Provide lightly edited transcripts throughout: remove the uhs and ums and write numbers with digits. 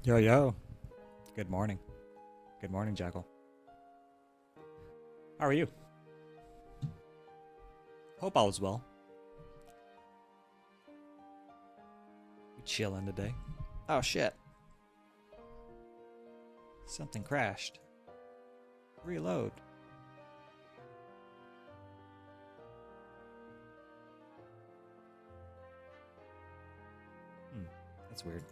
Yo, yo. Good morning. Good morning, Jackal. How are you? Hope all is well. We chilling today. Oh, shit. Something crashed. Reload. That's weird.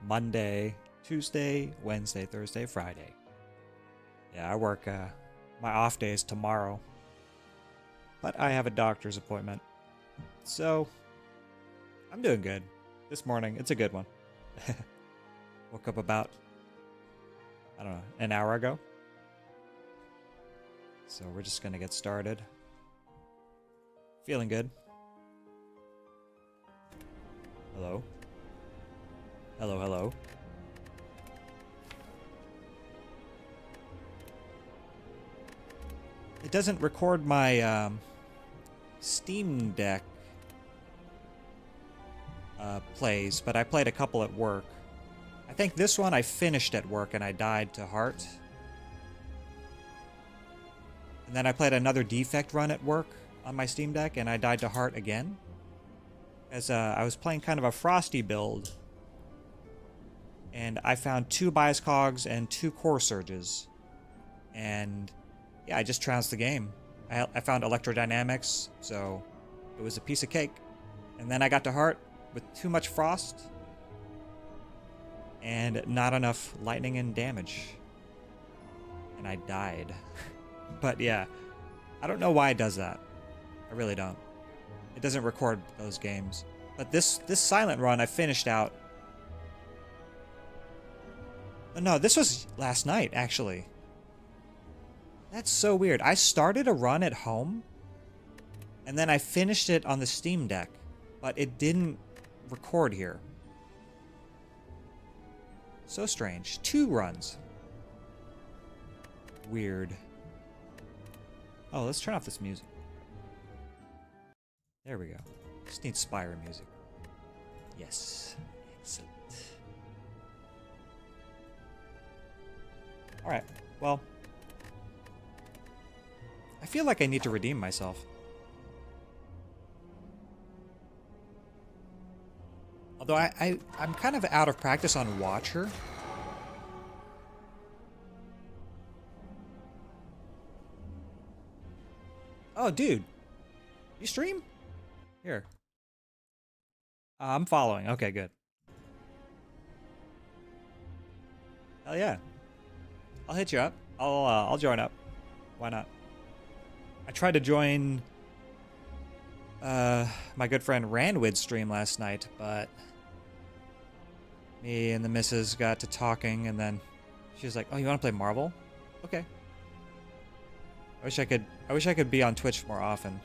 Monday, Tuesday, Wednesday, Thursday, Friday. Yeah, I work, my off day is tomorrow. But I have a doctor's appointment. So, I'm doing good. This morning, it's a good one. Woke up about, I don't know, an hour ago. So we're just gonna get started. Feeling good. Hello? Hello, hello. It doesn't record my Steam Deck plays, but I played a couple at work. I think this one I finished at work and I died to heart. And then I played another defect run at work on my Steam Deck and I died to heart again. As I was playing kind of a frosty build. And I found 2 bias cogs and 2 core surges. And yeah, I just trounced the game. I found electrodynamics, so it was a piece of cake. And then I got to heart with too much frost. And not enough lightning and damage. And I died. But yeah, I don't know why it does that. I really don't. It doesn't record those games. But this silent run I finished out. No, this was last night, actually. That's so weird. I started a run at home, and then I finished it on the Steam Deck, but it didn't record here. So strange. 2 runs. Weird. Oh, let's turn off this music. There we go. Just need Spire music. Yes. Excellent. Alright, well. I feel like I need to redeem myself. Although I'm kind of out of practice on Watcher. Oh, dude. You stream? Here. I'm following. Okay, good. Hell yeah. I'll hit you up. I'll join up. Why not? I tried to join my good friend Randwid's stream last night, but me and the missus got to talking, and then she was like, "Oh, you want to play Marvel? Okay." I wish I could be on Twitch more often.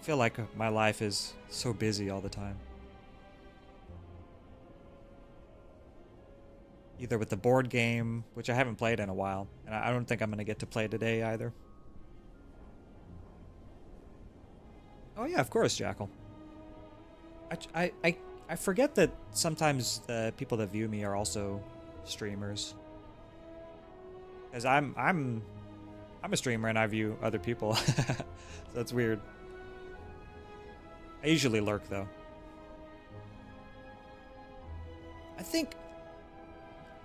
I feel like my life is so busy all the time. Either with the board game, which I haven't played in a while, and I don't think I'm going to get to play today either. Oh yeah, of course, Jackal. I forget that sometimes the people that view me are also streamers. Because I'm a streamer and I view other people. So that's weird. I usually lurk though. I think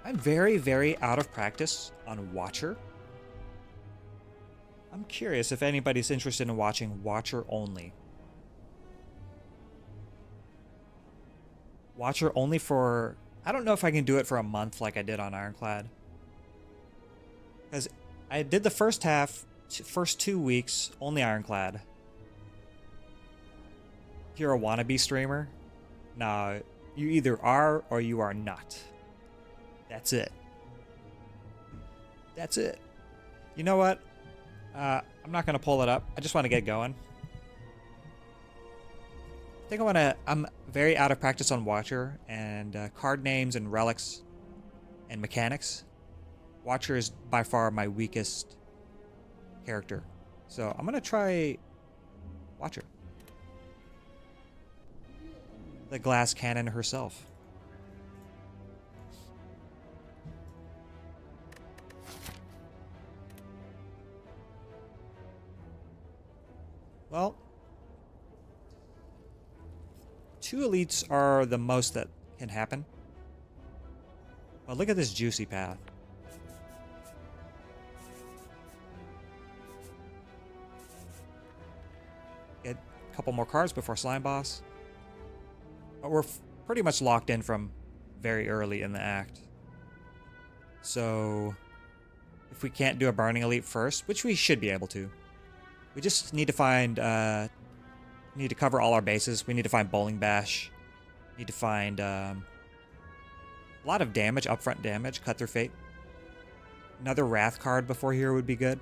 I'm very, very out of practice on Watcher. I'm curious if anybody's interested in watching Watcher only. Watcher only for... I don't know if I can do it for a month like I did on Ironclad. Because I did the first 2 weeks, only Ironclad. If you're a wannabe streamer, nah, you either are or you are not. That's it. That's it. You know what? I'm not going to pull it up. I just want to get going. I think I'm very out of practice on Watcher and card names and relics and mechanics. Watcher is by far my weakest character. So I'm gonna try Watcher. The glass cannon herself. Well, 2 elites are the most that can happen. But look at this juicy path. Get a couple more cards before Slime Boss. But we're pretty much locked in from very early in the act. So if we can't do a Burning Elite first, which we should be able to, we just need to find, need to cover all our bases. We need to find Bowling Bash. Need to find a lot of damage, upfront damage, Cut Through Fate. Another Wrath card before here would be good.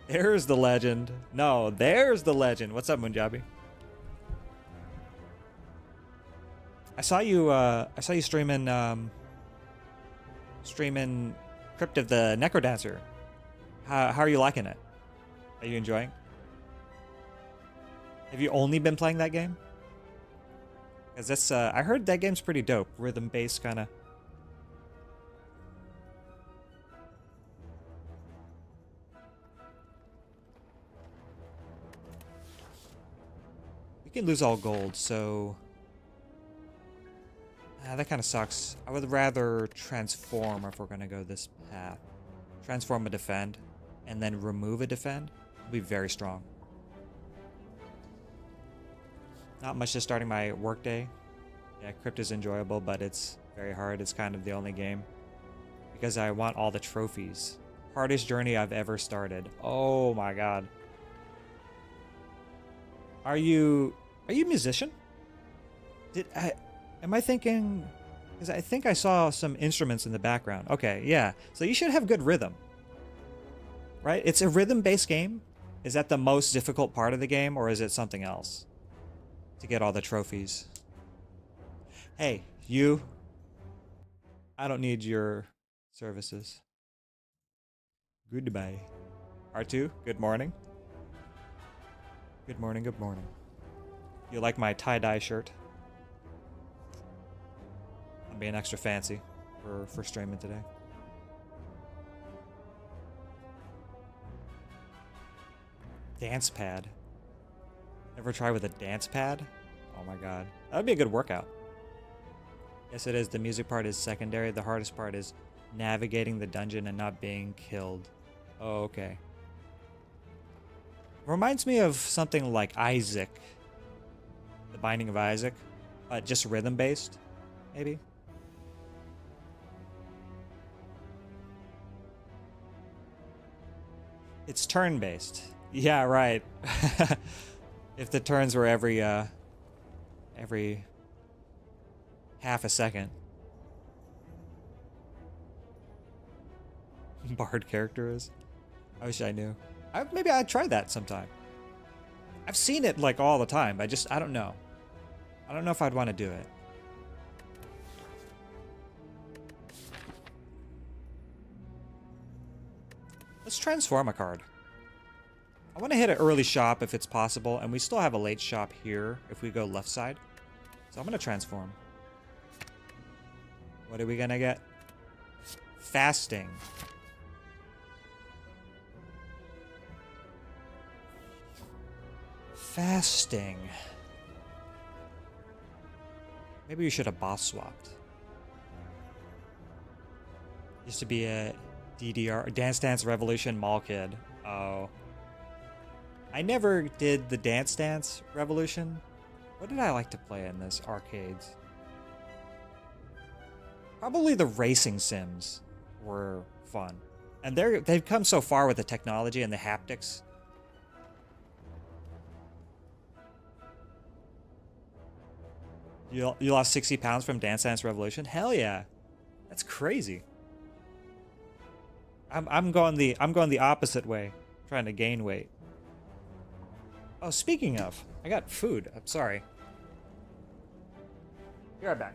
There's the legend. No, there's the legend. What's up, Munjabi? I saw you streaming Crypt of the Necrodancer. How are you liking it? Are you enjoying? Have you only been playing that game? Because that's I heard that game's pretty dope, rhythm based kind of. We can lose all gold, so that kind of sucks. I would rather transform if we're gonna go this path. Transform a defend, and then remove a defend. It'll be very strong. Not much just starting my workday. Yeah, Crypt is enjoyable, but it's very hard. It's kind of the only game. Because I want all the trophies. Hardest journey I've ever started. Oh my god. Are you a musician? Am I thinking... Because I think I saw some instruments in the background. Okay, yeah. So you should have good rhythm. Right? It's a rhythm-based game. Is that the most difficult part of the game, or is it something else? To get all the trophies. Hey, you. I don't need your services. Goodbye. R2, good morning. Good morning, good morning. You like my tie-dye shirt? I'm being extra fancy for streaming today. Dance pad. Ever try with a dance pad? Oh my god. That would be a good workout. Yes, it is. The music part is secondary. The hardest part is navigating the dungeon and not being killed. Oh, okay. Reminds me of something like Isaac. The Binding of Isaac. Just rhythm-based, maybe? It's turn-based. Yeah, right. If the turns were every half a second. Bard character is. I wish I knew. Maybe I'd try that sometime. I've seen it like all the time. I don't know. I don't know if I'd want to do it. Let's transform a card. I want to hit an early shop if it's possible, and we still have a late shop here if we go left side. So I'm going to transform. What are we going to get? Fasting. Fasting. Maybe we should have boss swapped. Used to be a DDR, Dance Dance Revolution mall kid. Oh. I never did the Dance Dance Revolution. What did I like to play in this arcades? Probably the racing sims were fun. And they've come so far with the technology and the haptics. You lost 60 pounds from Dance Dance Revolution? Hell yeah. That's crazy. I'm going the opposite way, trying to gain weight. Oh, speaking of, I got food. I'm sorry. Be right back.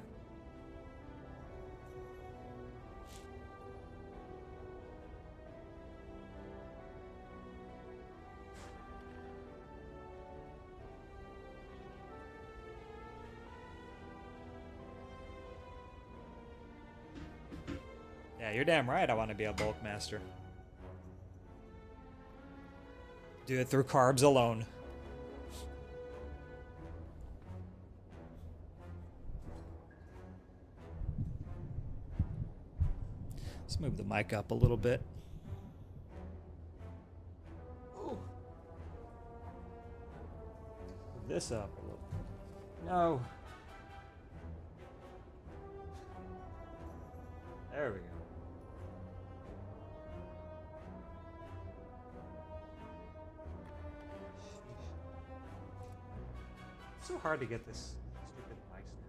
Yeah, you're damn right I want to be a bulk master. Do it through carbs alone. Let's move the mic up a little bit. Ooh. Move this up a little. No. There we go. It's so hard to get this stupid mic stand.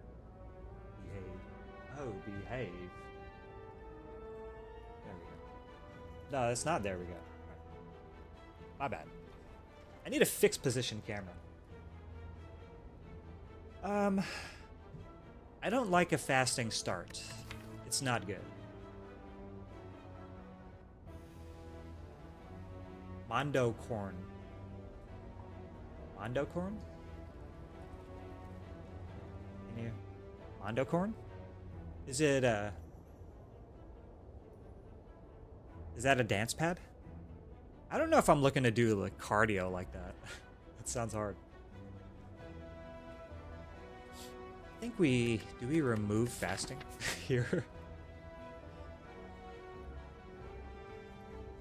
Behave. Oh, behave. There we go. No, it's not. There we go. Right. My bad. I need a fixed position camera. I don't like a fasting start. It's not good. Mondo corn. Mondo corn? Can you? Mondo corn? Is it is that a dance pad? I don't know if I'm looking to do like cardio like that. That sounds hard. I think do we remove fasting here?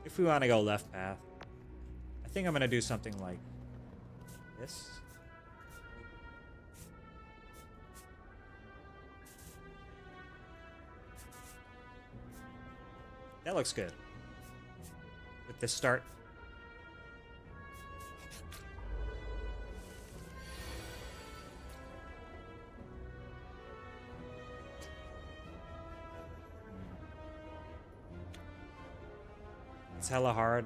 If we want to go left path, I think I'm going to do something like this. That looks good. With the start. It's hella hard.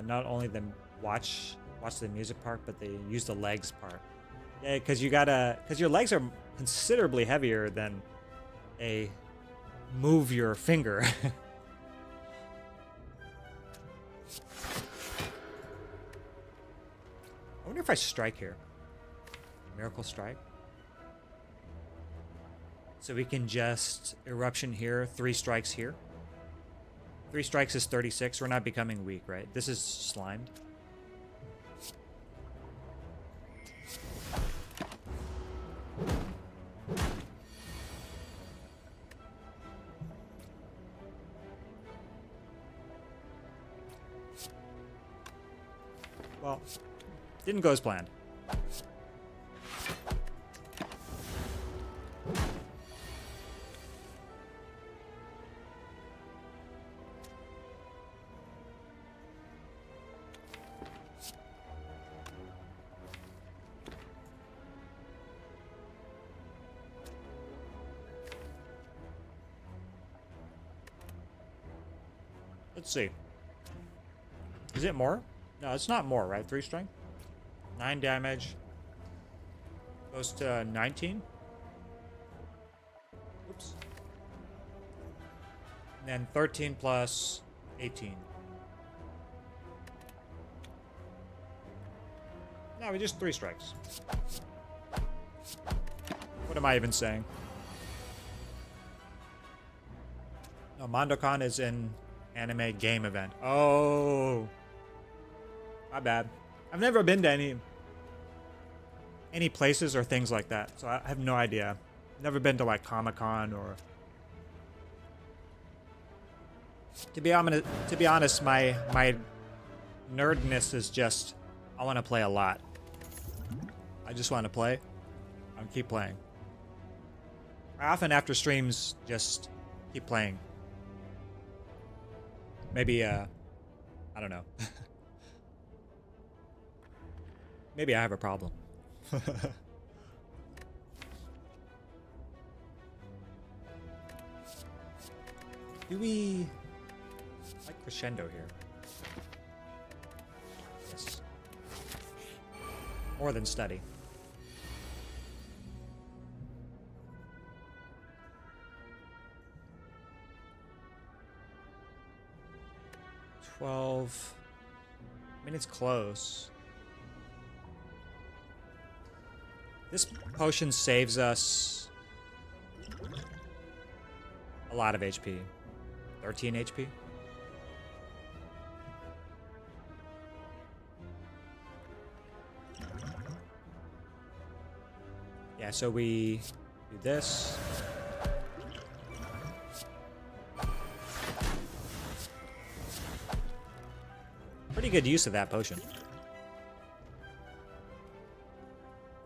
Not only the watch the music part, but they use the legs part. Yeah, because your legs are considerably heavier than a move your finger. I wonder if I strike here. Miracle strike. So we can just eruption here, 3 strikes here. 3 strikes is 36. We're not becoming weak, right? This is slimed. Well, didn't go as planned. Let's see. Is it more? No, it's not more, right? 3 strength? 9 damage. Goes to 19. Oops. And then 13 plus 18. No, we just 3 strikes. What am I even saying? No, MondoCon is an anime game event. Oh. My bad. I've never been to any places or things like that, so I have no idea. Never been to like Comic-Con or. To be honest, my nerdness is just I want to play a lot. I just want to play. and keep playing. I often after streams just keep playing. Maybe I don't know. Maybe I have a problem. Do we like crescendo here? Yes. More than steady. I mean, it's close. This potion saves us a lot of HP. 13 HP. Yeah, so we do this. Pretty good use of that potion.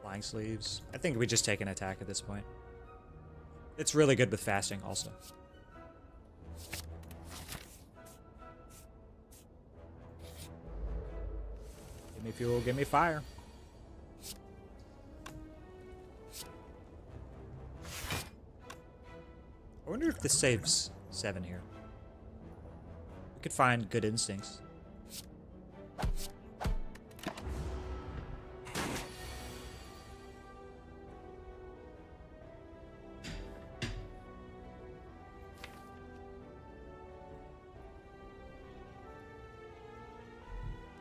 Flying sleeves. I think we just take an attack at this point. It's really good with fasting also. Give me fuel, give me fire. I wonder if this saves 7 here. We could find good instincts.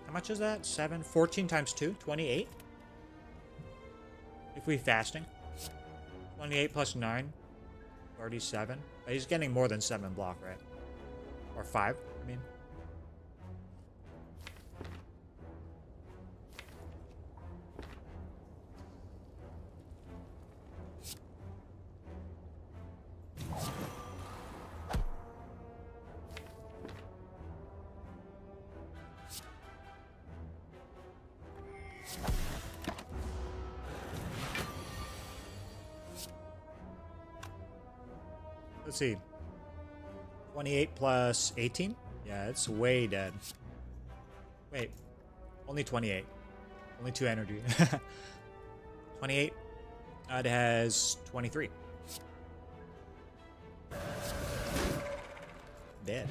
How much is that? 7? 14 times 2? 28? If we fasting. 28 plus 9. 37. He's getting more than 7 block, right? Or 5, I mean. Let's see. 28 plus 18? Yeah, it's way dead. Wait. Only 28. Only 2 energy. 28. It has 23. Dead.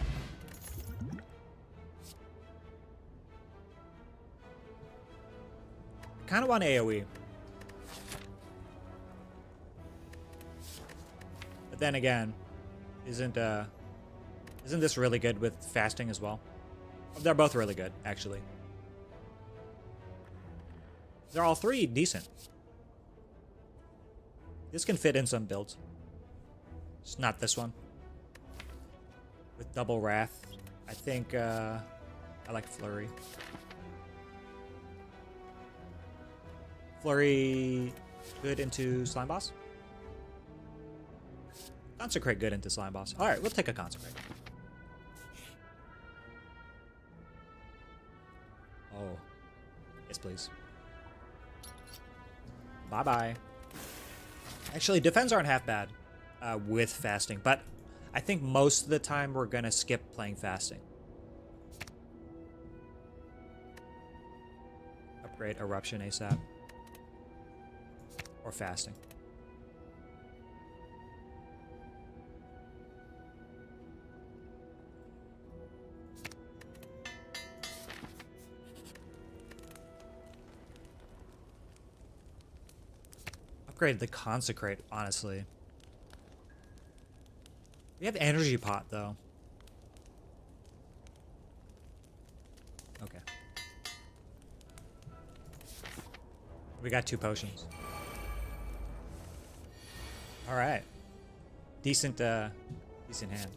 Kind of want AoE. But then again, isn't this really good with fasting as well? They're both really good, actually. They're all 3 decent. This can fit in some builds. It's not this one. With double wrath, I think I like Flurry. Flurry good into Slime Boss. Consecrate good into Slime Boss. Alright, we'll take a Consecrate. Oh. Yes, please. Bye-bye. Actually, defense aren't half bad with fasting, but I think most of the time we're going to skip playing fasting. Upgrade Eruption ASAP. Or fasting. Upgrade the Consecrate, honestly. We have Energy Pot, though. Okay. We got 2 potions. Alright. Decent, decent hand.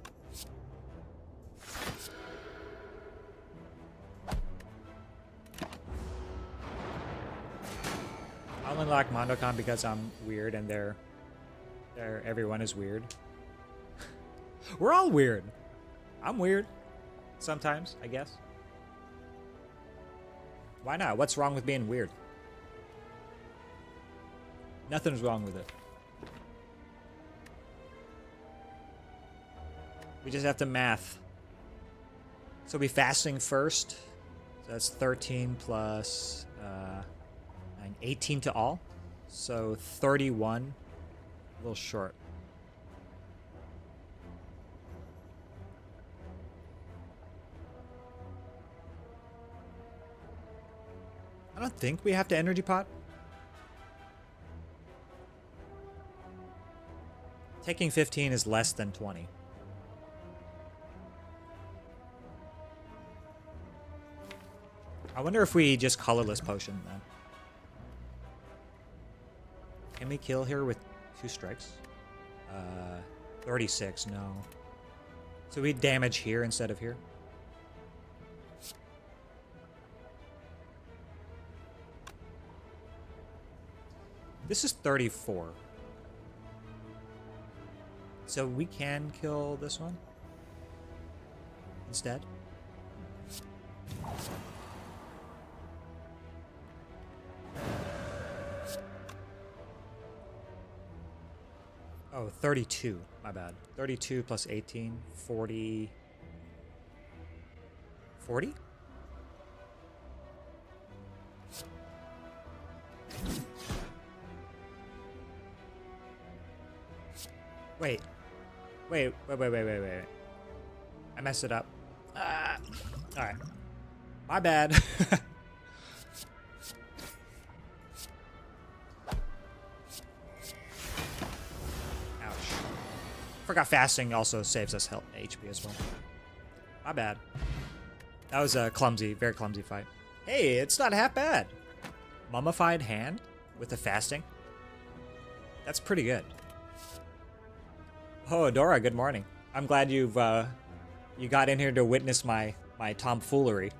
I'll unlock Mondocon because I'm weird and everyone is weird. We're all weird. I'm weird. Sometimes, I guess. Why not? What's wrong with being weird? Nothing's wrong with it. We just have to math. So we'll be fasting first. So that's 13 plus 9, 18 to all. So 31. A little short. I don't think we have to energy pot. Taking 15 is less than 20. I wonder if we just colorless potion then. Can we kill here with 2 strikes? 36, no. So we damage here instead of here. This is 34. So we can kill this one instead. Oh, 32. My bad. 32 plus 18, 40. 40? Wait. Wait. I messed it up. Alright. My bad. Ouch. Forgot fasting also saves us health HP as well. My bad. That was a clumsy, very clumsy fight. Hey, it's not half bad. Mummified hand with the fasting. That's pretty good. Oh, Dora, good morning. I'm glad you got in here to witness my tomfoolery.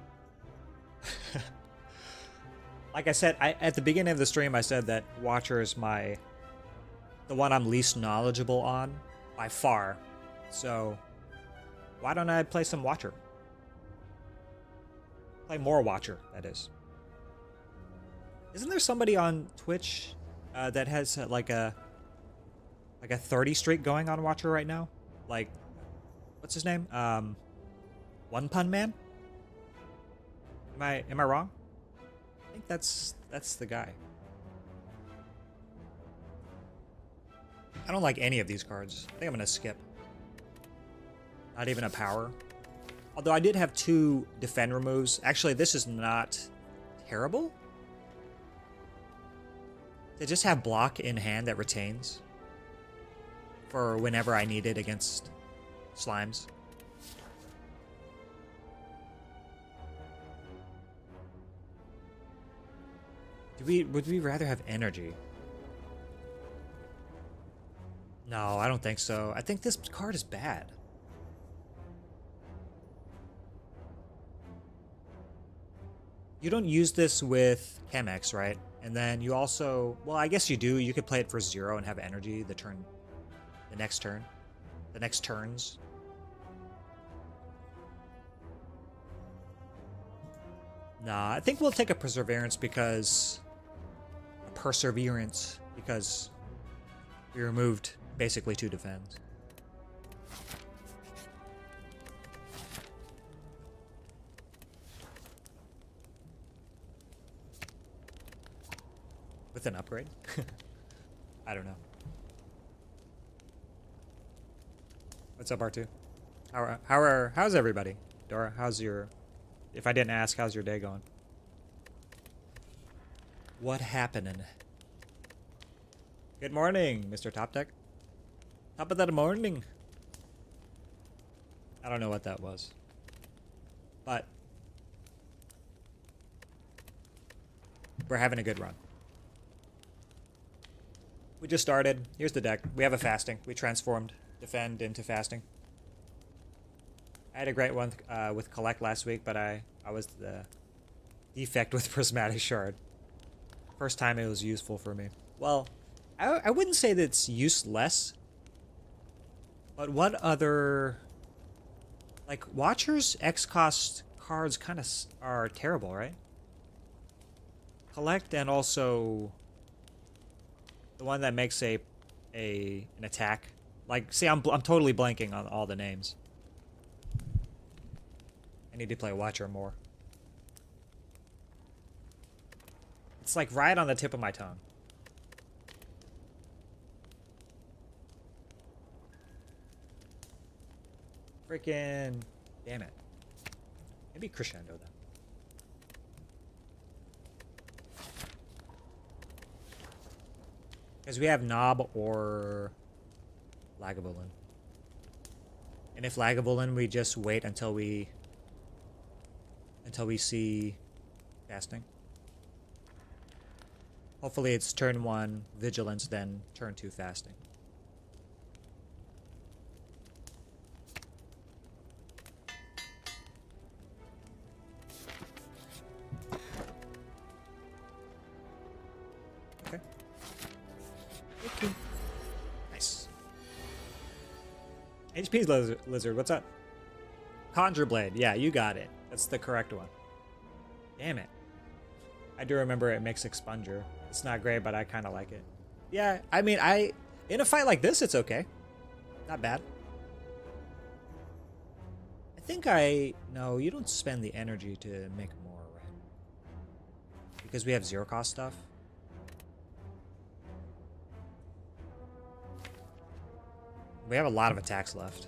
Like I said, at the beginning of the stream, I said that Watcher is the one I'm least knowledgeable on by far. So why don't I play some Watcher? Play more Watcher, that is. Isn't there somebody on Twitch that has like a 30 streak going on Watcher right now? Like, what's his name? One Pun Man? Am I wrong? I think that's the guy. I don't like any of these cards. I think I'm gonna skip. Not even a power. Although I did have 2 defend removes. Actually, this is not terrible. They just have block in hand that retains for whenever I need it against slimes. Would we rather have energy? No, I don't think so. I think this card is bad. You don't use this with Chemex, right? And then you also, well, I guess you do. You could play it for 0 and have energy the next turn. The next turns. Nah, I think we'll take a Perseverance because we removed basically 2 defends. With an upgrade? I don't know. What's up, R2? How's everybody? Dora, if I didn't ask, how's your day going? What happening? Good morning, Mr. Top Deck. Top of the morning. I don't know what that was. But we're having a good run. We just started. Here's the deck. We have a fasting. We transformed defend into fasting. I had a great one with collect last week, but I was the defect with prismatic shard. First time it was useful for me. Well, I wouldn't say that it's useless. But what other, like, Watcher's X-cost cards kind of are terrible, right? Collect and also the one that makes an attack. Like, see, I'm totally blanking on all the names. I need to play Watcher more. It's like right on the tip of my tongue. Freaking damn it. Maybe Crescendo then. Because we have Knob or Lagavulin. And if Lagavulin, we just wait until we see casting. Hopefully it's turn 1 Vigilance, then turn 2 fasting. Okay. Okay. Nice. HP's lizard, what's up? Conjure Blade. Yeah, you got it. That's the correct one. Damn it. I do remember it makes Expunger. It's not great, but I kind of like it. Yeah, I mean, in a fight like this, it's okay. Not bad. I think no, you don't spend the energy to make more, right? Because we have zero cost stuff. We have a lot of attacks left.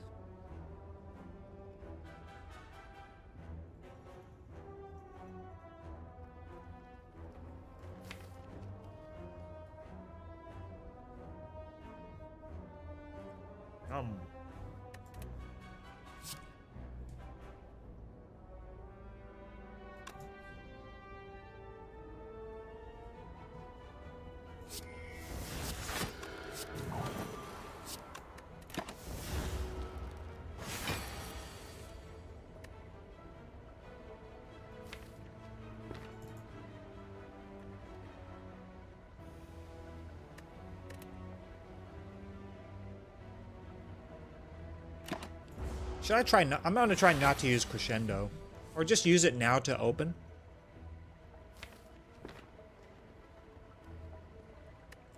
Should I try? I'm going to try not to use Crescendo. Or just use it now to open.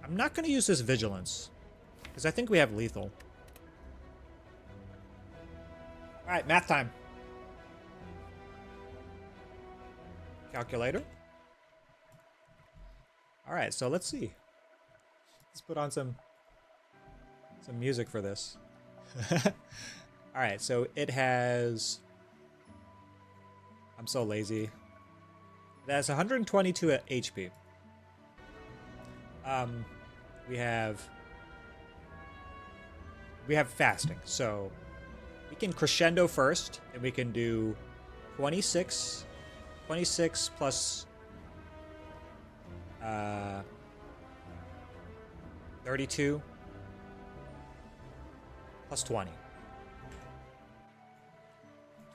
I'm not going to use this Vigilance. Because I think we have Lethal. Alright, math time. Calculator. Alright, so let's see. Let's put on some music for this. Alright, so it has... I'm so lazy. It has 122 HP. We have fasting, so we can crescendo first, and we can do 26 plus 32 plus 20.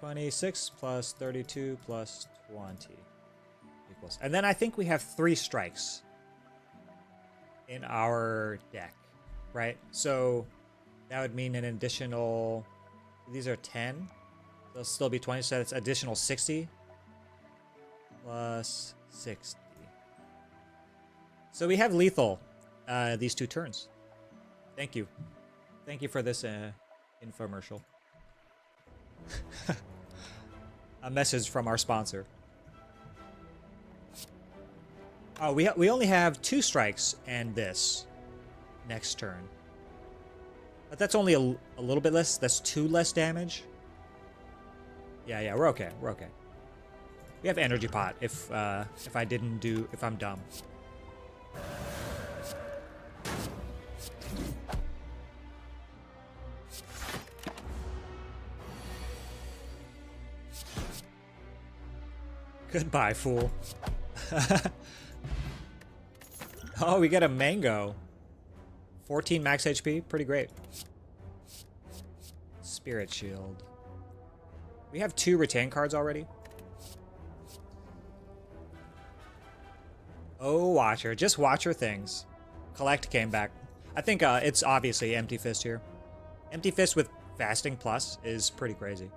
26 plus 32 plus 20 equals. And then I think we have 3 strikes in our deck, right? So that would mean an additional, these are 10. They'll still be 20, so that's additional 60 plus 60. So we have lethal these 2 turns. Thank you. Thank you for this infomercial. A message from our sponsor. Oh, we only have 2 strikes and this next turn. But that's only a little bit less. That's 2 less damage. Yeah, we're okay. We're okay. We have energy pot if I'm dumb. Goodbye, fool. Oh, we get a mango. 14 max HP, pretty great. Spirit Shield. We have 2 retain cards already. Oh, Watcher. Just Watcher things. Collect came back. I think it's obviously Empty Fist here. Empty Fist with Fasting Plus is pretty crazy.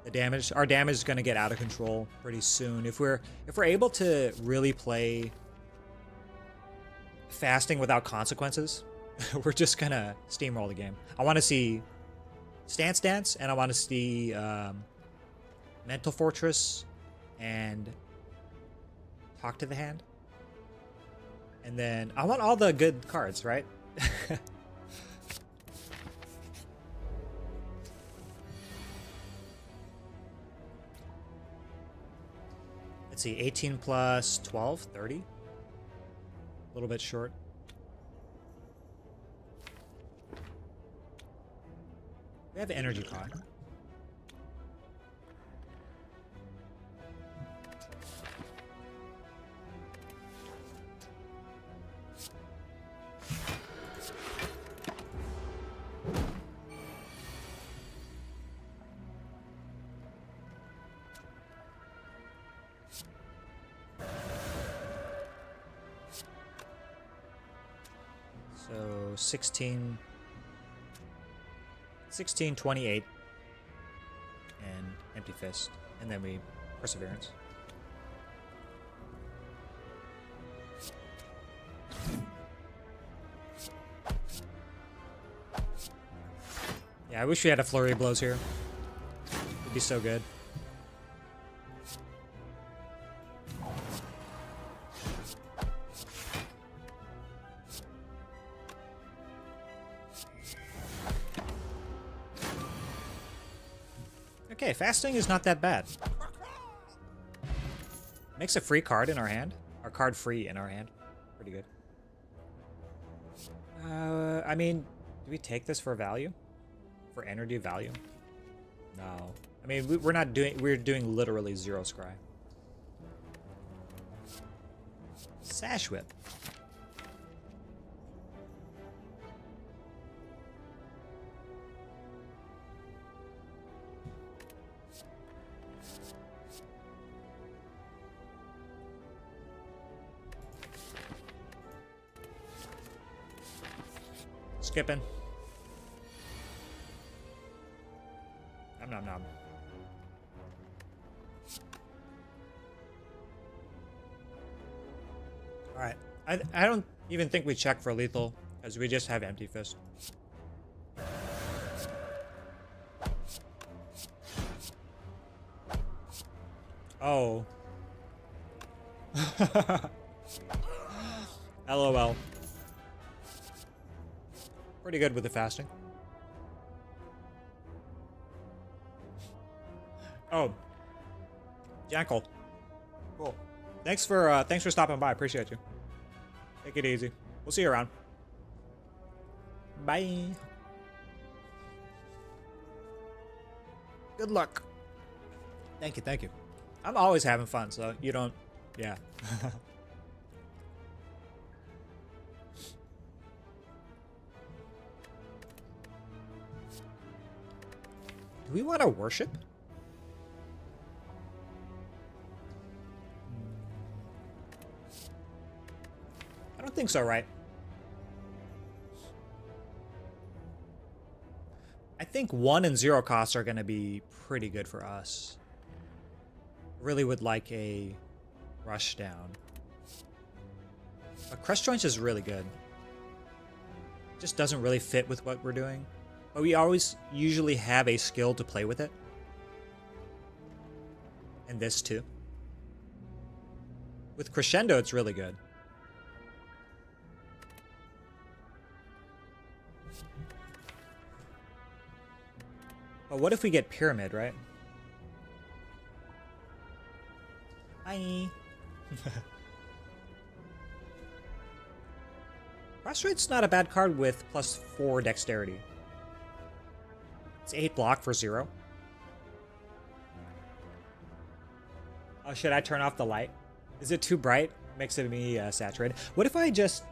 The damage, our damage is going to get out of control pretty soon. If we're able to really play Fasting without consequences, we're just going to steamroll the game. I want to see Stance Dance, and I want to see Mental Fortress and Talk to the Hand. And then I want all the good cards, right? Let's see, 18 plus 12, 30. A little bit short. We have energy pot. So 16, 28, and Empty Fist, and then we Perseverance. Yeah, I wish we had a Flurry of Blows here. It'd be so good. Okay, fasting is not that bad. Makes a free card in our hand. Our card free in our hand. Pretty good. I mean, do we take this for value? For energy value? No. I mean, we're not doing, we're doing literally 0 scry. Sash Whip. Skipping. Nom nom nom. Alright. I don't even think we check for lethal, because we just have Empty Fist. Oh. LOL. Pretty good with the fasting. Oh. Jankle. Cool. Thanks for stopping by. Appreciate you. Take it easy. We'll see you around. Bye. Good luck. Thank you, thank you. I'm always having fun, so you don't... Yeah. Do we want to worship? I don't think so, right? I think 1 and 0 costs are going to be pretty good for us. Really would like a rush down. But Crush Joints is really good. Just doesn't really fit with what we're doing. But we always usually have a skill to play with it. And this too. With Crescendo, it's really good. But what if we get Pyramid, right? Bye. Prostrate's not a bad card with +4 dexterity. It's 8 block for 0. Oh, should I turn off the light? Is it too bright? Makes it me saturated. What if I just...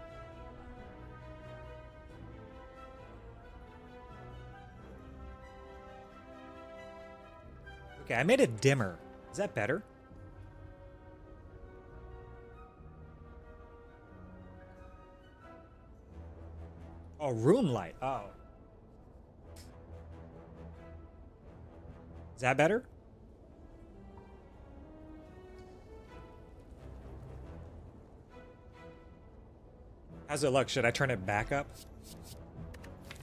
Okay, I made it dimmer. Is that better? Oh, room light. Oh. Is that better? How's it look? Should I turn it back up?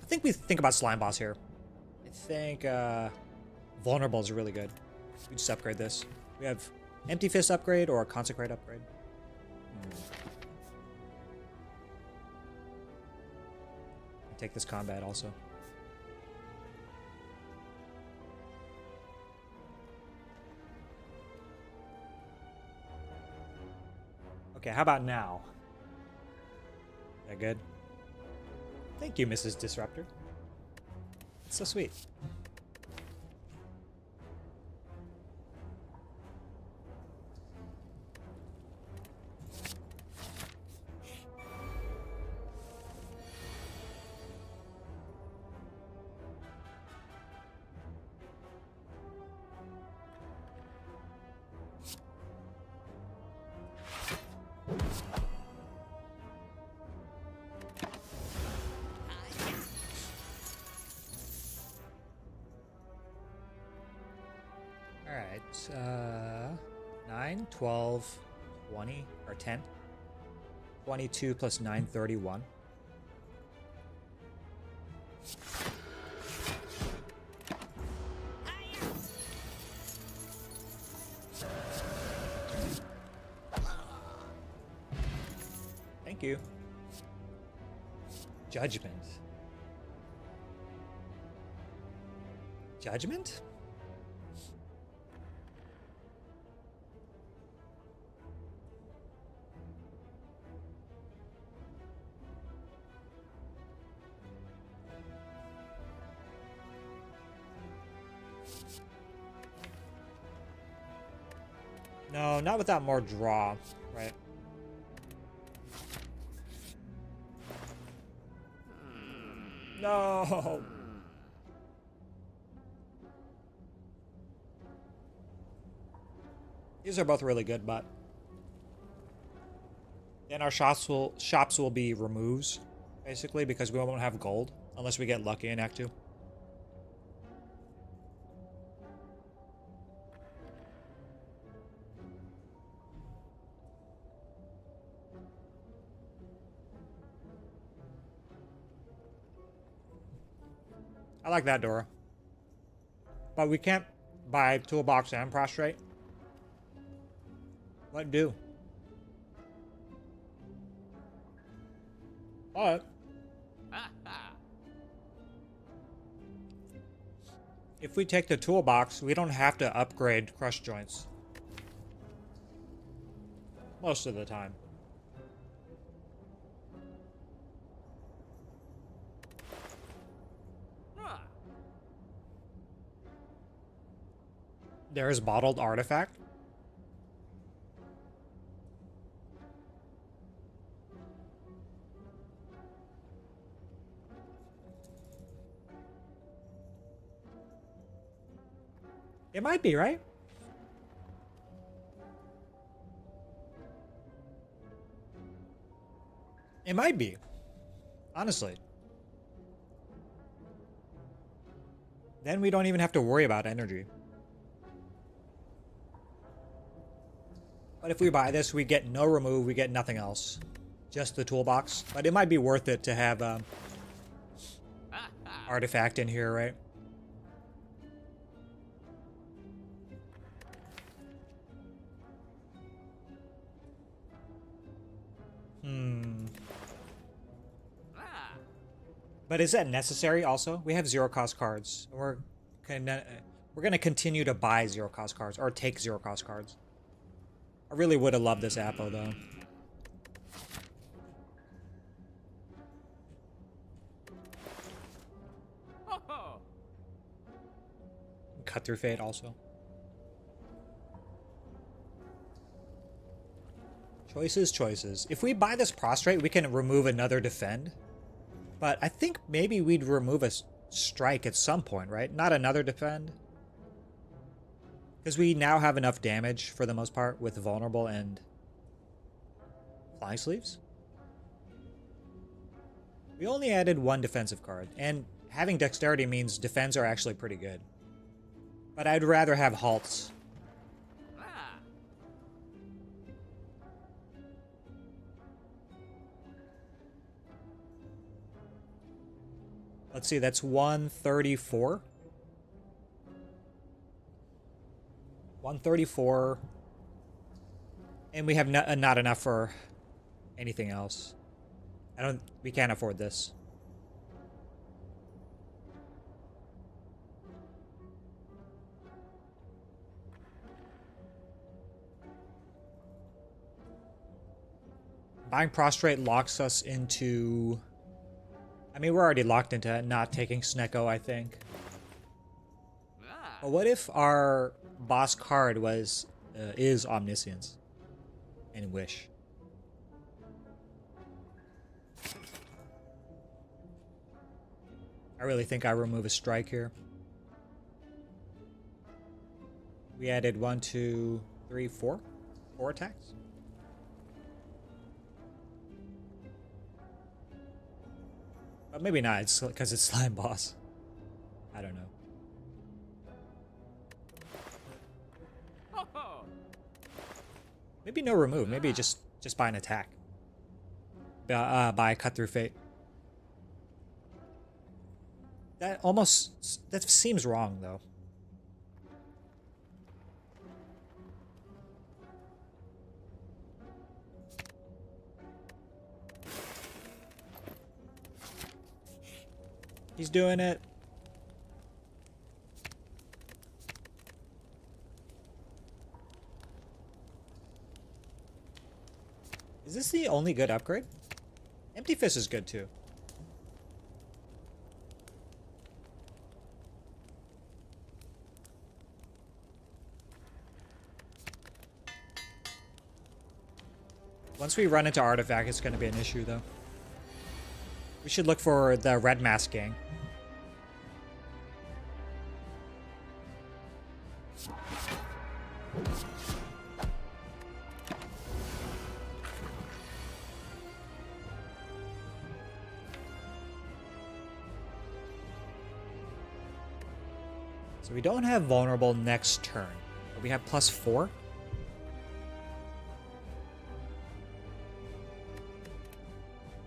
I think we think about Slime Boss here. I think Vulnerable is really good. We just upgrade this. We have Empty Fist upgrade or Consecrate upgrade. Take this combat also. Okay, how about now? Is that good? Thank you, Mrs. Disruptor. It's so sweet. 12, 20, or 10. 22 plus 9, 31. Thank you. Judgment. Judgment? No, not without more draw, right? No. These are both really good, but then our shops will be removes, basically, because we won't have gold unless we get lucky in Act 2. I like that, Dora. But we can't buy toolbox and prostrate. What do? But if we take the toolbox, we don't have to upgrade crush joints. Most of the time. There's bottled artifact. It might be, right? It might be. Honestly. Then we don't even have to worry about energy. But if we buy this, we get no remove, we get nothing else. Just the toolbox. But it might be worth it to have artifact in here, right? But is that necessary also? We have zero cost cards. We're gonna continue to buy zero cost cards or take zero cost cards. I really would have loved this Apo though. Cut through fate also. Choices. If we buy this prostrate, we can remove another defend. But I think maybe we'd remove a strike at some point, right? Not another defend. Because we now have enough damage, for the most part, with vulnerable and flying sleeves. We only added one defensive card, and having dexterity means defends are actually pretty good. But I'd rather have halts. Let's see, that's 134. 134. And we have not enough for anything else. We can't afford this. Buying prostrate locks us into... I mean, we're already locked into not taking Snecko, I think. But what if our boss card is Omniscience and Wish? I really think I remove a strike here. We added 1, 2, 3, 4. 4 attacks. But maybe not, it's because it's Slime Boss. I don't know. Maybe no remove. Maybe just buy an attack. Buy cut through fate. That seems wrong though. He's doing it. Is this the only good upgrade? Empty Fist is good too. Once we run into Artifact, it's going to be an issue though. We should look for the Red Mask gang. So we don't have vulnerable next turn, but we have +4.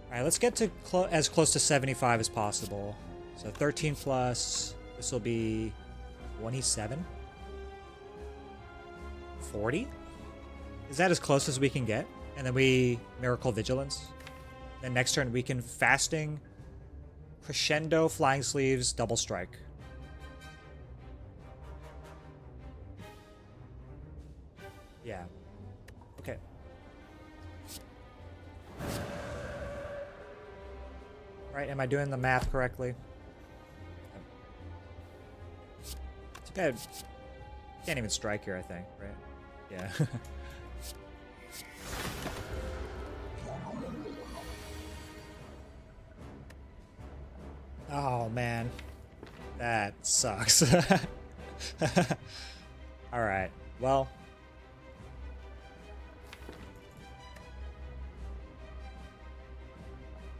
Alright, let's get to as close to 75 as possible. So 13 plus, this will be 27? 40? Is that as close as we can get? And then we Miracle Vigilance. Then next turn we can Fasting, Crescendo, Flying Sleeves, Double Strike. Yeah. Okay. Right, am I doing the math correctly? Too bad. Can't even strike here, I think, right? Yeah. Oh, man. That sucks. Alright, well.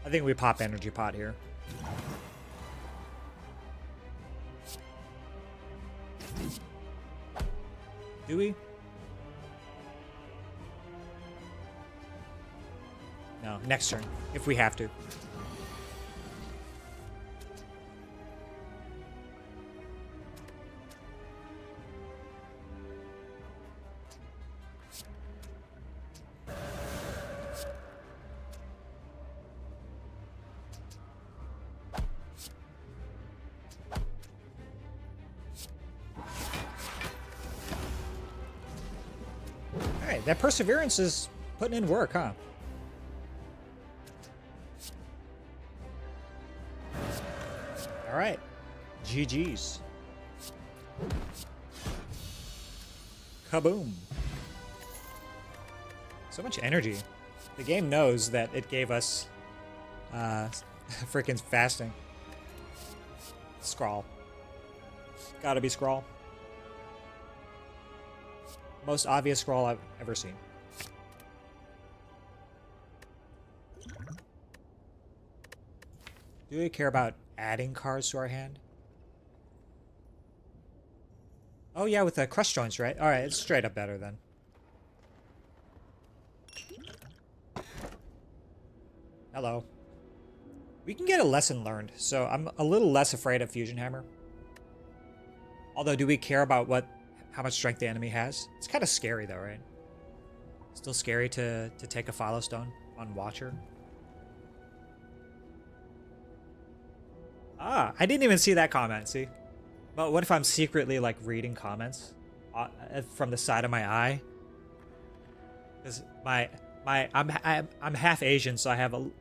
I think we pop Energy Pot here. Do we? No, next turn, if we have to. That Perseverance is putting in work, huh? All right. GG's. Kaboom. So much energy. The game knows that it gave us freaking fasting. Scrawl. Gotta be Scrawl. Most obvious scroll I've ever seen. Do we care about adding cards to our hand? Oh yeah, with the crush joints, right? Alright, it's straight up better then. Hello. We can get a lesson learned, so I'm a little less afraid of Fusion Hammer. Although, do we care about how much strength the enemy has? It's kind of scary though, right? Still scary to take a Follow Stone on Watcher. Ah, I didn't even see that comment, see? But what if I'm secretly like reading comments from the side of my eye? Because I'm half Asian, so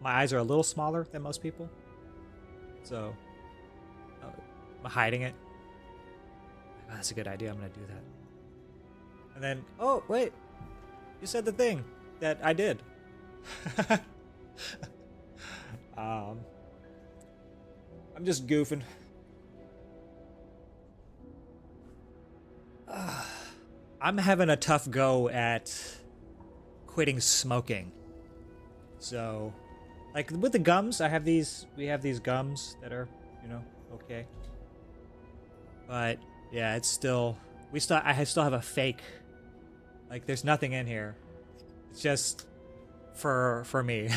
my eyes are a little smaller than most people. So I'm hiding it. Oh, that's a good idea. I'm gonna do that. And then, oh wait, you said the thing that I did. I'm just goofing. I'm having a tough go at quitting smoking. So, like with the gums, we have these gums that are, okay. But yeah, it's still, I still have a fake. Like, there's nothing in here. just for me.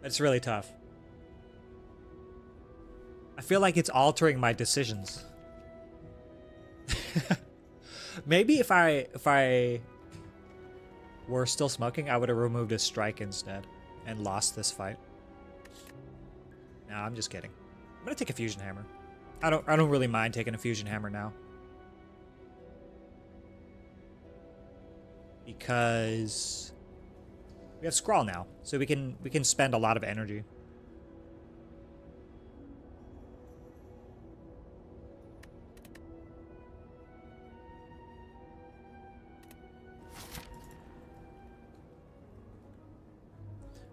It's really tough. I feel like it's altering my decisions. Maybe if I were still smoking, I would have removed a strike instead and lost this fight. No, I'm just kidding. I'm gonna take a fusion hammer. I don't really mind taking a fusion hammer now. Because we have Scrawl now, so we can spend a lot of energy.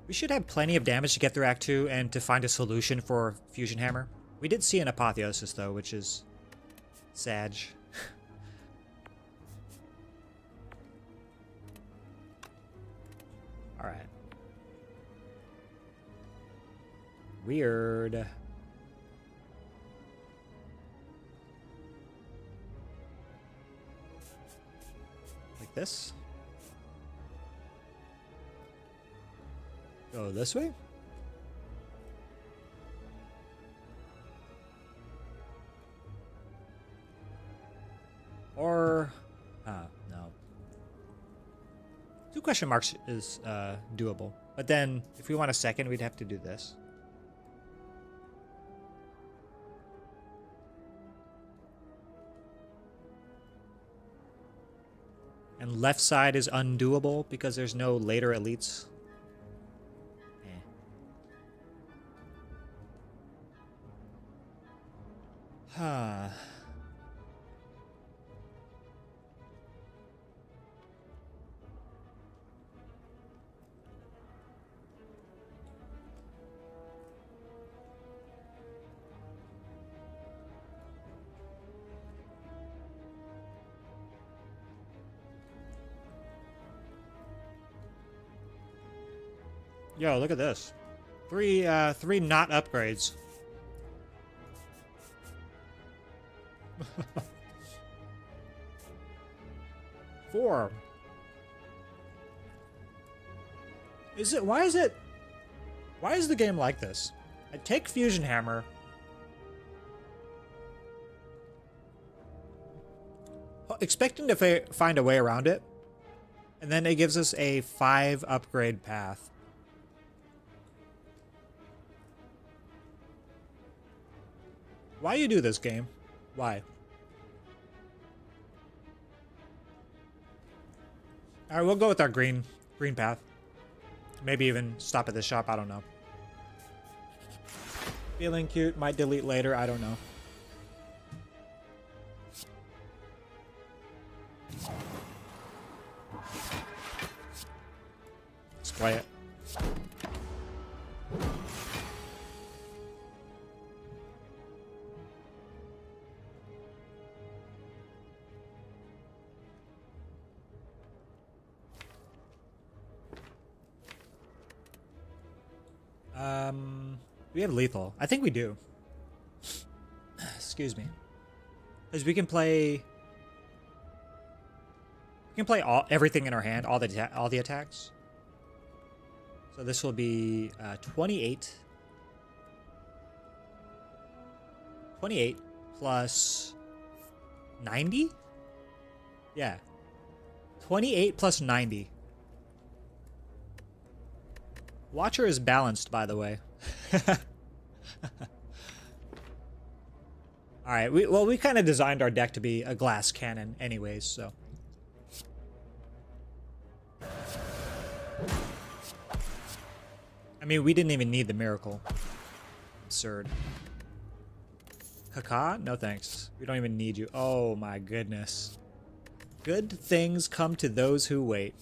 We should have plenty of damage to get through Act 2 and to find a solution for Fusion Hammer. We did see an Apotheosis though, which is sad. Alright. Weird. Like this. Go this way? Or... no. 2 question marks is doable. But then, if we want a second, we'd have to do this. And left side is undoable because there's no later elites. Huh. Yo, look at this. Three not upgrades. Four. Why is the game like this? I take Fusion Hammer. Expecting to find a way around it. And then it gives us a 5 upgrade path. Why you do this, game? Why? Alright, we'll go with our green path. Maybe even stop at the shop, I don't know. Feeling cute, might delete later, I don't know. Let's play it. We have lethal. I think we do. Excuse me. Because we can play everything in our hand, all the attacks. So this will be 28. 28 plus 90? Yeah. 28 plus 90. Watcher is balanced, by the way. Alright, we kind of designed our deck to be a glass cannon anyways, so. I mean, we didn't even need the miracle. Absurd. Kaka? No thanks. We don't even need you. Oh my goodness. Good things come to those who wait.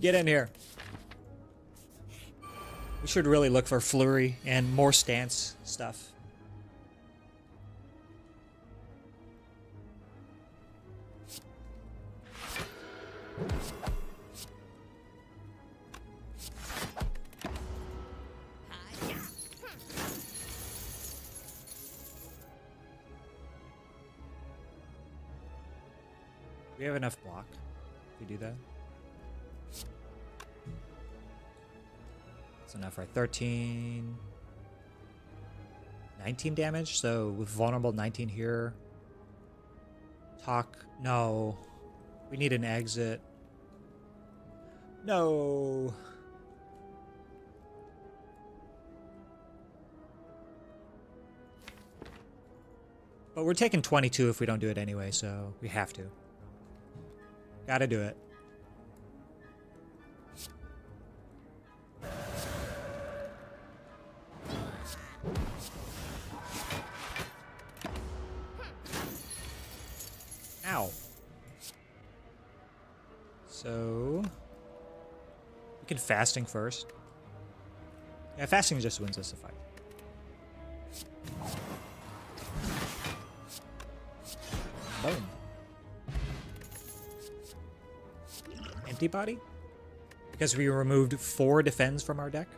Get in here. We should really look for flurry and more stance stuff. We have enough block. We do that. That's enough, right? 13. 19 damage, so with vulnerable 19 here. Talk. No. We need an exit. No. But we're taking 22 if we don't do it anyway, so we have to. Gotta do it. Ow. So we can fasting first. Yeah, fasting just wins us a fight. Boom. Empty body? Because we removed 4 defense from our deck?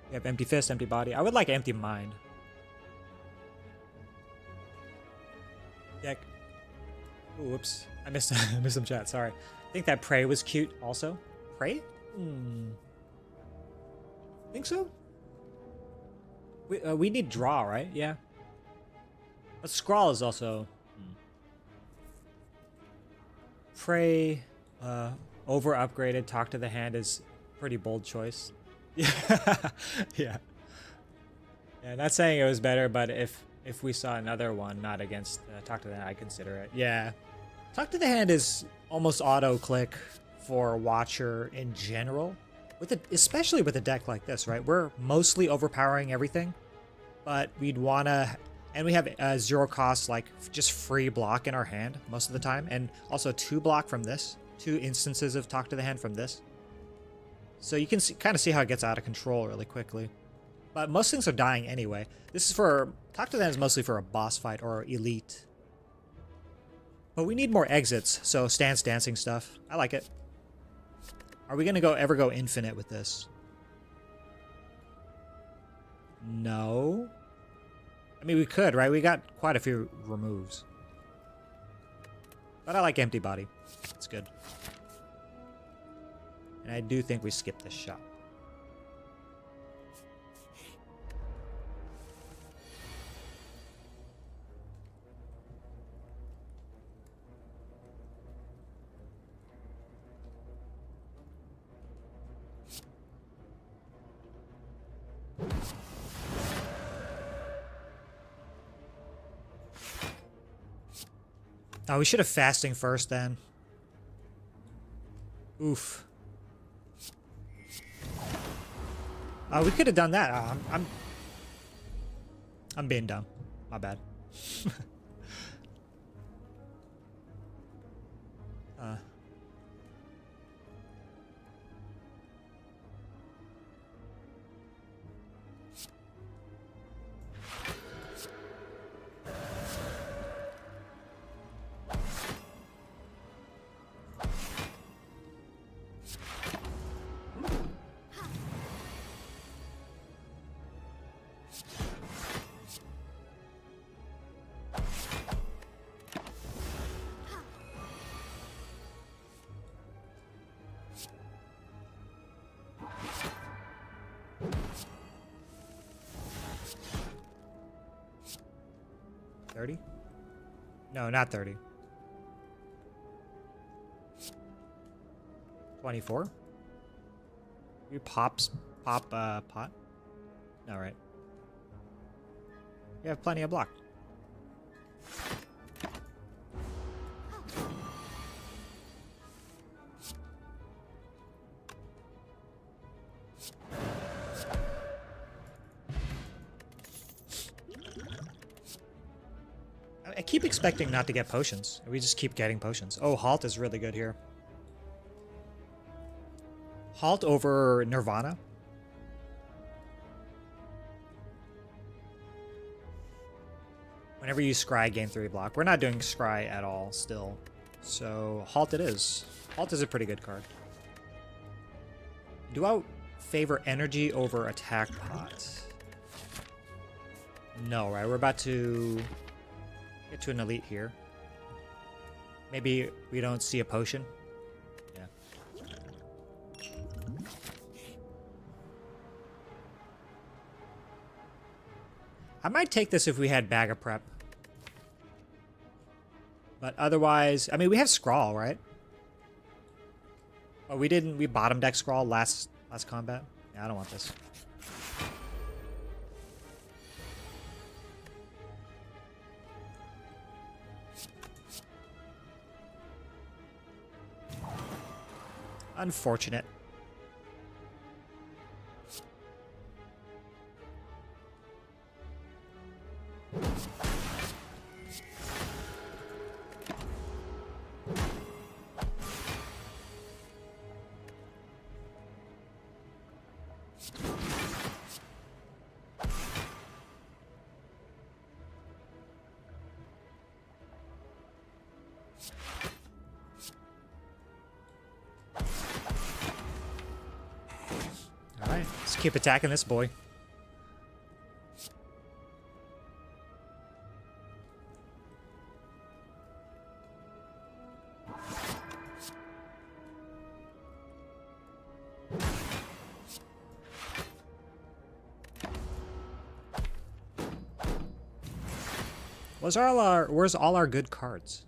We have empty fist, empty body. I would like empty mind. Deck. Ooh, whoops. I missed some chat, sorry. I think that prey was cute also. Prey? Think so? We need draw, right? Yeah. But scrawl is also prey. Over upgraded. Talk to the hand is pretty bold choice. Yeah, yeah. Yeah, not saying it was better, but if we saw another one not against talk to the hand, I'd consider it. Yeah, talk to the hand is almost auto click for Watcher in general. Especially with a deck like this, right? We're mostly overpowering everything, but we'd wanna, and we have 0 cost, like just free block in our hand most of the time, and also 2 block from this, 2 instances of talk to the hand from this. So you can kind of see how it gets out of control really quickly. But most things are dying anyway. This is for, talk to the hand is mostly for a boss fight or elite. But we need more exits, so stance dancing stuff. I like it. Are we gonna ever go infinite with this? No. I mean, we could, right? We got quite a few removes. But I like empty body. It's good. And I do think we skipped this shot. Oh, we should have fasting first then. Oof. We could have done that. I'm being dumb. My bad. $30? No, not 30. 24? You pop pot? No, right. You have plenty of block. I keep expecting not to get potions. We just keep getting potions. Oh, Halt is really good here. Halt over Nirvana. Whenever you scry, gain 3 block. We're not doing scry at all still. So, Halt it is. Halt is a pretty good card. Do I favor energy over attack pot? No, right? We're about to get to an elite here. Maybe we don't see a potion. Yeah. I might take this if we had Bag of Prep. But otherwise, I mean, we have Scrawl, right? But we didn't. We bottom deck Scrawl last combat. Yeah, I don't want this. Unfortunate. Alright, let's keep attacking this boy. Where's all our good cards?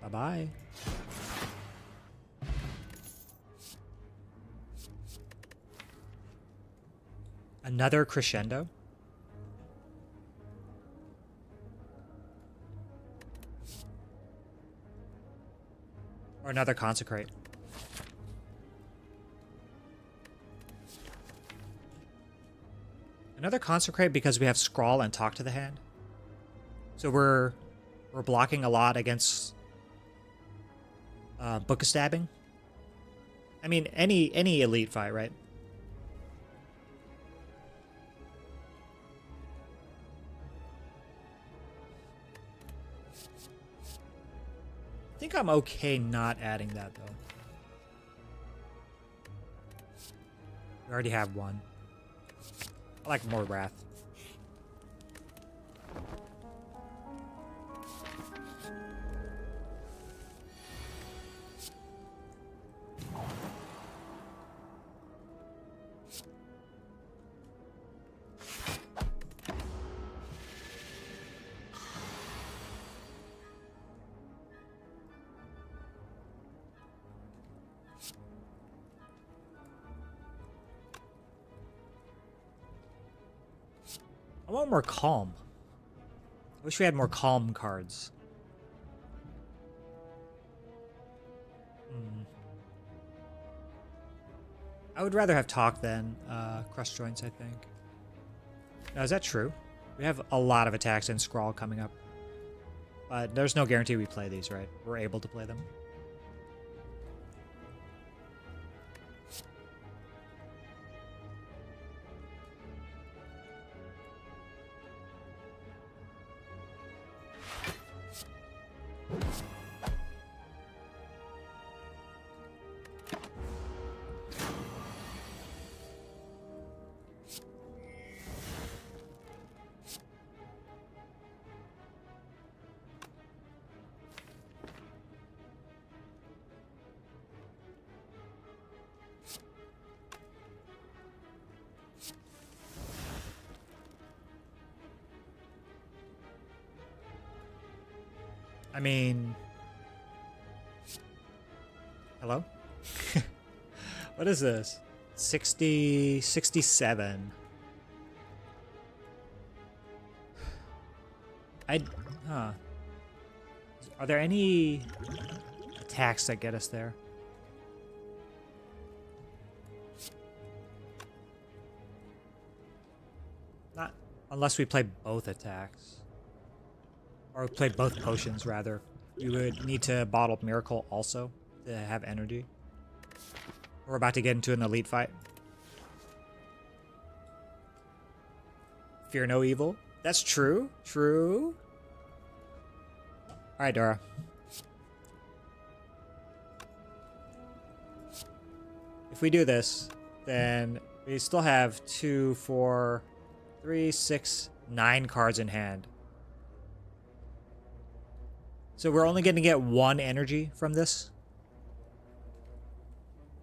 Bye-bye. Another crescendo? Or another consecrate. Another consecrate because we have scrawl and talk to the hand. So we're blocking a lot against book of stabbing. I mean any elite fight, right? I think I'm okay not adding that, though. We already have one. I like more Wrath. I want more calm. I wish we had more calm cards. I would rather have talk than crush joints, I think. Now, is that true? We have a lot of attacks and scrawl coming up. But there's no guarantee we play these, right? We're able to play them. I mean... Hello? What is this? 60... 67. Huh. Are there any attacks that get us there? Not unless we play both attacks. Or play both potions, rather. We would need to bottle Miracle also to have energy. We're about to get into an elite fight. Fear no evil. That's true. True. Alright, Dora. If we do this, then we still have 2, 4, 3, 6, 9 cards in hand. So we're only going to get 1 energy from this.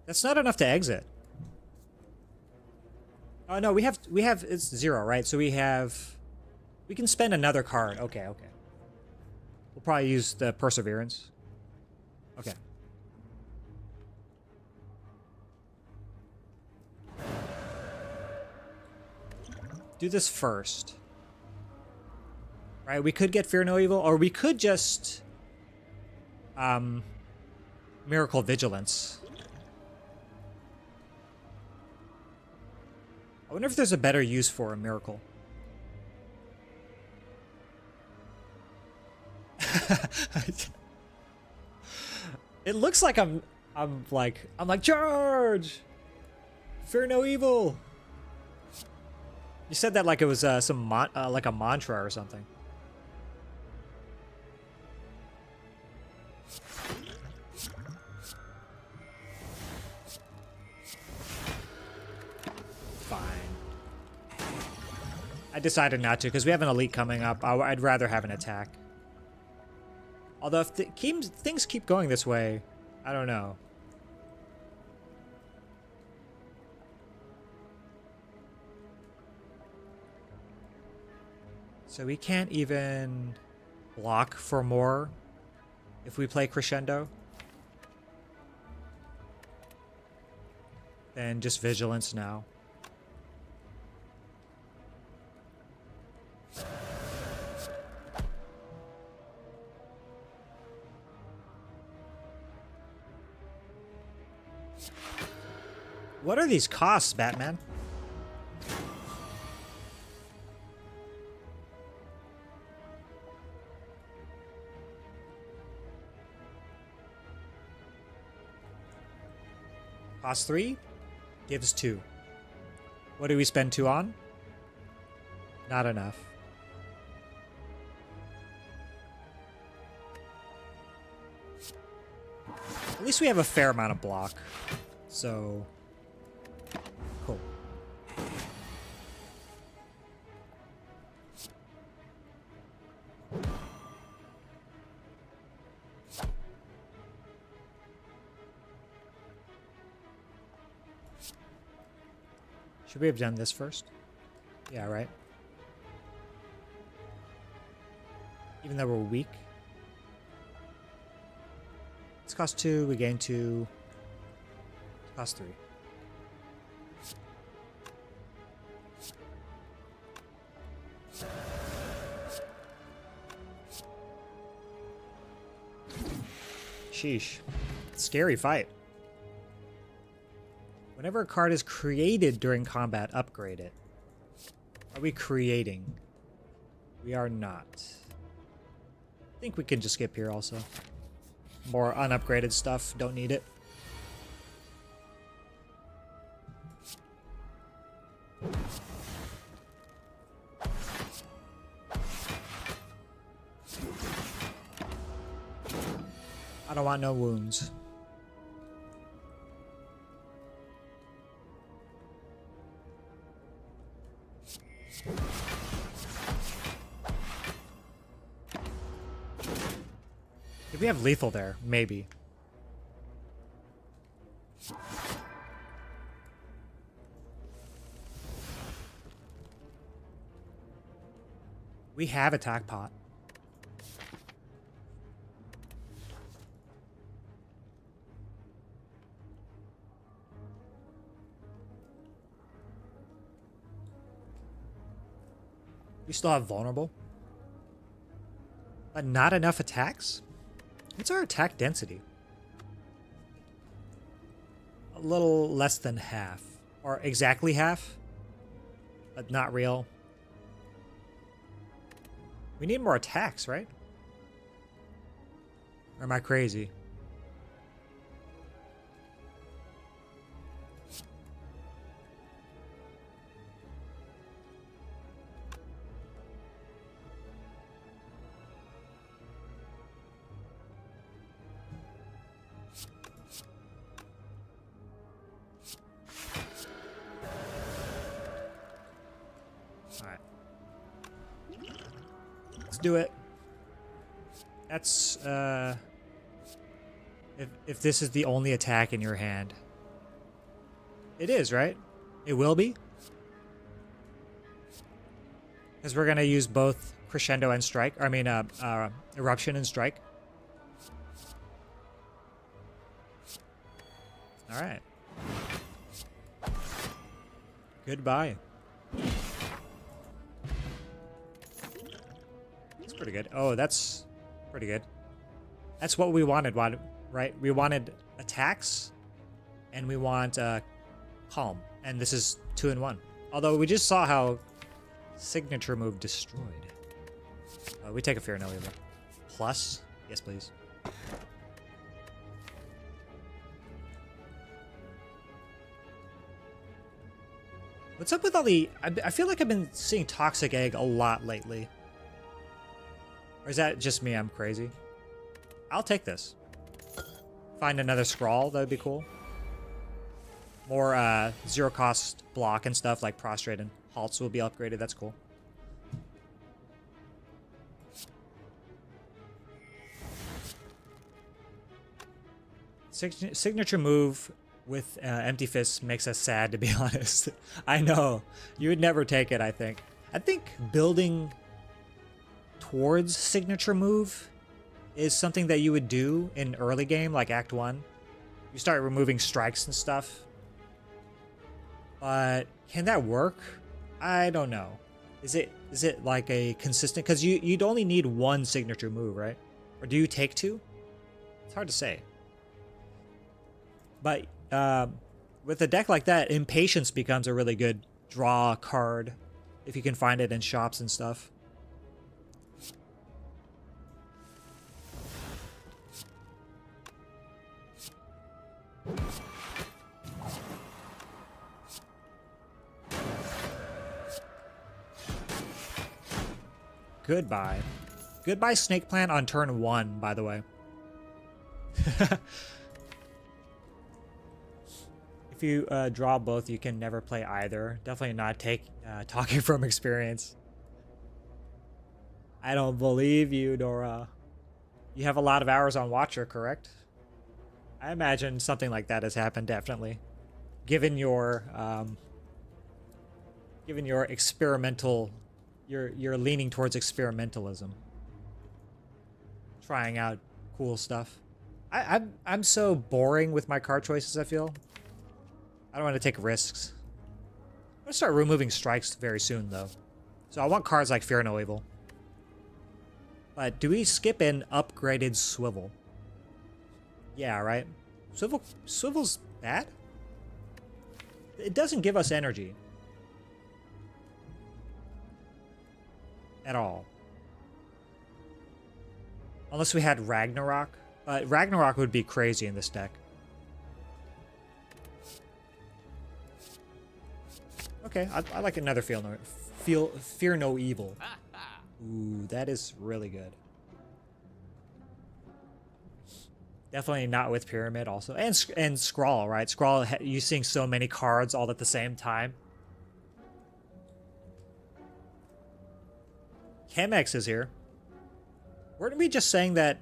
That's not enough to exit. Oh no, we have it's 0, right? So we can spend another card. Okay. We'll probably use the Perseverance. Okay. Do this first. Right, we could get Fear No Evil, or we could just Miracle Vigilance. I wonder if there's a better use for a miracle. It looks like I'm like charge! Fear no evil! You said that like it was like a mantra or something. Fine. I decided not to because we have an elite coming up. I'd rather have an attack. Although if things keep going this way, I don't know. So we can't even block for more if we play Crescendo. Then just Vigilance now. What are these costs, Batman? Cost 3 gives 2. What do we spend 2 on? Not enough. At least we have a fair amount of block. So cool. Should we have done this first? Yeah, right. Even though we're weak. It's cost 2, we gain 2. It's cost 3. Sheesh. Scary fight. Whenever a card is created during combat, upgrade it. Are we creating? We are not. I think we can just skip here also. More unupgraded stuff. Don't need it. I don't want no wounds. Did we have lethal there? Maybe. We have attack pot. We still have vulnerable. But not enough attacks? What's our attack density? A little less than half. Or exactly half. But not real. We need more attacks, right? Or am I crazy? do it. That's, if this is the only attack in your hand. It is, right? It will be? Because we're going to use both Crescendo and Strike. I mean, Eruption and Strike. Alright. Goodbye. That's pretty good. Oh, that's pretty good. That's what we wanted, right? We wanted attacks, and we want Calm. And this is 2-in-1. Although we just saw how signature move destroyed. We take a Fear No Evil. Plus? Yes, please. What's up with all the... I feel like I've been seeing Toxic Egg a lot lately. Or is that just me? I'm crazy. I'll take this. Find another Scrawl. That would be cool. More zero cost block and stuff like Prostrate and Halts will be upgraded. That's cool. Signature move with Empty Fist makes us sad, to be honest. I know. You would never take it, I think. I think building towards signature move is something that you would do in early game, like Act 1. You start removing strikes and stuff. But can that work? I don't know. Is it like a consistent... Because you'd only need one signature move, right? Or do you take two? It's hard to say. But with a deck like that, Impatience becomes a really good draw card if you can find it in shops and stuff. Goodbye. Goodbye Snake Plant on turn 1, by the way. If you draw both, you can never play either. Definitely not talking from experience. I don't believe you, Dora. You have a lot of hours on Watcher, correct? I imagine something like that has happened, definitely. Given your experimental... You're leaning towards experimentalism. Trying out cool stuff. I'm so boring with my card choices, I feel. I don't want to take risks. I'm going to start removing strikes very soon, though. So I want cards like Fear No Evil. But do we skip an upgraded Swivel? Yeah, right? Swivel's bad? It doesn't give us energy. At all. Unless we had Ragnarok. Ragnarok would be crazy in this deck. Okay, I like another Fear No Evil. Ooh, that is really good. Definitely not with Pyramid also. And Scrawl, right? Scrawl, you seeing so many cards all at the same time. Chemex is here. Weren't we just saying that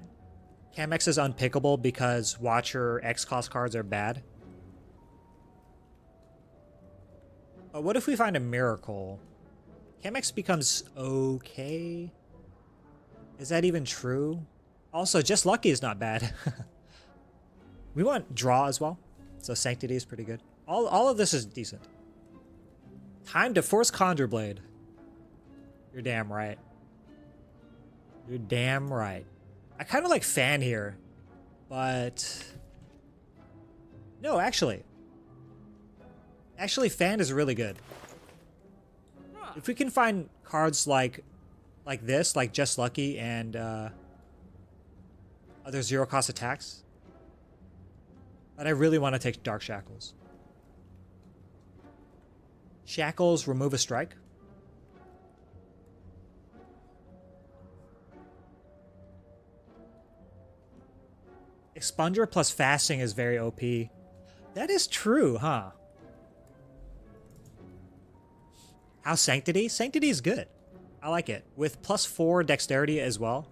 Chemex is unpickable because Watcher X-cost cards are bad? But what if we find a Miracle? Chemex becomes okay? Is that even true? Also, Just Lucky is not bad. We want Draw as well. So Sanctity is pretty good. All of this is decent. Time to force Conjure Blade. You're damn right. You're damn right. I kind of like Fan here, but... No, actually. Actually, Fan is really good. If we can find cards like this, like Just Lucky and other zero-cost attacks. But I really want to take Dark Shackles. Shackles, remove a strike. Expunger plus Fasting is very OP. That is true, huh? How's Sanctity? Sanctity is good. I like it. With +4 dexterity as well.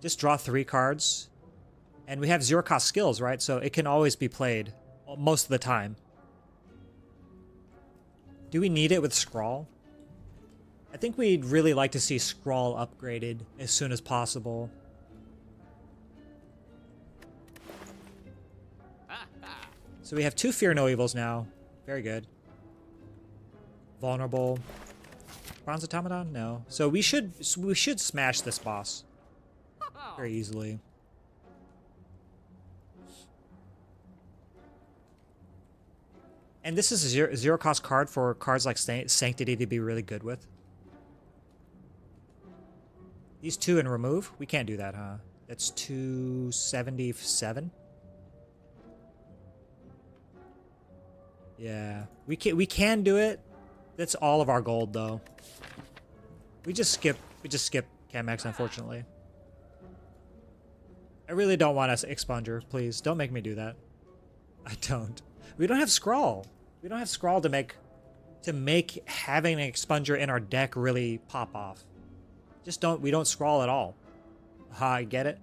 Just draw 3 cards. And we have 0 cost skills, right? So it can always be played most of the time. Do we need it with Scrawl? I think we'd really like to see Scrawl upgraded as soon as possible. So we have 2 Fear No Evils now. Very good. Vulnerable. Bronze Automaton? No. So we should smash this boss very easily. And this is a zero cost card for cards like Sanctity to be really good with. These 2 and remove? We can't do that, huh? That's 277. Yeah, we can do it. That's all of our gold though. We just skip Chemex, unfortunately. I really don't want us expunger, please. Don't make me do that. I don't. We don't have Scrawl. We don't have Scrawl to make having an expunger in our deck really pop off. We don't Scrawl at all. Ha, I get it.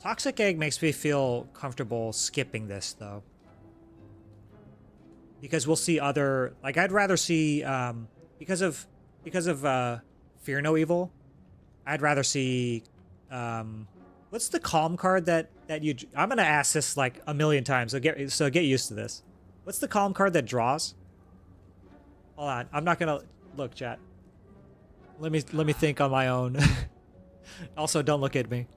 Toxic Egg makes me feel comfortable skipping this though. Because we'll see other, like I'd rather see because of Fear No Evil, I'd rather see what's the calm card that you I'm gonna ask this like a million times, so get used to this. What's the calm card that draws? Hold on, I'm not gonna look, chat. Let me think on my own. Also, don't look at me.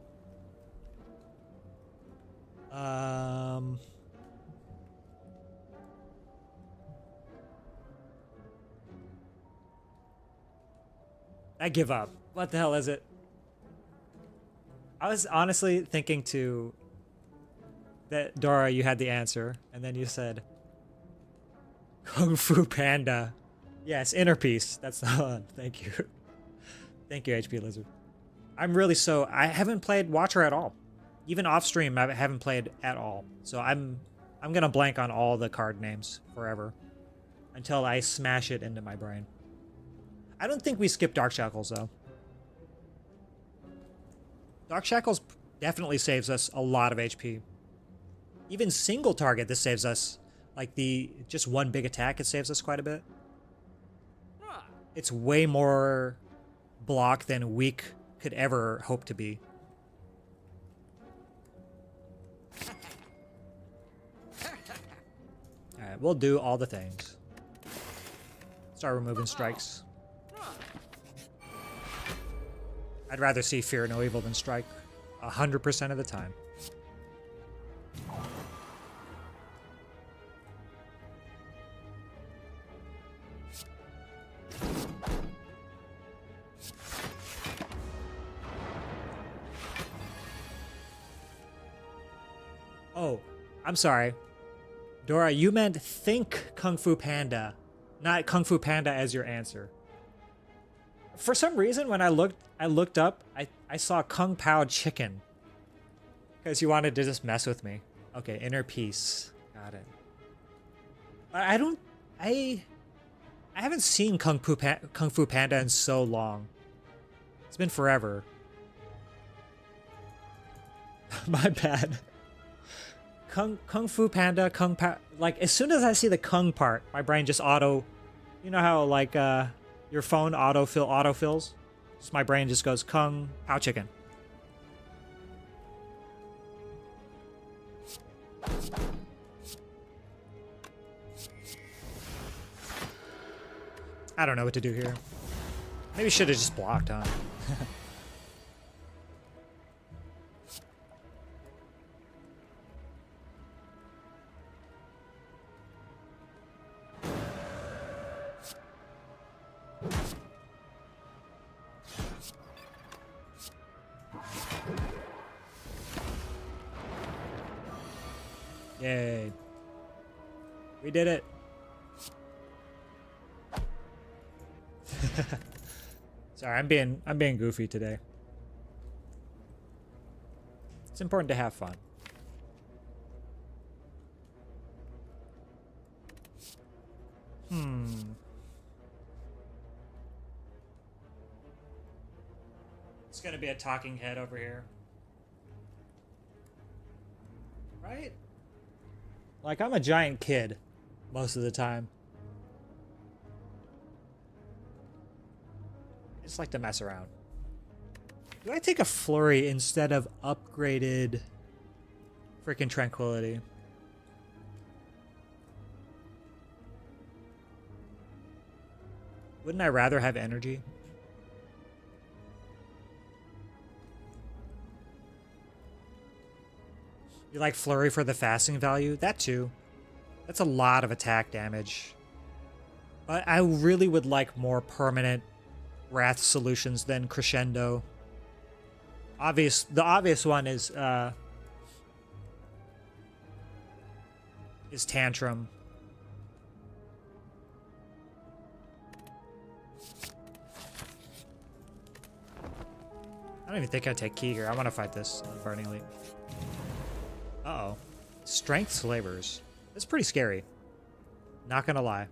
I give up. What the hell is it? I was honestly thinking that Dora, you had the answer, and then you said Kung Fu Panda. Yes, Inner Peace. That's the one. Thank you. Thank you, HP Lizard. I haven't played Watcher at all. Even off stream, I haven't played at all. So I'm gonna blank on all the card names forever until I smash it into my brain. I don't think we skip Dark Shackles though. Dark Shackles definitely saves us a lot of HP. Even single target, this saves us. Like just one big attack, it saves us quite a bit. It's way more block than weak could ever hope to be. Alright, we'll do all the things. Start removing strikes. I'd rather see Fear No Evil than strike 100% of the time. Oh, I'm sorry. Dora, you meant think Kung Fu Panda, not Kung Fu Panda as your answer. For some reason, when I looked up, I saw Kung Pao Chicken. Because you wanted to just mess with me. Okay, Inner Peace. Got it. I haven't seen Kung Fu Panda in so long. It's been forever. My bad. Kung Fu Panda, like as soon as I see the Kung part, my brain just you know how like your phone autofills? Just my brain just goes Kung Pao Chicken. I don't know what to do here. Maybe should have just blocked, huh? Yay. We did it. Sorry, I'm being goofy today. It's important to have fun. It's gonna be a talking head over here. Right? Like, I'm a giant kid most of the time. I just like to mess around. Do I take a flurry instead of upgraded freaking tranquility? Wouldn't I rather have energy? You like flurry for the fasting value? That too. That's a lot of attack damage. But I really would like more permanent wrath solutions than crescendo. The obvious one is tantrum. I don't even think I'd take key here. I want to fight this Burning Elite. Uh-oh. Strength slavers. That's pretty scary. Not gonna lie.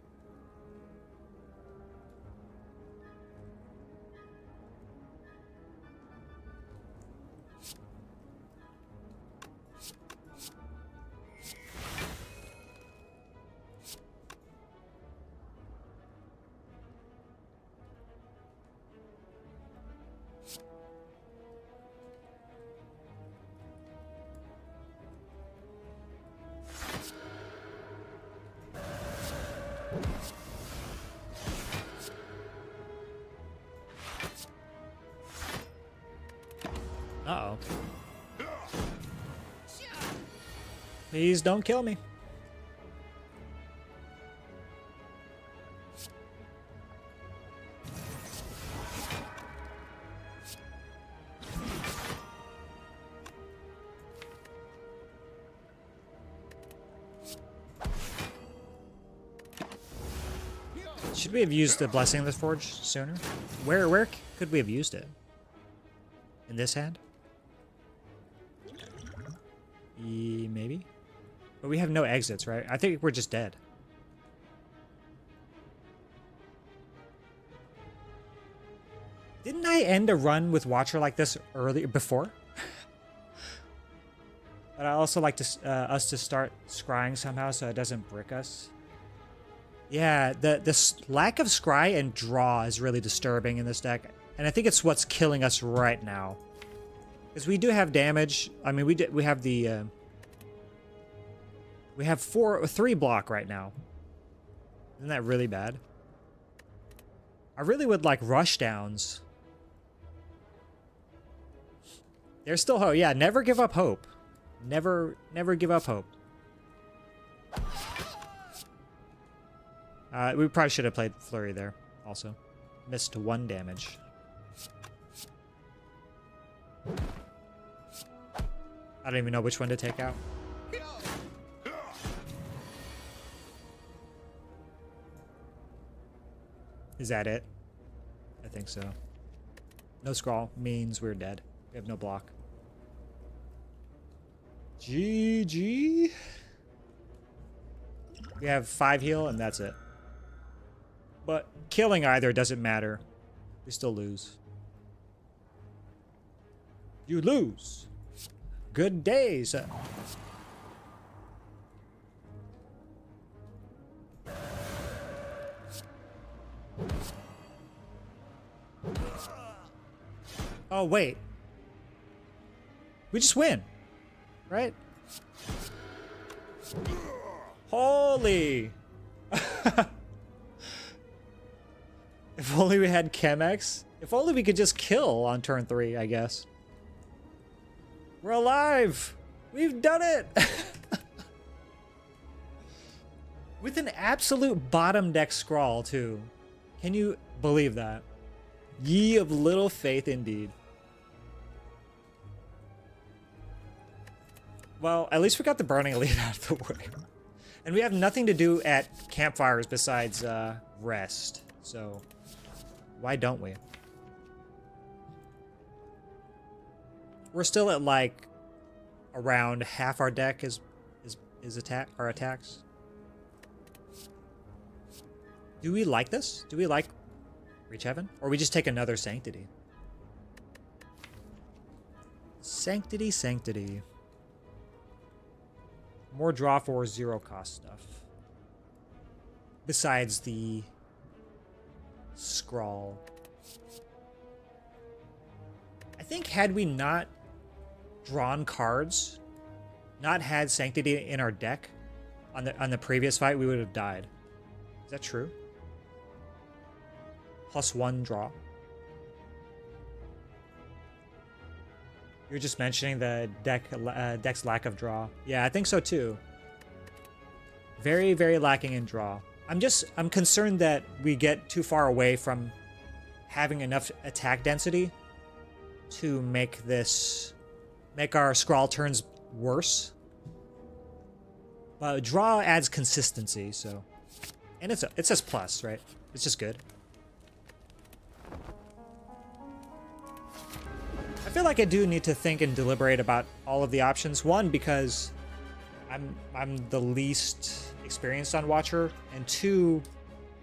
Uh-oh. Please don't kill me. Should we have used the Blessing of the Forge sooner? Where could we have used it? In this hand? Maybe? But we have no exits, right? I think we're just dead. Didn't I end a run with Watcher like this earlier before? But I also like to us to start scrying somehow so it doesn't brick us. Yeah, the lack of scry and draw is really disturbing in this deck. And I think it's what's killing us right now. Because we do have damage. I mean, we have the... we have 3 block right now. Isn't that really bad? I really would like rush downs. There's still hope. Yeah, never give up hope. Never give up hope. We probably should have played Flurry there also. Missed 1 damage. I don't even know which one to take out. Is that it? I think so. No scroll means we're dead. We have no block. GG. We have 5 heal and that's it. But killing either doesn't matter. We still lose. You lose. Good days. Oh, wait. We just win. Right? Holy. If only we had Chemex. If only we could just kill on turn 3, I guess. We're alive! We've done it! With an absolute bottom deck scrawl, too. Can you believe that? Ye of little faith indeed. Well, at least we got the Burning Elite out of the way. And we have nothing to do at campfires besides rest. So, why don't we? We're still at like around half our deck is our attacks. Do we like this? Do we like Reach Heaven? Or we just take another Sanctity? Sanctity, Sanctity. More draw for 0 cost stuff. Besides the Scrawl. I think had we not drawn cards, not had Sanctity in our deck on the previous fight, we would have died. Is that true? +1 draw. You're just mentioning the deck's lack of draw. Yeah, I think so too. Very, very lacking in draw. I'm concerned that we get too far away from having enough attack density to make our Scrawl turns worse. But draw adds consistency, so. And it says plus, right? It's just good. I feel like I do need to think and deliberate about all of the options. One, because I'm the least experienced on Watcher, and two,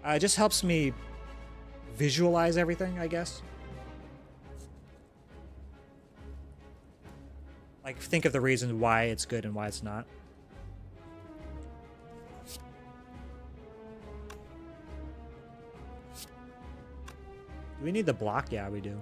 it just helps me visualize everything, I guess. Like, think of the reasons why it's good and why it's not. Do we need the block? Yeah, we do.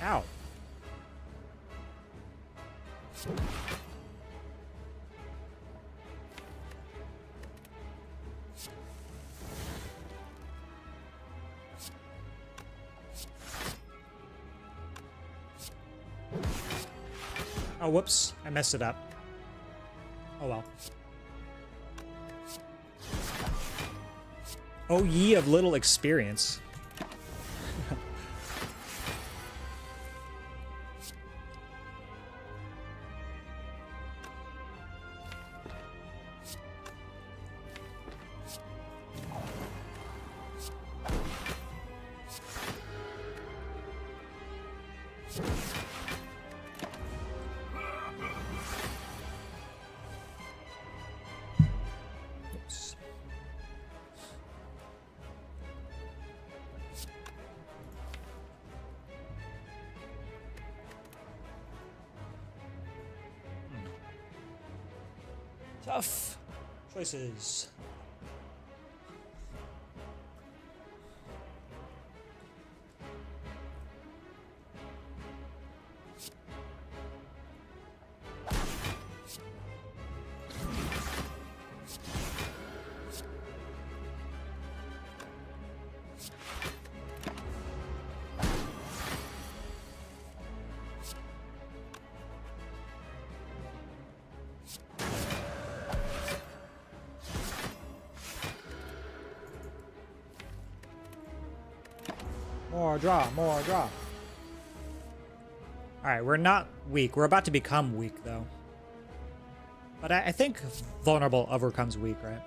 Ow. Oh, whoops. I messed it up. Oh, well. Oh, ye of little experience. Tough choices. More draw, more draw. Alright, we're not weak. We're about to become weak, though. But I think vulnerable overcomes weak, right?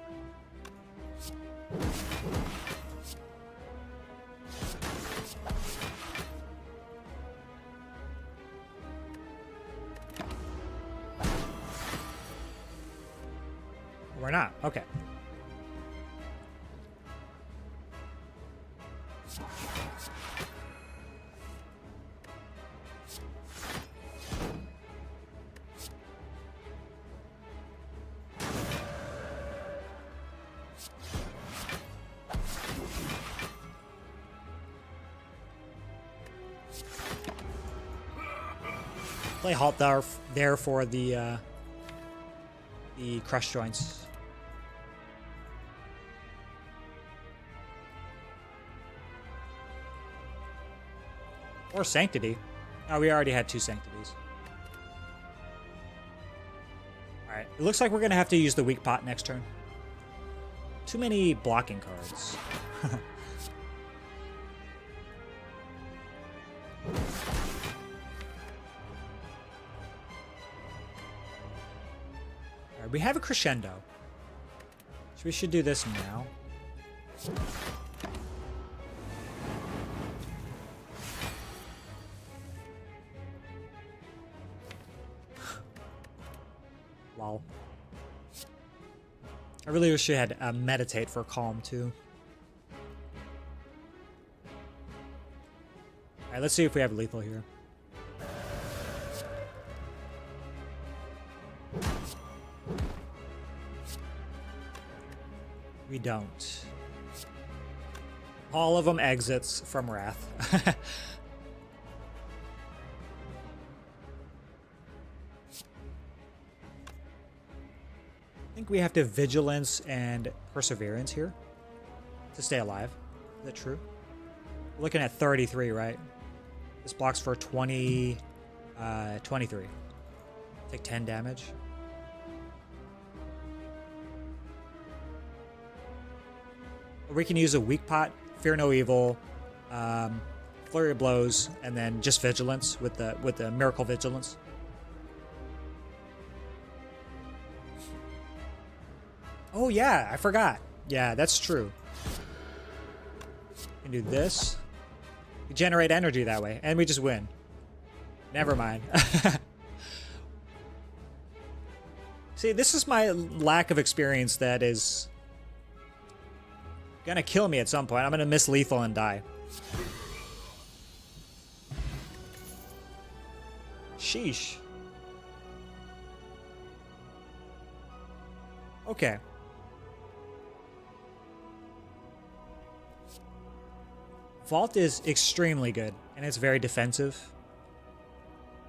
We're not. Okay. Play halt there for the crush joints. Or Sanctity. Oh, we already had 2 Sanctities. Alright, it looks like we're going to have to use the weak pot next turn. Too many blocking cards. Right, we have a crescendo. So we should do this now. Wow. I really wish you had meditate for calm too. Alright, let's see if we have lethal here. We don't. All of them exits from Wrath. I think we have to Vigilance and Perseverance here to stay alive. Is that true? We're looking at 33, right? This blocks for 23. Take 10 damage. We can use a weak pot, Fear No Evil, Flurry of Blows, and then just Vigilance with the Miracle Vigilance. Oh yeah, I forgot. Yeah, that's true. We can do this. We generate energy that way, and we just win. Never mind. See, this is my lack of experience that is gonna kill me at some point. I'm gonna miss lethal and die. Sheesh. Okay. Vault is extremely good, and it's very defensive.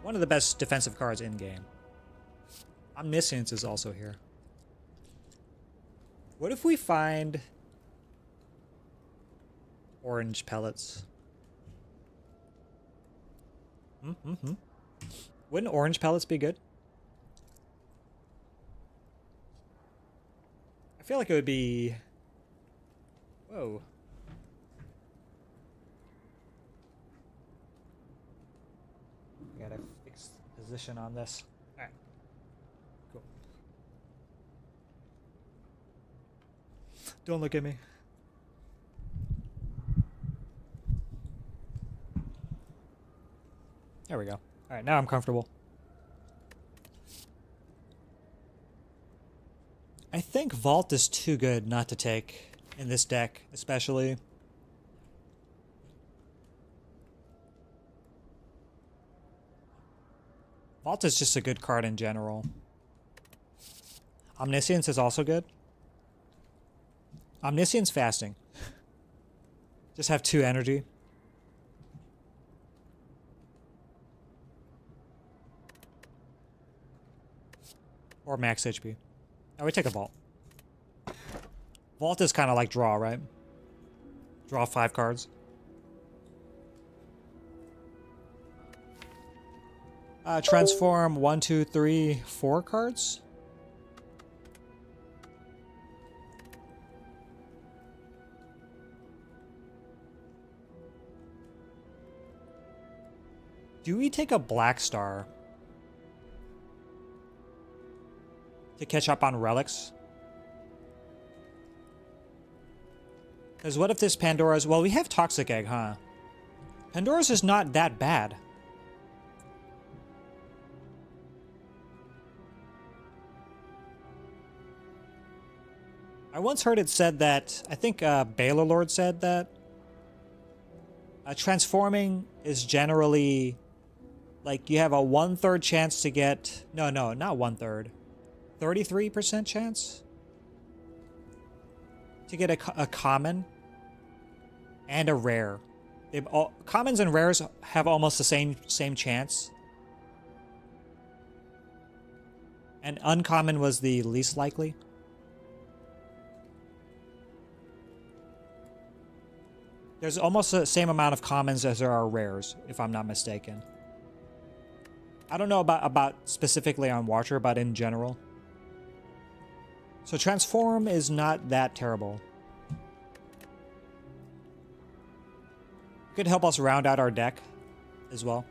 One of the best defensive cards in game. Omniscience is also here. What if we find orange pellets? Wouldn't orange pellets be good? I feel like it would be... Whoa. Gotta fix the position on this. Alright. Cool. Don't look at me. There we go. Alright, now I'm comfortable. I think Vault is too good not to take in this deck, especially. Vault is just a good card in general. Omniscience is also good. Omniscience Fasting. Just have 2 energy. Or max HP. Oh, we take a Vault. Vault is kind of like draw, right? Draw 5 cards. Transform 1, 2, 3, 4 cards. Do we take a Black Star to catch up on relics? Because what if this Pandora's... Well, we have Toxic Egg, huh? Pandora's is not that bad. I once heard it said that... I think Baylor Lord said that transforming is generally... Like, you have a 1/3 chance to get... No, not 1/3. 33% chance to get a common and a rare. Commons and rares have almost the same chance. And uncommon was the least likely. There's almost the same amount of commons as there are rares, if I'm not mistaken. I don't know about specifically on Watcher, but in general. So Transform is not that terrible. Could help us round out our deck as well.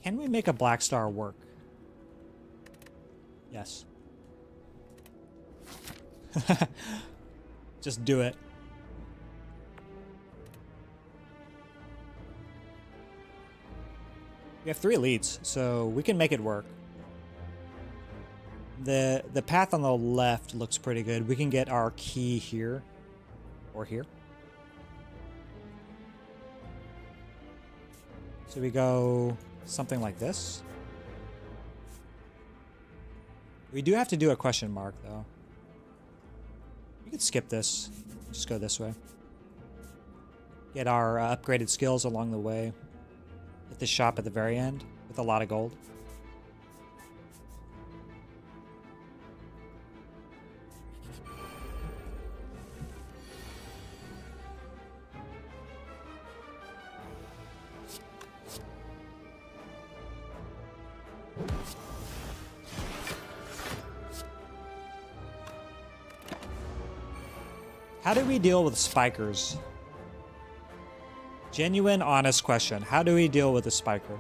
Can we make a black star work? Yes. Just do it. We have 3 leads, so we can make it work. The path on the left looks pretty good. We can get our key here. Or here. So we go something like this. We do have to do a question mark, though. We could skip this. Just go this way. Get our upgraded skills along the way. Hit the shop at the very end with a lot of gold. How do we deal with spikers? Genuine, honest question. How do we deal with a spiker?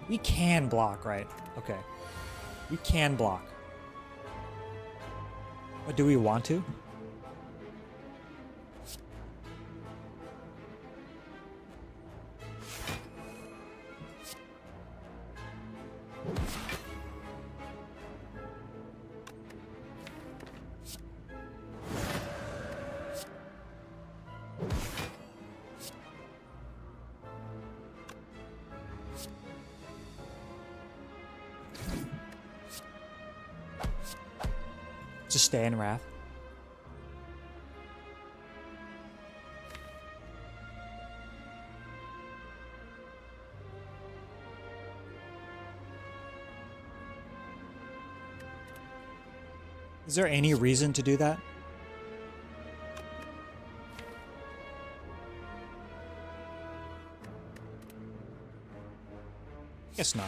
We can block, right? Okay. We can block. But do we want to? Just stay in Wrath. Is there any reason to do that? Guess not.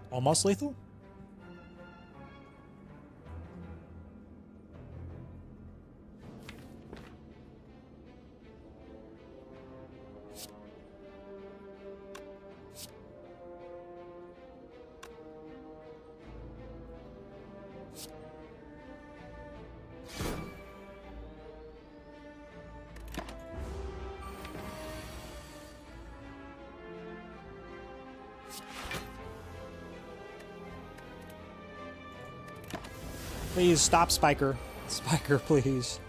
Almost lethal? Please stop, Spiker. Spiker, please.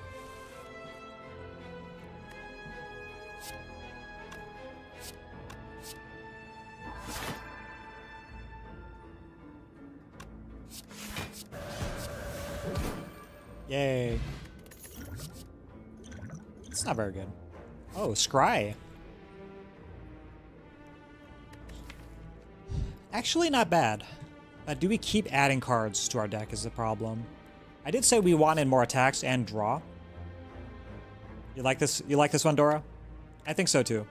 Yay. It's not very good. Oh, Scry. Actually, not bad. Do we keep adding cards to our deck is the problem. I did say we wanted more attacks and draw. You like this? You like this one, Dora? I think so too.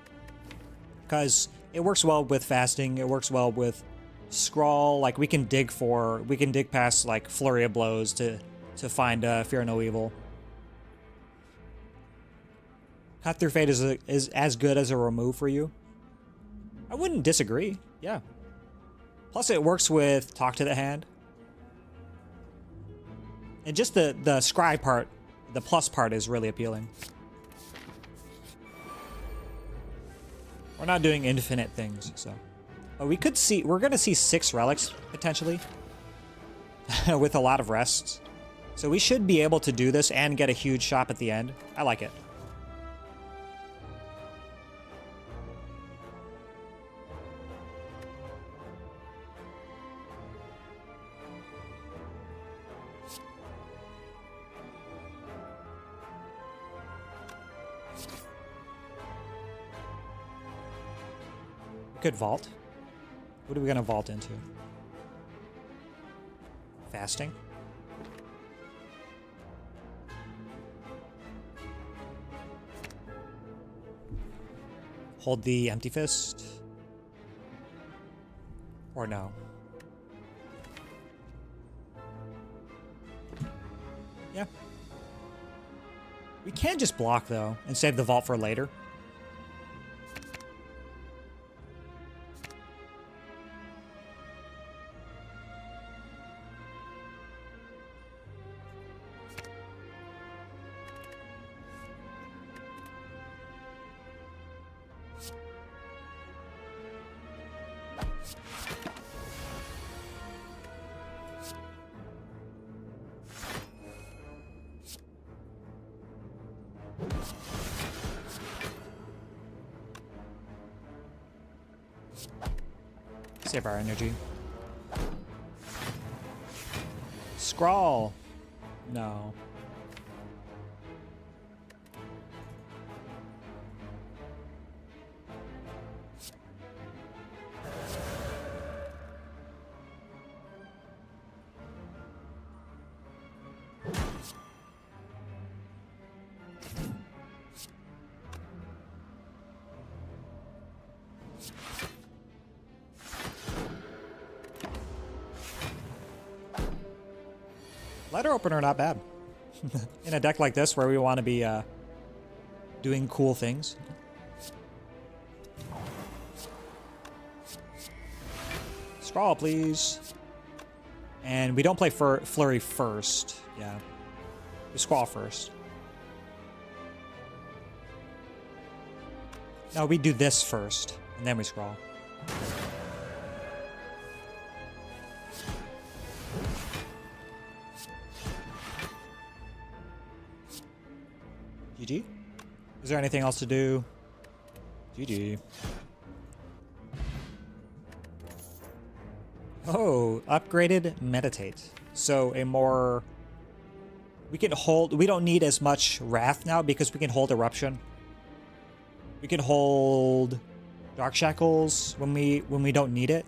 Because it works well with fasting. It works well with scrawl. Like we can dig past like flurry of blows to find fear no evil. Cut through fate is as good as a remove for you. I wouldn't disagree. Yeah. Plus it works with talk to the hand. And just the scry part, the plus part is really appealing. We're not doing infinite things, so. But we're gonna see 6 relics, potentially. With a lot of rests. So we should be able to do this and get a huge shop at the end. I like it. Good vault. What are we gonna vault into? Fasting? Hold the empty fist? Or no? Yeah. We can just block, though, and save the vault for later. Save our energy. Scrawl. No. Letter opener, not bad. In a deck like this where we want to be doing cool things. Scrawl, please. And we don't play Flurry first. Yeah. We Scrawl first. No, we do this first, and then we Scrawl. GG. Is there anything else to do? GG. Oh, upgraded meditate. So a more... We can hold... We don't need as much wrath now because we can hold eruption. We can hold dark shackles when we don't need it.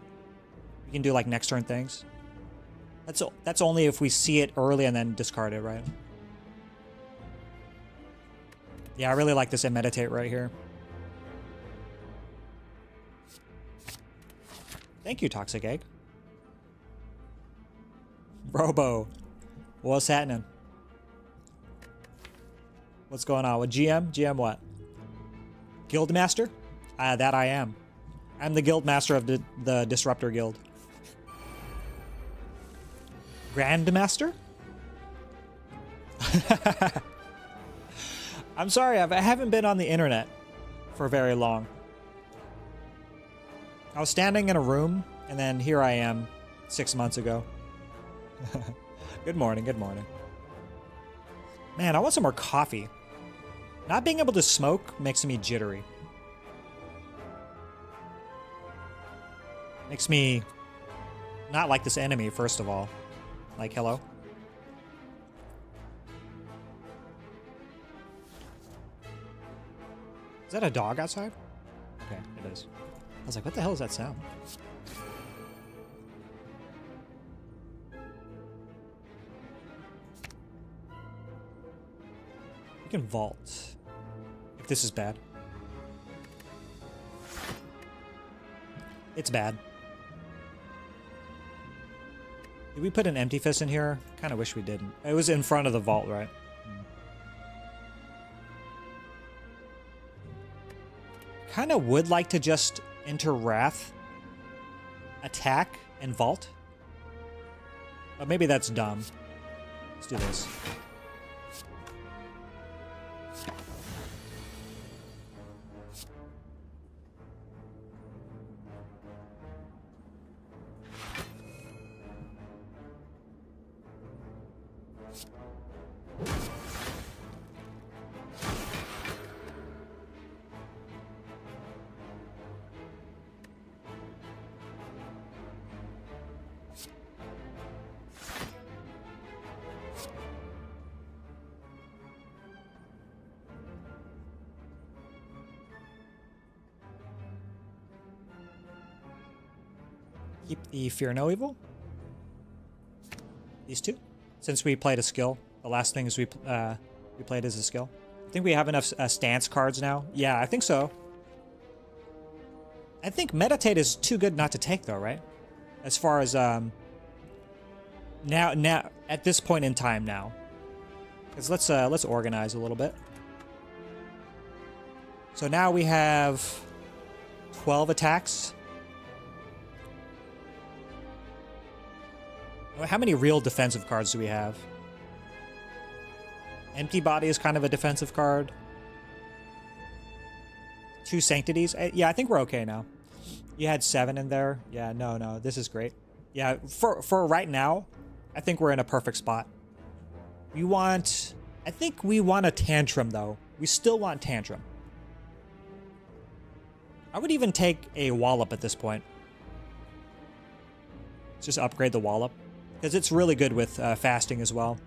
We can do like next turn things. That's only if we see it early and then discard it, right? Yeah, I really like this in meditate right here. Thank you, Toxic Egg. Robo, what's happening? What's going on with GM? GM what? Guildmaster? That I am. I'm the Guildmaster of the Disruptor Guild. Grandmaster? I'm sorry, I haven't been on the internet for very long. I was standing in a room, and then here I am 6 months ago. Good morning, good morning. Man, I want some more coffee. Not being able to smoke makes me jittery. Makes me not like this enemy, first of all. Like, hello? Is that a dog outside? Okay, it is. I was like, what the hell is that sound? We can vault. If this is bad. It's bad. Did we put an empty fist in here? Kind of wish we didn't. It was in front of the vault, right? Kind of would like to just enter Wrath, attack, and vault. But maybe that's dumb. Let's do this. Keep the Fear No Evil. These two. Since we played a skill. The last things we played as a skill. I think we have enough stance cards now. Yeah, I think so. I think Meditate is too good not to take though, right? As far as now at this point in time now. Because let's organize a little bit. So now we have 12 attacks. How many real defensive cards do we have? Empty Body is kind of a defensive card. 2 Sanctities. Yeah, I think we're okay now. You had 7 in there. Yeah, no, this is great. Yeah, for right now, I think we're in a perfect spot. I think we want a Tantrum though. We still want Tantrum. I would even take a Wallop at this point. Just upgrade the Wallop. Because it's really good with fasting as well.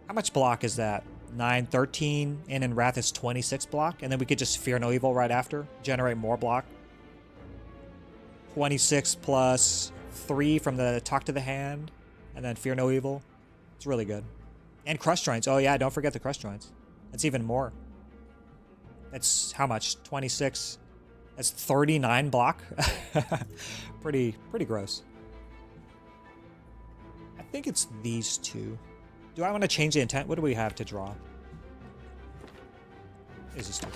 How much block is that? 9, 13, and in Wrath is 26 block. And then we could just Fear No Evil right after. Generate more block. 26 plus 3 from the Talk to the Hand. And then Fear No Evil. It's really good. And Crush Joints. Oh yeah, don't forget the Crush Joints. That's even more. That's how much? 26. That's 39 block. pretty gross. I think it's these two. Do I want to change the intent? What do we have to draw? Is this one?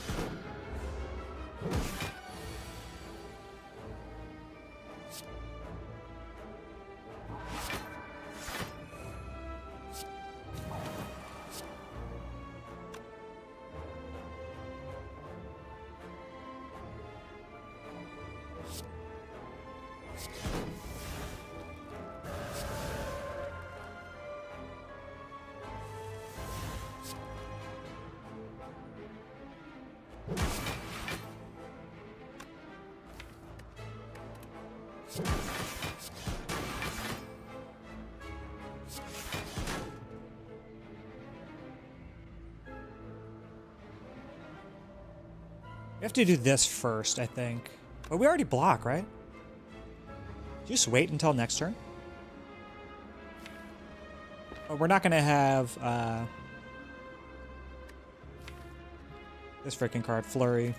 We have to do this first, I think. But we already block, right? Just wait until next turn. But we're not going to have this freaking card, Flurry.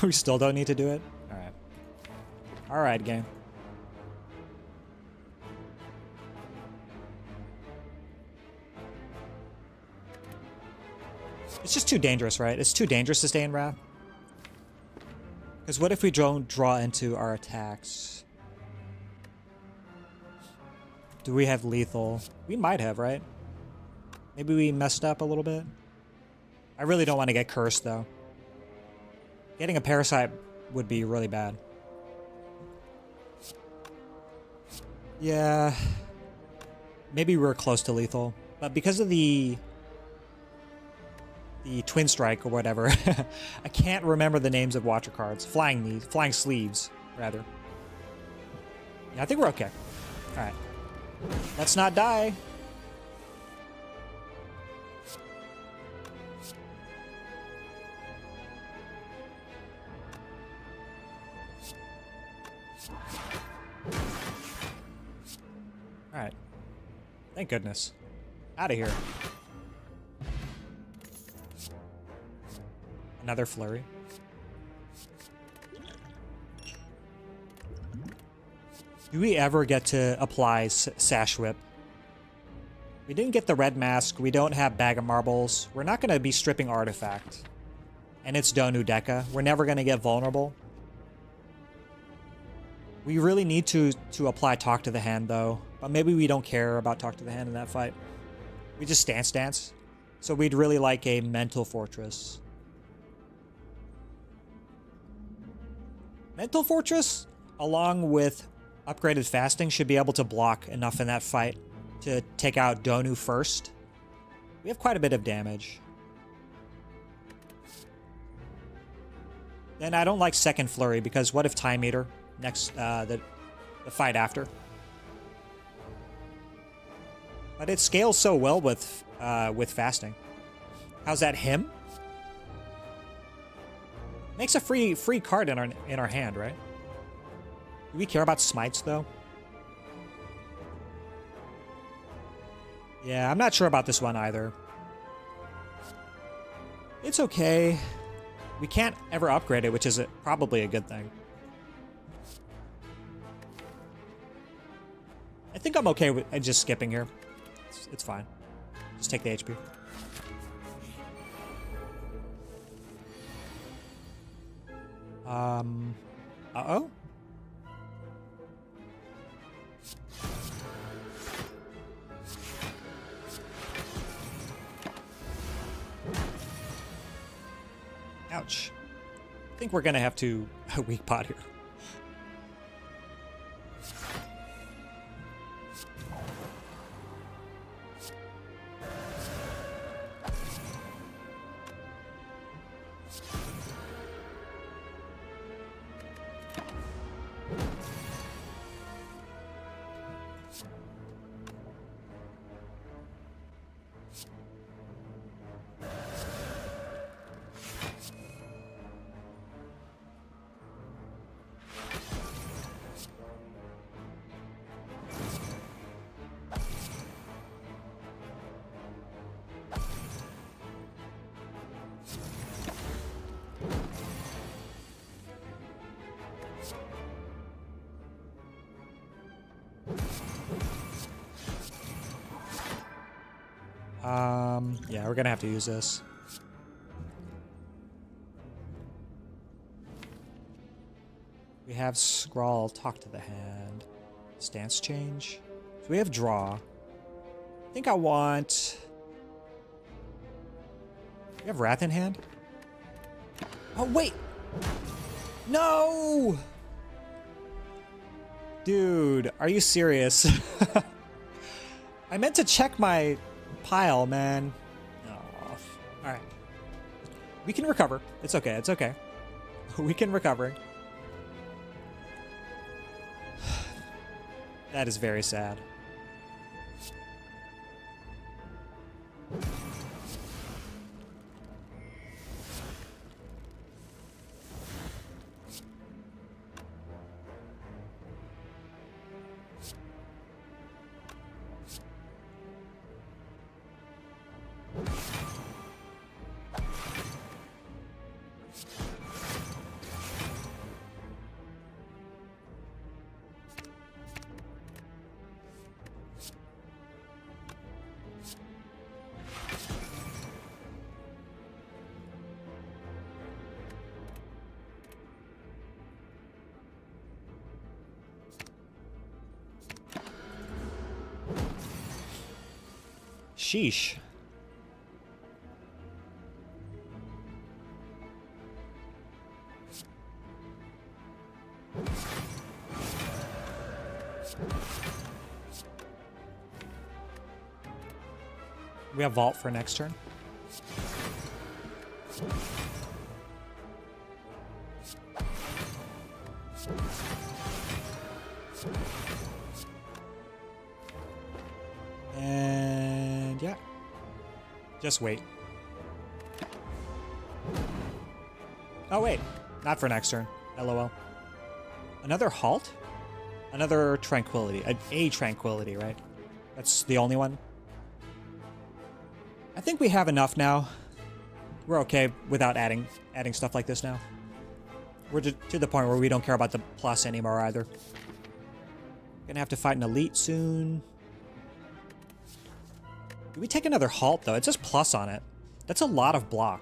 We still don't need to do it? Alright. Alright, game. It's just too dangerous, right? It's too dangerous to stay in Wrath. Because what if we don't draw into our attacks? Do we have lethal? We might have, right? Maybe we messed up a little bit. I really don't want to get cursed, though. Getting a Parasite would be really bad. Yeah. Maybe we're close to lethal. But because of the Twin Strike or whatever, I can't remember the names of Watcher cards. Flying Sleeves, rather. Yeah, I think we're okay. Alright. Let's not die. Alright. Thank goodness. Out of here. Another Flurry. Do we ever get to apply Sash Whip? We didn't get the red mask. We don't have Bag of Marbles. We're not going to be stripping Artifact. And it's Donu Deca. We're never going to get vulnerable. We really need to apply Talk to the Hand, though. But maybe we don't care about Talk to the Hand in that fight. We just stance. So we'd really like a Mental Fortress. Mental Fortress, along with upgraded fasting, should be able to block enough in that fight to take out Donu first. We have quite a bit of damage. Then I don't like Second Flurry, because what if Time Eater next, the fight after? But it scales so well with fasting. How's that him? Makes a free card in our hand, right? Do we care about smites though? Yeah, I'm not sure about this one either. It's okay. We can't ever upgrade it, which is probably a good thing. I think I'm okay with just skipping here. It's fine. Just take the HP. Uh-oh? Ouch. I think we're gonna have to weak pot here. Yeah, we're gonna have to use this. We have Scrawl, Talk to the Hand, Stance Change. So we have Draw. I think I want... We have Wrath in hand? Oh, wait! No! Dude, are you serious? I meant to check my pile, man. Oh, alright. We can recover. It's okay, it's okay. We can recover. That is very sad. Sheesh. We have Vault for next turn. And yeah. Just wait. Oh wait, not for next turn. LOL. Another Halt? Another Tranquility. A Tranquility, right? That's the only one? I think we have enough now. We're okay without adding stuff like this now. We're to the point where we don't care about the plus anymore either. Gonna have to fight an elite soon. Do we take another Halt though? It says plus on it. That's a lot of block.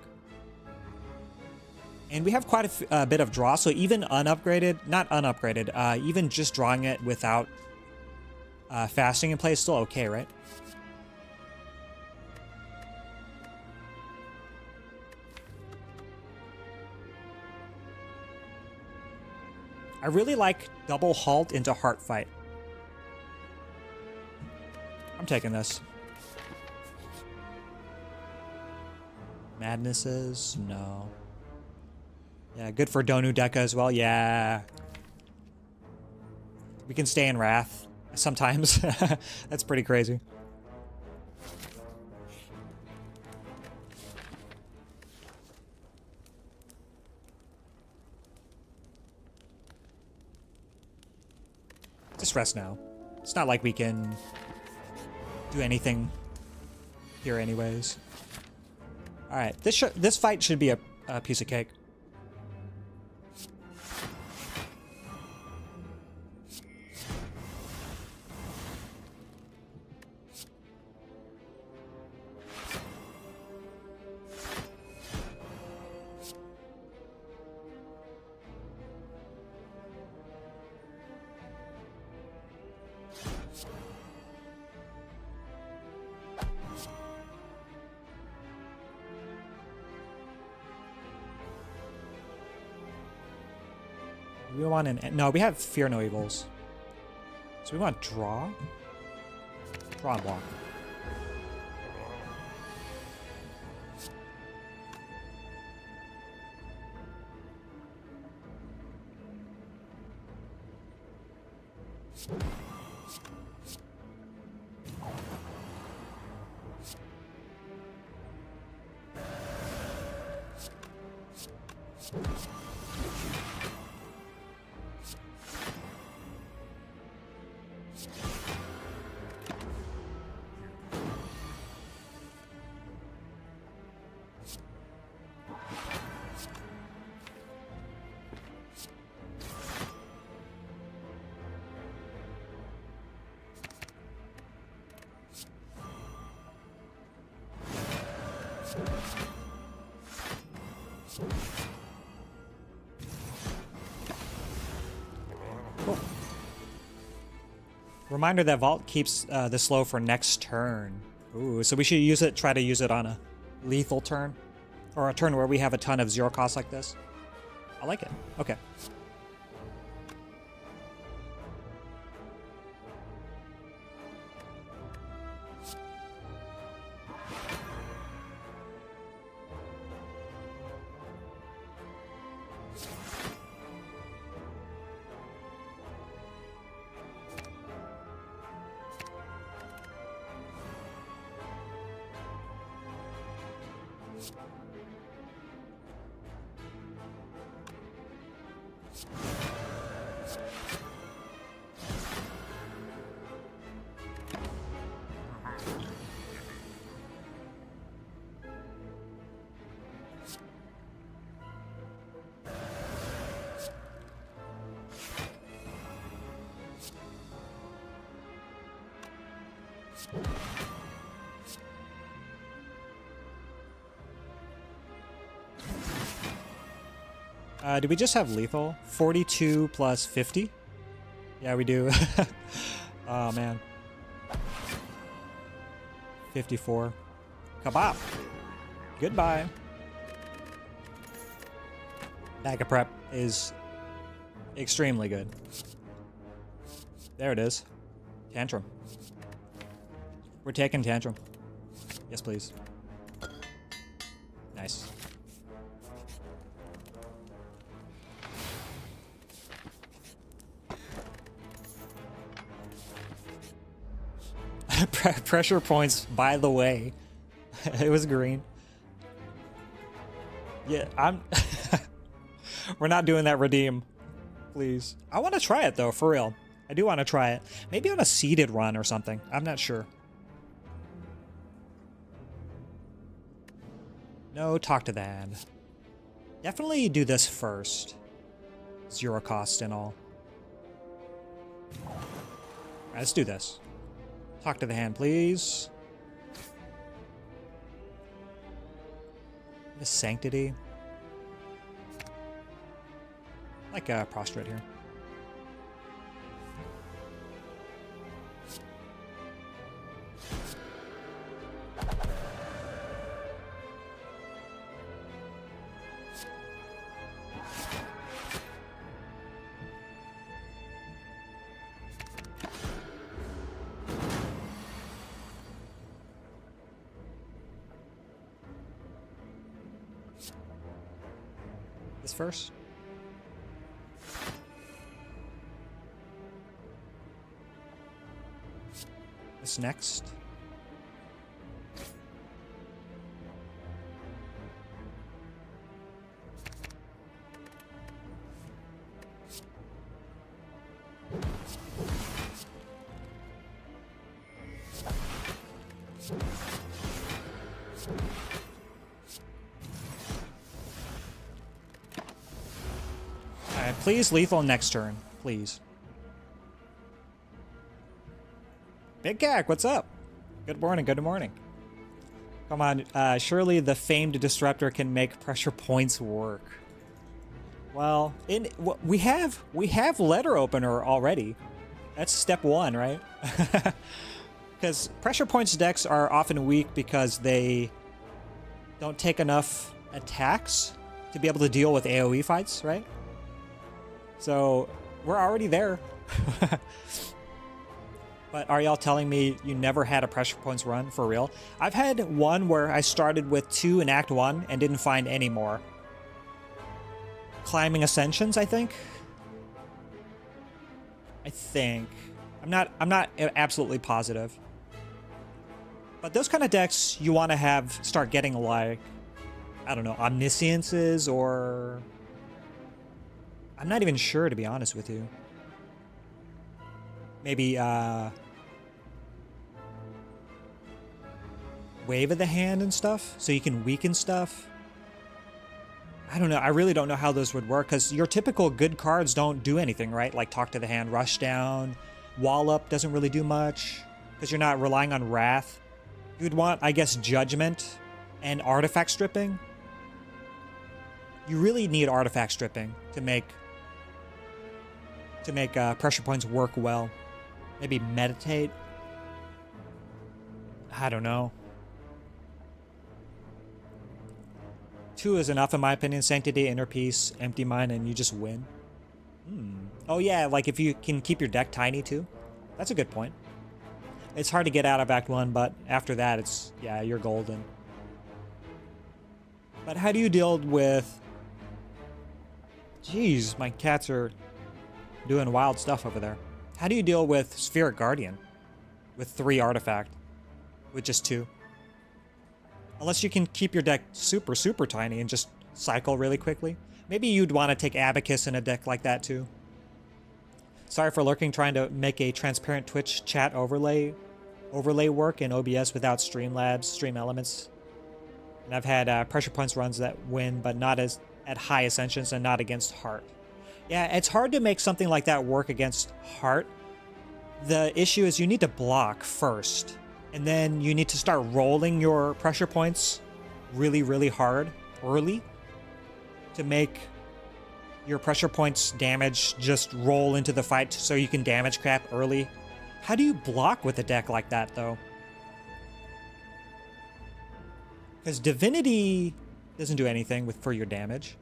And we have quite a bit of draw, so even unupgraded, not unupgraded, even just drawing it without fasting in play is still okay, right? I really like double halt into heart fight. I'm taking this. Madnesses? No. Yeah, good for Donu Deka as well. Yeah. We can stay in Wrath sometimes. That's pretty crazy. Just rest now. It's not like we can do anything here anyways. Alright, this fight should be a piece of cake. We want an... No, we have Fear No Evils. So we want draw? Draw and block. Cool. Reminder that Vault keeps the slow for next turn. Ooh, so we should use it. Try to use it on a lethal turn, or a turn where we have a ton of zero cost like this. I like it. Okay. Do we just have lethal? 42 plus 50? Yeah, we do. Oh, man. 54. Kabop. Goodbye. Bag of prep is extremely good. There it is. Tantrum. We're taking Tantrum. Yes, please. Nice. Pressure points, by the way. It was green. Yeah, I'm... We're not doing that redeem. Please. I want to try it, though, for real. I do want to try it. Maybe on a seeded run or something. I'm not sure. No, talk to the hand. Definitely do this first. Zero cost and all. Alright, let's do this. Talk to the hand, please. The Sanctity. Like a prostrate here. This first. This next. Alright, please lethal next turn. Please. Big Cack, what's up? Good morning, good morning. Come on, surely the famed disruptor can make pressure points work. Well, we have letter opener already. That's step one, right? Because pressure points decks are often weak because they don't take enough attacks to be able to deal with AoE fights, right? So we're already there. But are y'all telling me you never had a pressure points run for real? I've had one where I started with 2 in Act 1 and didn't find any more. Climbing Ascensions, I think. I'm not absolutely positive. But those kind of decks you want to start getting like, I don't know, Omnisciences or... I'm not even sure, to be honest with you. Maybe, Wave of the Hand and stuff, so you can weaken stuff. I don't know. I really don't know how those would work, because your typical good cards don't do anything, right? Like Talk to the Hand, Rush Down, Wallop doesn't really do much, because you're not relying on Wrath. You would want, I guess, Judgment and Artifact Stripping. You really need Artifact Stripping to make pressure points work well. Maybe Meditate. I don't know. 2 is enough in my opinion. Sanctity, Inner Peace, Empty Mind, and you just win. Oh yeah, like if you can keep your deck tiny too. That's a good point. It's hard to get out of Act 1, but after that it's, yeah, you're golden. But how do you deal with... Jeez, my cats are doing wild stuff over there. How do you deal with Spheric Guardian with 3 artifact with just 2? Unless you can keep your deck super, super tiny and just cycle really quickly. Maybe you'd want to take Abacus in a deck like that too. Sorry for lurking, trying to make a transparent Twitch chat overlay work in OBS without Streamlabs, Stream Elements. And I've had pressure points runs that win, but not as at high Ascensions and not against Heart. Yeah, it's hard to make something like that work against Heart. The issue is you need to block first. And then you need to start rolling your pressure points really, really hard early to make your pressure points damage just roll into the fight so you can damage crap early. How do you block with a deck like that, though? Because Divinity doesn't do anything for your damage.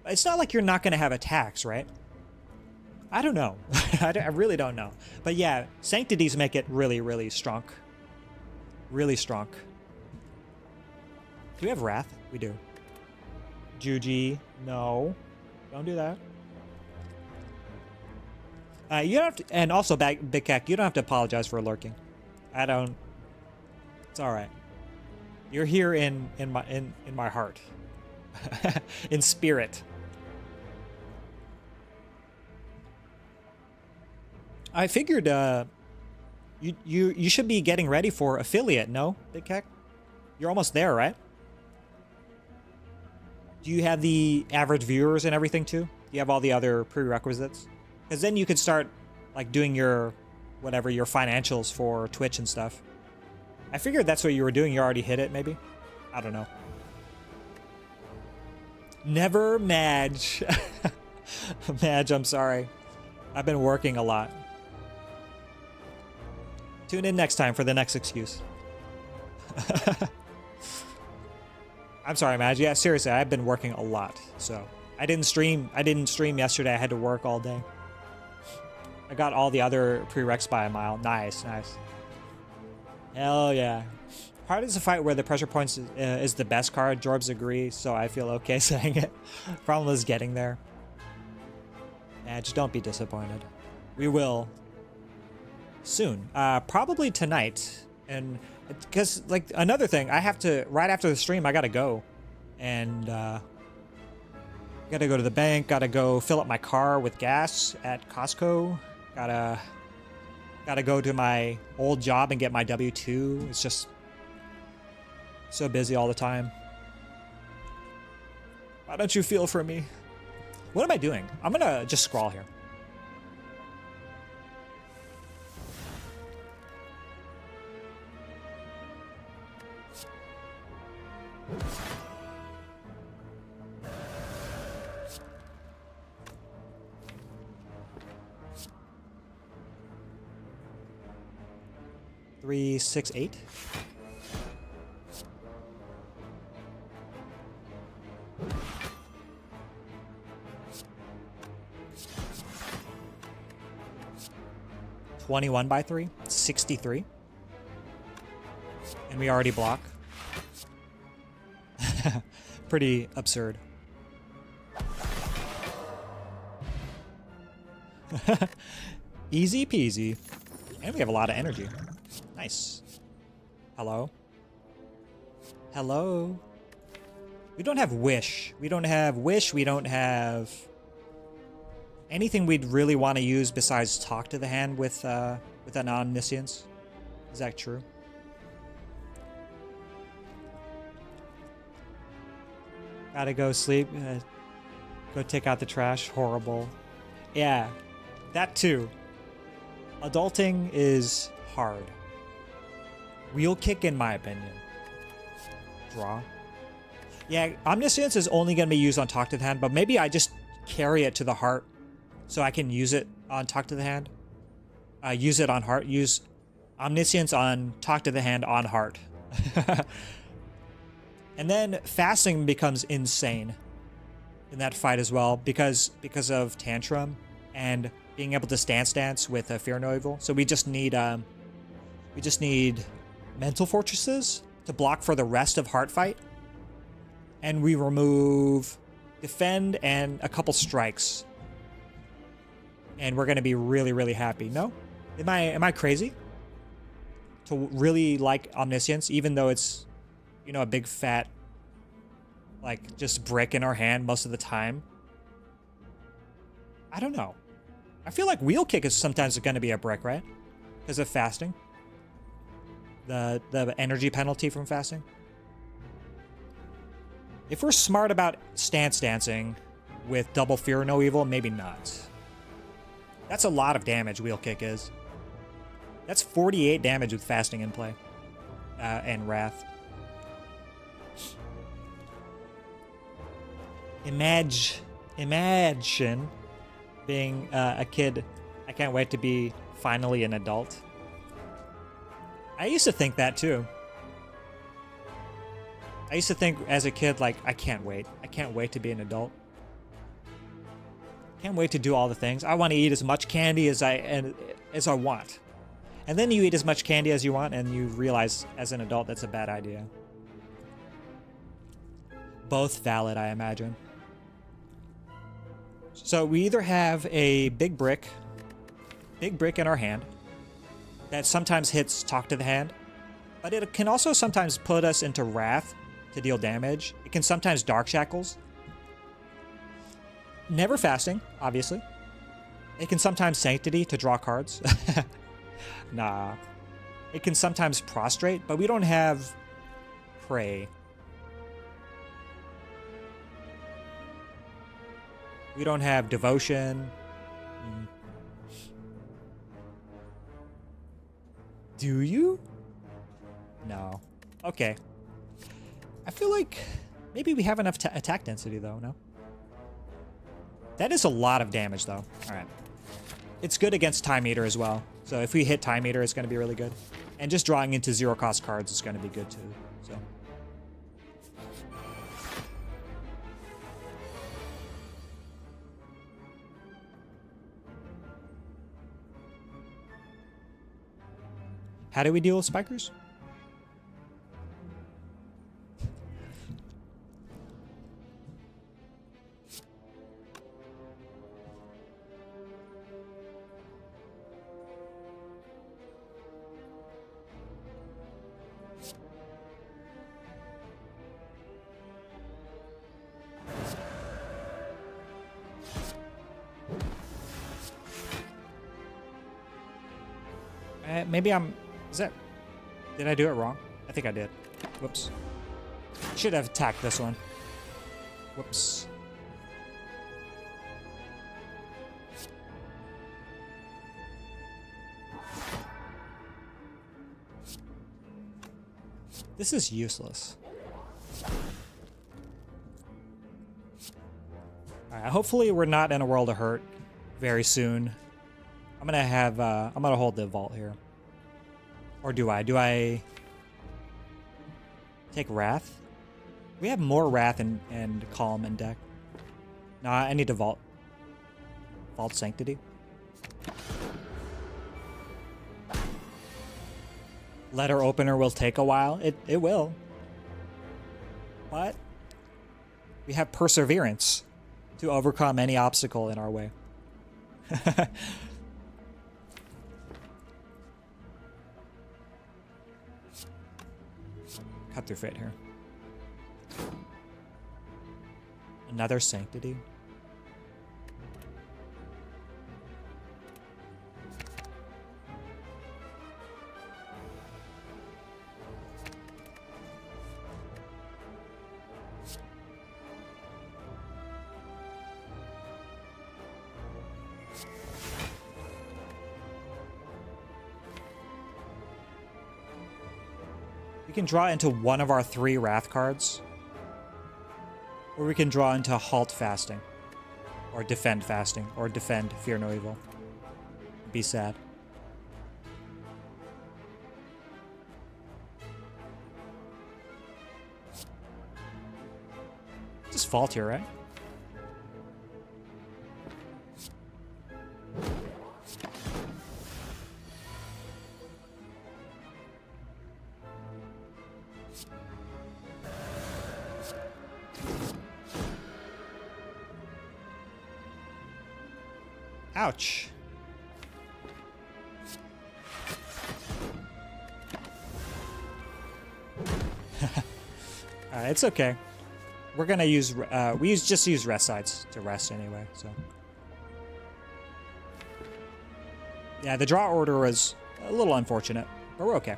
It's not like you're not going to have attacks, right? I don't know. I really don't know. But yeah, Sanctities make it really, really strong. Really strong. Do we have Wrath? We do. Juji, no. Don't do that. You don't have to, and also Big Cat, you don't have to apologize for lurking. I don't. It's all right. You're here in my heart, in spirit. I figured you should be getting ready for affiliate, no, Big Cat? You're almost there, right? Do you have the average viewers and everything too? Do you have all the other prerequisites? Because then you could start like doing your whatever, your financials for Twitch and stuff. I figured that's what you were doing. You already hit it, maybe? I don't know. Never Madge. Madge, I'm sorry. I've been working a lot. Tune in next time for the next excuse. I'm sorry, Madge. Yeah, seriously, I've been working a lot. So I didn't stream yesterday. I had to work all day. I got all the other prereqs by a mile. Nice, nice. Hell yeah. Part is a fight where the pressure points is the best card. Jorbs agree, so I feel okay saying it. Problem is getting there. Just don't be disappointed. We will soon. Probably tonight. And because, like, another thing, I have to, right after the stream, I gotta go. And, gotta go to the bank, gotta go fill up my car with gas at Costco. Gotta go to my old job and get my W-2. It's just so busy all the time. Why don't you feel for me? What am I doing? I'm gonna just scroll here. Three, 6, 8. $21 by 3, 63. And we already block. Pretty absurd. Easy peasy. And we have a lot of energy. Nice. Hello? Hello? We don't have wish. We don't have wish. We don't have anything we'd really want to use besides talk to the hand with an omniscience. Is that true? Gotta go sleep. Go take out the trash. Horrible. Yeah, that too. Adulting is hard. Wheel kick, in my opinion. Draw. Yeah, omniscience is only going to be used on talk to the hand, but maybe I just carry it to the heart so I can use it on talk to the hand. Use it on heart. Use omniscience on talk to the hand on heart. And then fasting becomes insane in that fight as well because of tantrum and being able to stance with fear no evil. So we just need mental fortresses to block for the rest of heart fight, and we remove defend and a couple strikes, and we're gonna be really, really happy. No, am I crazy to really like omniscience, even though it's, you know, a big fat, like, just brick in our hand most of the time? I don't know. I feel like wheel kick is sometimes going to be a brick, right? Because of fasting. The energy penalty from fasting. If we're smart about stance dancing with double fear no evil, maybe not. That's a lot of damage wheel kick is. That's 48 damage with fasting in play. And wrath. Imagine being a kid. I can't wait to be finally an adult. I used to think that too. I used to think as a kid, like, I can't wait. I can't wait to be an adult. Can't wait to do all the things. I want to eat as much candy as I want. And then you eat as much candy as you want, and you realize as an adult that's a bad idea. Both valid, I imagine. So we either have a big brick in our hand that sometimes hits talk to the hand, but it can also sometimes put us into wrath to deal damage. It can sometimes dark shackles. Never fasting, obviously. It can sometimes sanctity to draw cards. Nah. It can sometimes prostrate, but we don't have pray. We don't have devotion. Do you? No. Okay. I feel like maybe we have enough attack density, though, no? That is a lot of damage, though. All right. It's good against Time Eater as well. So if we hit Time Eater, it's going to be really good. And just drawing into zero-cost cards is going to be good, too. So. How do we deal with spikers? Maybe I'm... Is that... Did I do it wrong? I think I did. Whoops. Should have attacked this one. Whoops. This is useless. Alright, hopefully we're not in a world of hurt very soon. I'm gonna hold the vault here. Or do I? Do I take Wrath? We have more Wrath and Calm in deck. Nah, I need to vault. Vault Sanctity. Letter opener will take a while. It will. But we have perseverance to overcome any obstacle in our way. Cut through Fate here. Another Sanctity. We can draw into one of our 3 Wrath cards. Or we can draw into Halt Fasting. Or Defend Fasting. Or Defend Fear No Evil. Be sad. Just Fault here, right? Ouch. It's okay. We're gonna use just use rest sides to rest anyway, so. Yeah, the draw order was a little unfortunate, but we're okay.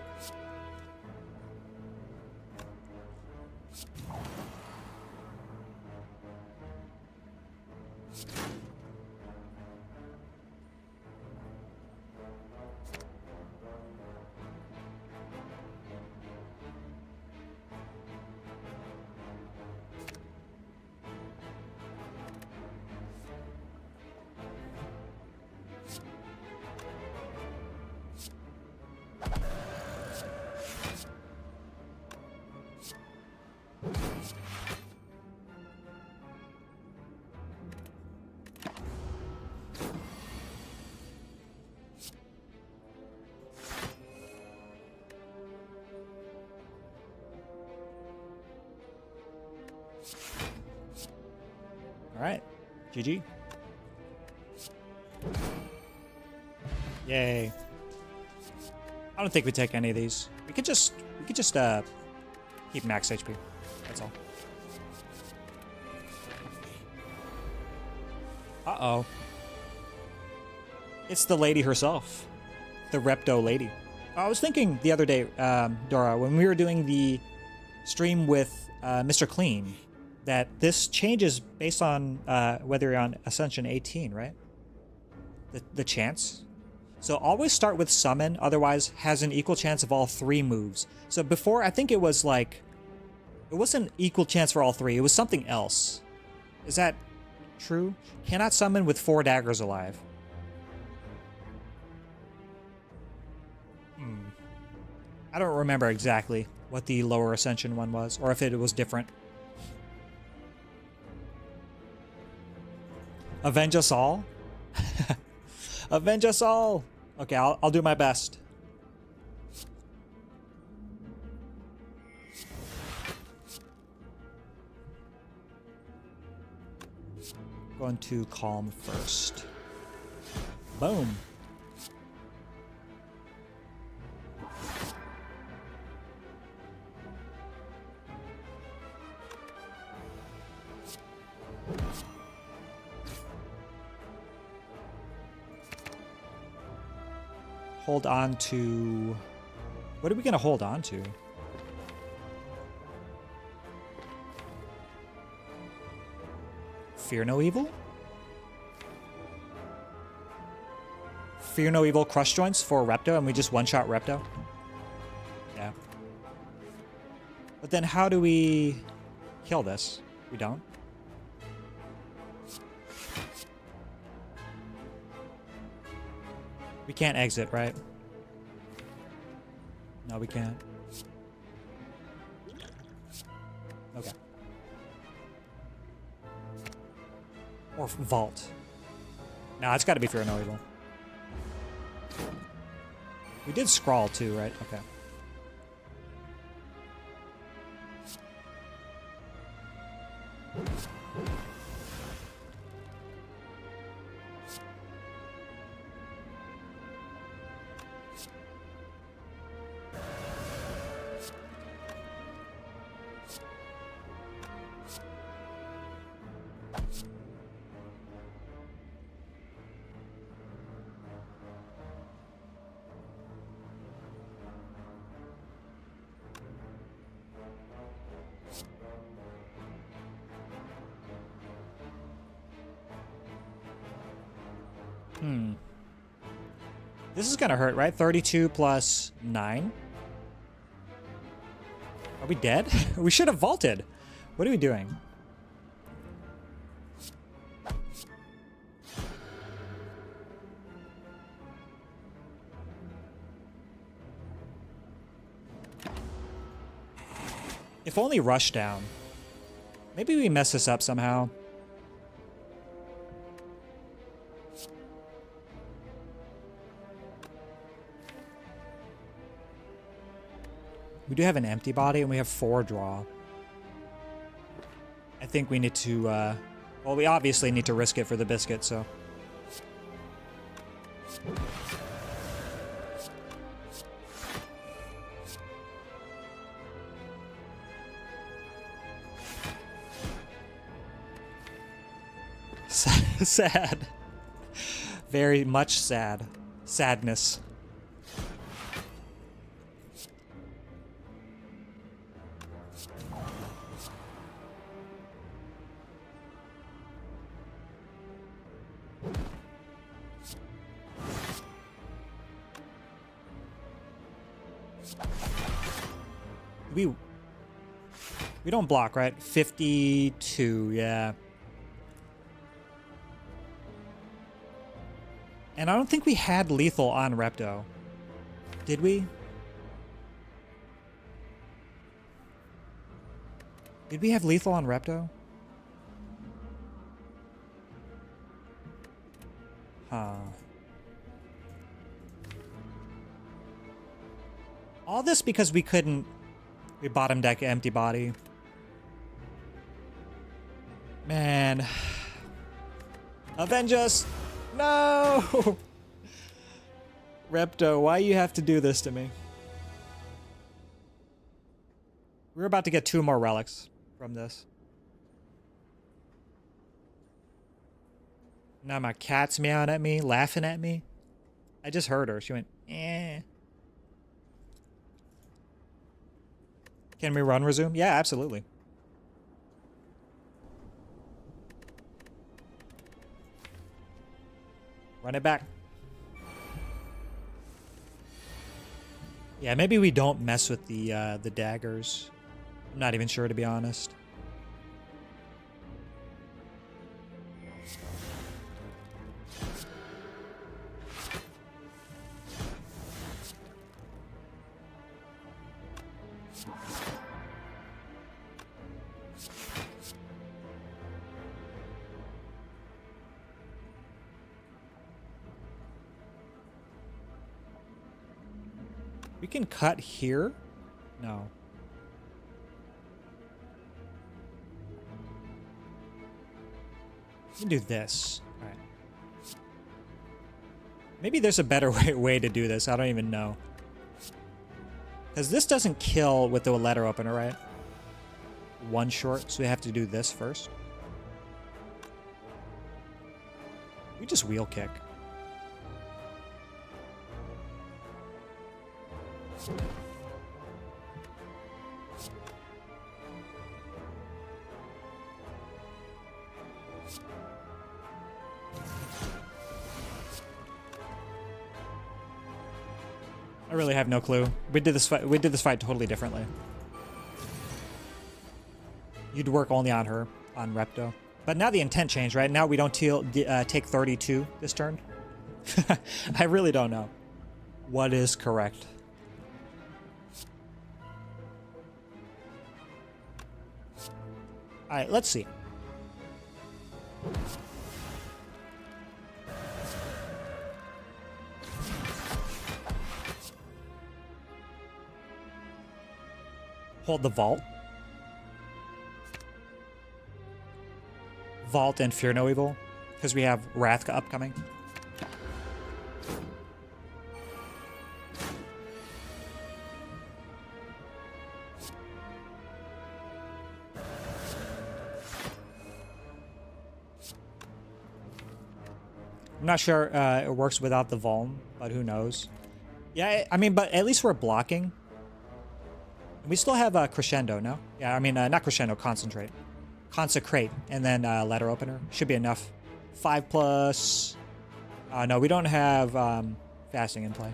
All right, GG. Yay. I don't think we take any of these. We could just keep max HP. That's all. Uh-oh. It's the lady herself. The Repto lady. I was thinking the other day, Dora, when we were doing the stream with Mr. Clean, that this changes based on whether you're on Ascension 18, right? The chance. So always start with Summon, otherwise has an equal chance of all 3 moves. So before, I think it was like, it wasn't equal chance for all 3, it was something else. Is that true? Cannot summon with 4 daggers alive. I don't remember exactly what the lower Ascension one was, or if it was different. Avenge us all? Avenge us all! Okay, I'll do my best. Going to Calm first. Boom. hold on to... What are we going to hold on to? Fear no evil? Fear no evil crush joints for Repto, and we just one-shot Repto? Yeah. But then how do we kill this? We don't? We can't exit, right? No, we can't. Okay. Or vault. No, it's got to be Fear no evil. We did scrawl too, right? Okay. This is gonna hurt, right? 32 plus 9. Are we dead? We should have vaulted. What are we doing? If only rush down. Maybe we mess this up somehow. We do have an empty body, and we have 4 draw. I think we need to, well, we obviously need to risk it for the biscuit, so. Sad. Very much sad. Sadness. We don't block, right? 52, yeah. And I don't think we had lethal on Repto. Did we? Did we have lethal on Repto? Huh. All this because we couldn't... We bottom deck empty body. Man. Avenge us! No! Repto, why you have to do this to me? We're about to get 2 more relics from this. Now my cat's meowing at me, laughing at me. I just heard her. She went, eh. Can we run resume? Yeah, absolutely. Run it back. Yeah, maybe we don't mess with the daggers. I'm not even sure, to be honest. We can cut here? No. We can do this. All right. Maybe there's a better way to do this. I don't even know. Because this doesn't kill with the letter opener, right? 1 short, so we have to do this first. We just wheel kick. I really have no clue. We did this fight totally differently. You'd work only on her, on Repto. But now the intent changed, right? Now we don't take 32 this turn. I really don't know what is correct. All right, let's see. Hold the vault. Vault and Fear No Evil, because we have Wrath upcoming. I'm not sure it works without the Vuln, but who knows. Yeah, I mean, but at least we're blocking. We still have Crescendo, no? Yeah, I mean, not Crescendo, Concentrate. Consecrate, and then Letter Opener. Should be enough. 5+... no, we don't have Fasting in play.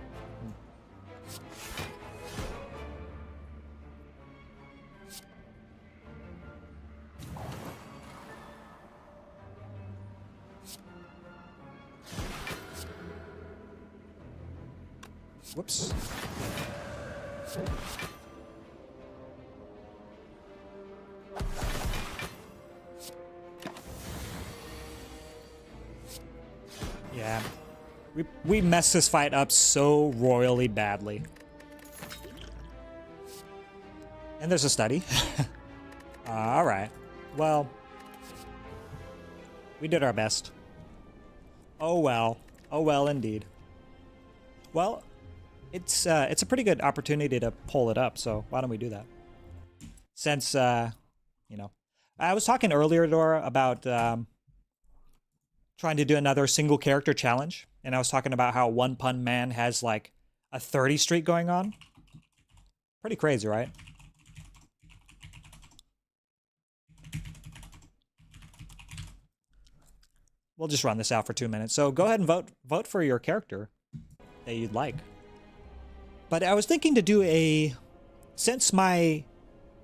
Whoops. Yeah. We messed this fight up so royally badly. And there's a study. Alright. Well. We did our best. Oh well. Oh well indeed. Well, it's a pretty good opportunity to pull it up, so why don't we do that? Since, you know. I was talking earlier, Dora, about trying to do another single character challenge, and I was talking about how One Pun Man has like a 30 streak going on. Pretty crazy, right? We'll just run this out for 2 minutes. So go ahead and vote for your character that you'd like. But I was thinking to do since my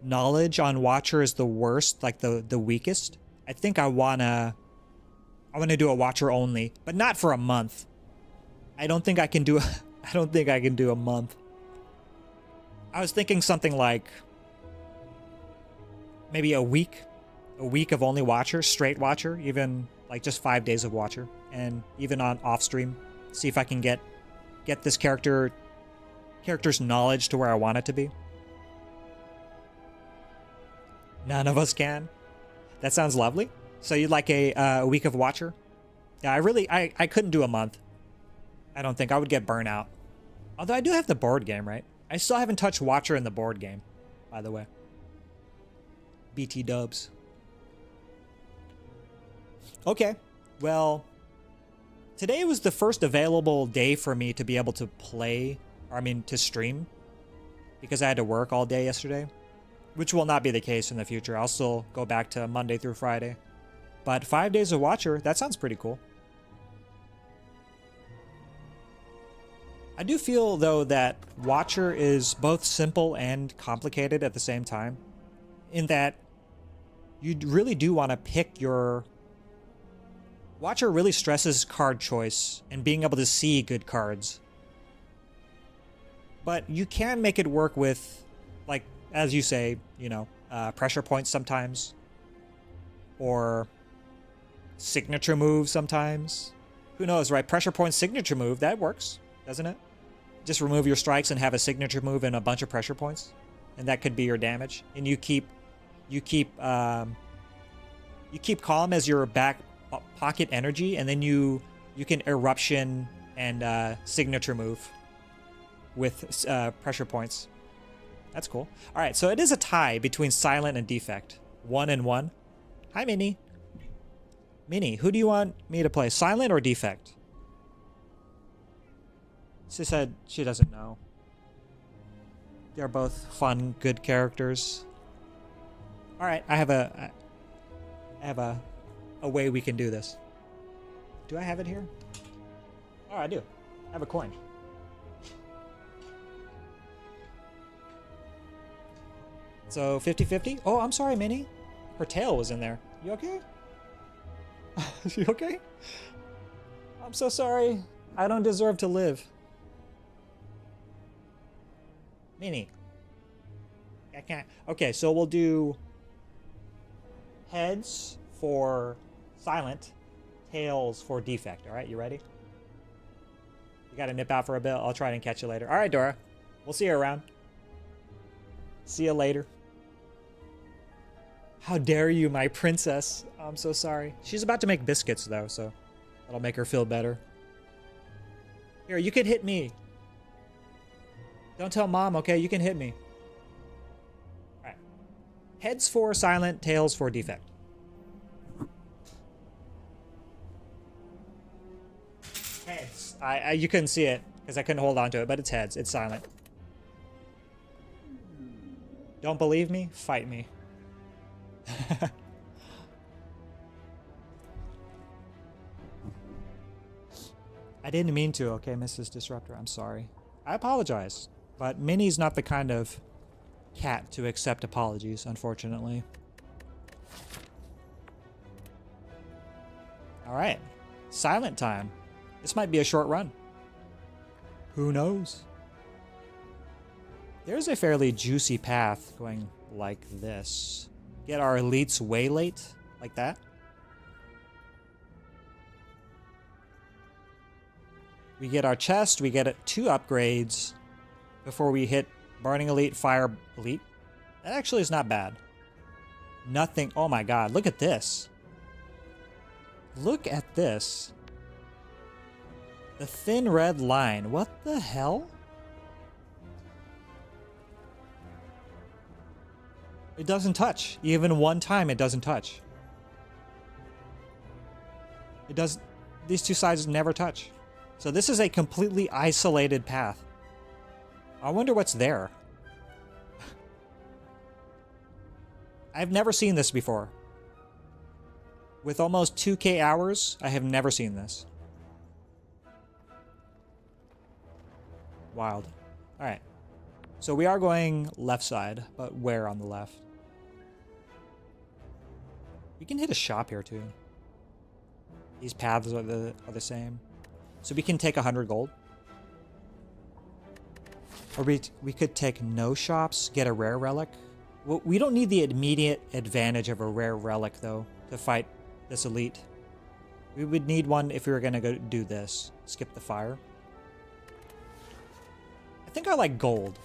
knowledge on Watcher is the worst, like the weakest, I think I wanna do a Watcher only, but not for a month. I don't think I can do a month. I was thinking something like maybe a week of only Watcher, straight Watcher, even like just 5 days of Watcher, and even on off stream, see if I can get this character's knowledge to where I want it to be. None of us can. That sounds lovely. So you'd like a week of Watcher? Yeah, I couldn't do a month. I don't think. I would get burnout. Although I do have the board game, right? I still haven't touched Watcher in the board game, by the way. BT dubs. Okay, well, today was the first available day for me to be able to play, or I mean to stream, because I had to work all day yesterday, which will not be the case in the future. I'll still go back to Monday through Friday. But 5 days of Watcher, that sounds pretty cool. I do feel, though, that Watcher is both simple and complicated at the same time, in that you really do want to pick your... Watcher really stresses card choice and being able to see good cards. But you can make it work with, like, as you say, you know, pressure points sometimes. Or signature moves sometimes. Who knows, right? Pressure point signature move, that works, doesn't it? Just remove your strikes and have a signature move and a bunch of pressure points. And that could be your damage. And you keep calm as your back pocket energy, and then you can eruption and signature move with pressure points. That's cool. All right, so it is a tie between Silent and Defect. 1 and 1. Hi, Minnie. Minnie, who do you want me to play, Silent or Defect? She said she doesn't know. They're both fun, good characters. All right, I have a way we can do this. Do I have it here? Oh, I do. I have a coin. So 50-50. Oh, I'm sorry, Minnie. Her tail was in there. You okay? You okay? I'm so sorry. I don't deserve to live. Minnie. I can't. Okay, so we'll do heads for silent, tails for defect. All right, you ready? You got to nip out for a bit. I'll try and catch you later. All right, Dora. We'll see you around. See you later. How dare you, my princess. I'm so sorry. She's about to make biscuits, though, so that'll make her feel better. Here, you can hit me. Don't tell Mom, okay? You can hit me. All right. Heads for silent, tails for defect. Heads. You couldn't see it because I couldn't hold on to it, but it's heads. It's silent. Don't believe me? Fight me. I didn't mean to, okay, Mrs. Disruptor. I'm sorry. I apologize, but Minnie's not the kind of cat to accept apologies, unfortunately. All right. Silent time. This might be a short run. Who knows? There's a fairly juicy path going like this. Get our elites way late, like that. We get our chest, we get 2 upgrades before we hit Burning Elite, Fire Elite. That actually is not bad. Nothing, oh my god, look at this. Look at this. The thin red line, what the hell? It doesn't touch. Even one time it doesn't touch. It does. These two sides never touch. So this is a completely isolated path. I wonder what's there. I've never seen this before. With almost 2K hours, I have never seen this. Wild. Alright. So we are going left side, but where on the left? We can hit a shop here too. These paths are the same. So we can take 100 gold. Or we could take no shops, get a rare relic. Well, we don't need the immediate advantage of a rare relic though to fight this elite. We would need one if we were gonna go do this. Skip the fire. I think I like gold.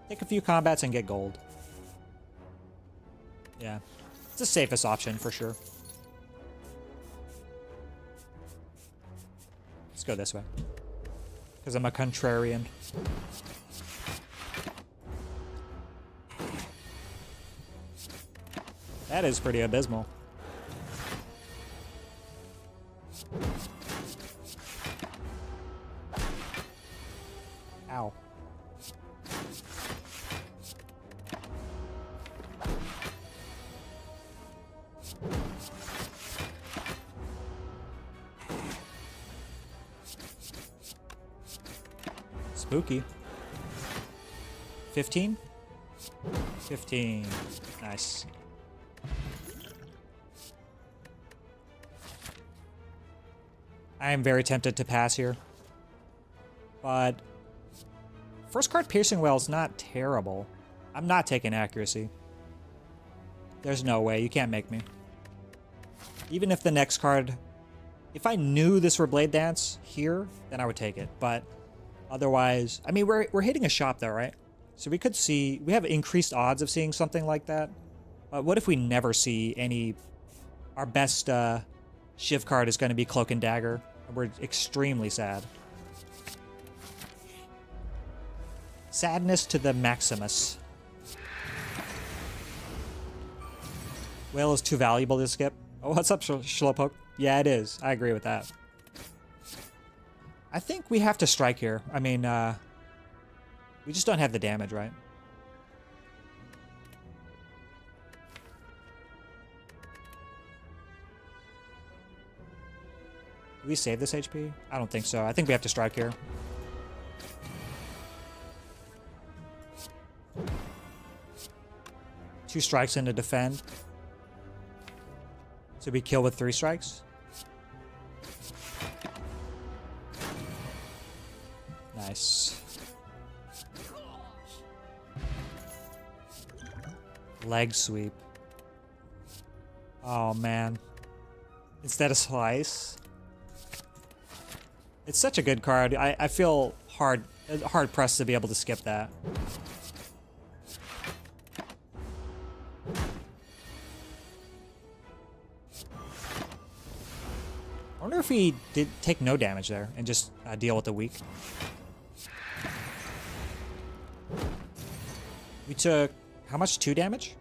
Take a few combats and get gold. Yeah. It's the safest option for sure. Let's go this way. Because I'm a contrarian. That is pretty abysmal. Ow. Spooky. 15? 15. Nice. I am very tempted to pass here. But first card Piercing Wail is not terrible. I'm not taking accuracy. There's no way. You can't make me. Even if the next card... If I knew this were Blade Dance here, then I would take it. But otherwise... I mean, we're hitting a shop though, right? So we could see... We have increased odds of seeing something like that. But what if we never see any... Our best Shiv card is going to be Cloak and Dagger. And we're extremely sad. Sadness to the Maximus. Whale is too valuable to skip. Oh, what's up, Slowpoke? Yeah, it is. I agree with that. I think we have to strike here. I mean, we just don't have the damage, right? Do we save this HP? I don't think so. I think we have to strike here. Two strikes in to defend. So we kill with 3 strikes. Nice. Leg sweep. Oh man. Instead of slice. It's such a good card. I feel hard pressed to be able to skip that. I wonder if he did take no damage there and just deal with the weak. We took how much? 2 damage?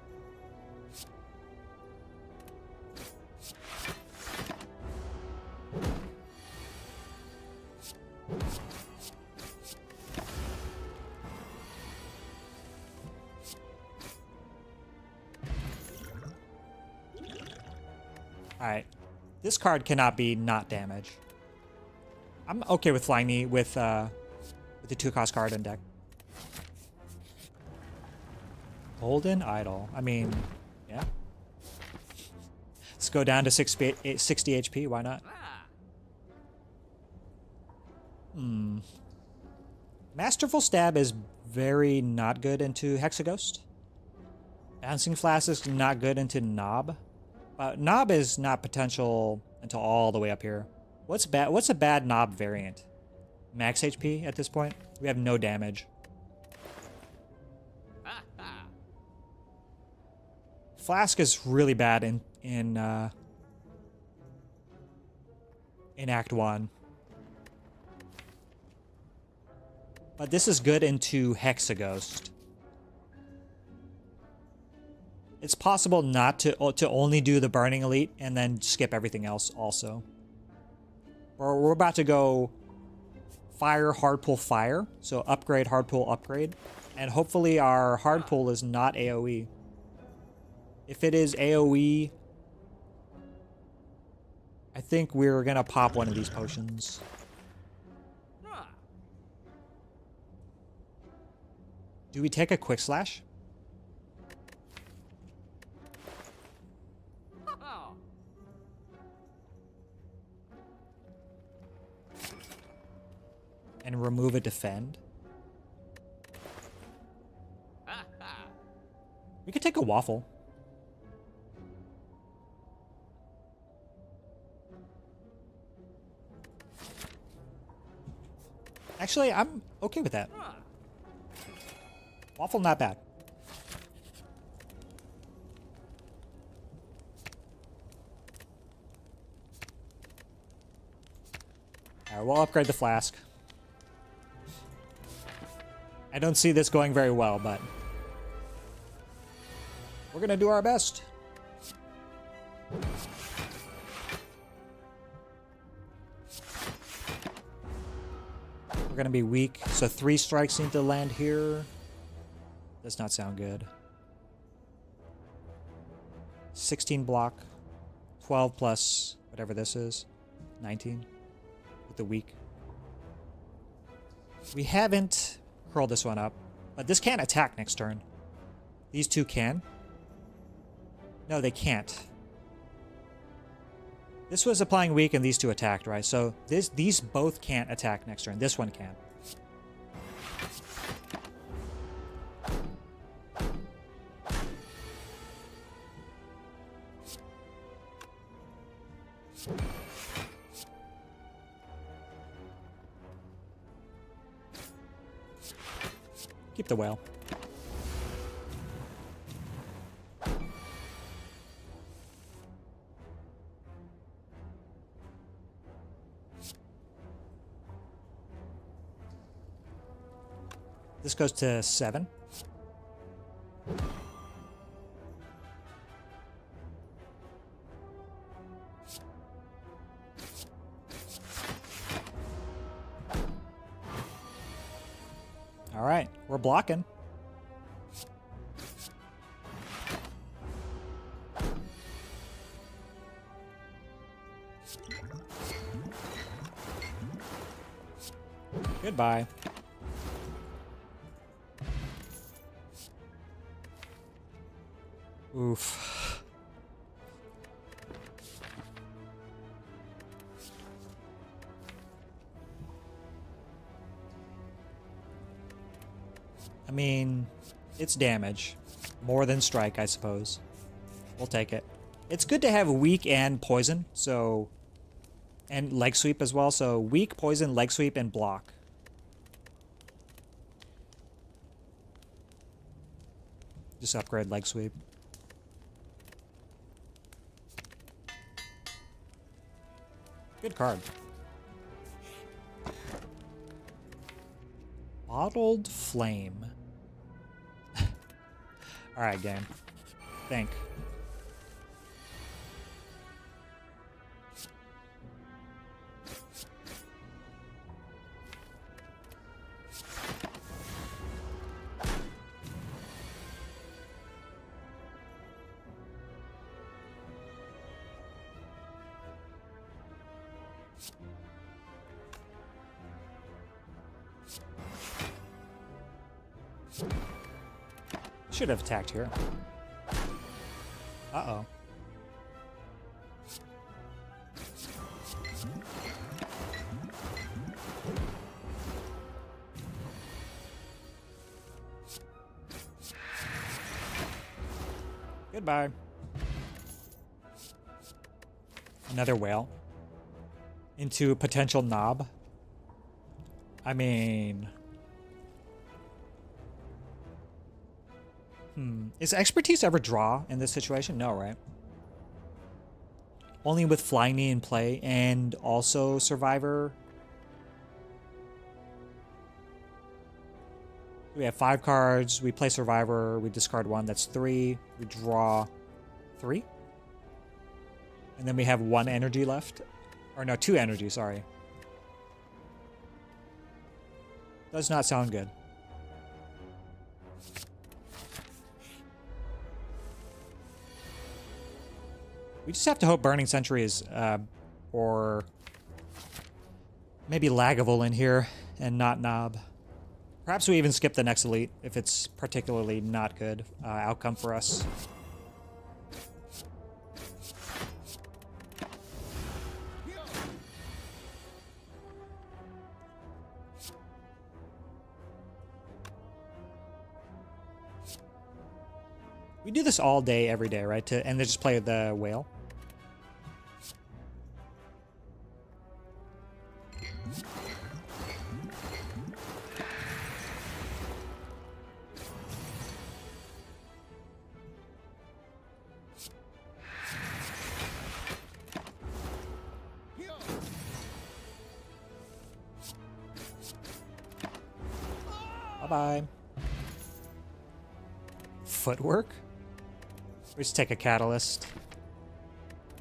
Alright. This card cannot be not damage. I'm okay with flying me with the 2-cost card in deck. Golden Idol. I mean, yeah. Let's go down to 60 HP. Why not? Masterful Stab is very not good into Hexaghost. Bouncing Flask is not good into Knob. Knob is not potential until all the way up here. What's bad? What's a bad Knob variant? Max HP at this point. We have no damage. Flask is really bad in Act 1. But this is good into Hexaghost. It's possible not to only do the Burning Elite and then skip everything else also. We're about to go Fire, Hard Pull, Fire. So upgrade, Hard Pull, upgrade. And hopefully our Hard Pull is not AoE. If it is AoE, I think we're going to pop one of these potions. Do we take a Quick Slash? And remove a defend? We could take a waffle. Actually, I'm okay with that. Waffle, not bad. Alright, we'll upgrade the flask. I don't see this going very well, but we're gonna do our best. We're gonna be weak, so 3 strikes need to land here. Does not sound good. 16 block, 12 plus whatever this is, 19 with the weak. We haven't curled this one up, but this can't attack next turn. These two can. No, they can't. This was applying weak and these two attacked, right? So these both can't attack next turn. This one can. Keep the whale. This goes to 7. All right, we're blocking. Goodbye. Oof. I mean, it's damage. More than strike, I suppose. We'll take it. It's good to have weak and poison, so... And leg sweep as well, so weak, poison, leg sweep, and block. Just upgrade leg sweep. Good card. Bottled Flame. Alright, game. Think. Should have attacked here. Uh-oh. Goodbye. Another whale. Into a potential knob. I mean... Is expertise ever draw in this situation? No, right? Only with Flying Knee in play and also Survivor. We have 5 cards. We play Survivor. We discard 1. That's 3. We draw 3. And then we have 1 energy left. Or no, 2 energy, sorry. Does not sound good. We just have to hope Burning Century is, or maybe Lagavulin in here and not Knob. Perhaps we even skip the next elite if it's particularly not good outcome for us. We do this all day, every day, right? And then just play the whale. Bye-bye. Footwork? We just take a catalyst.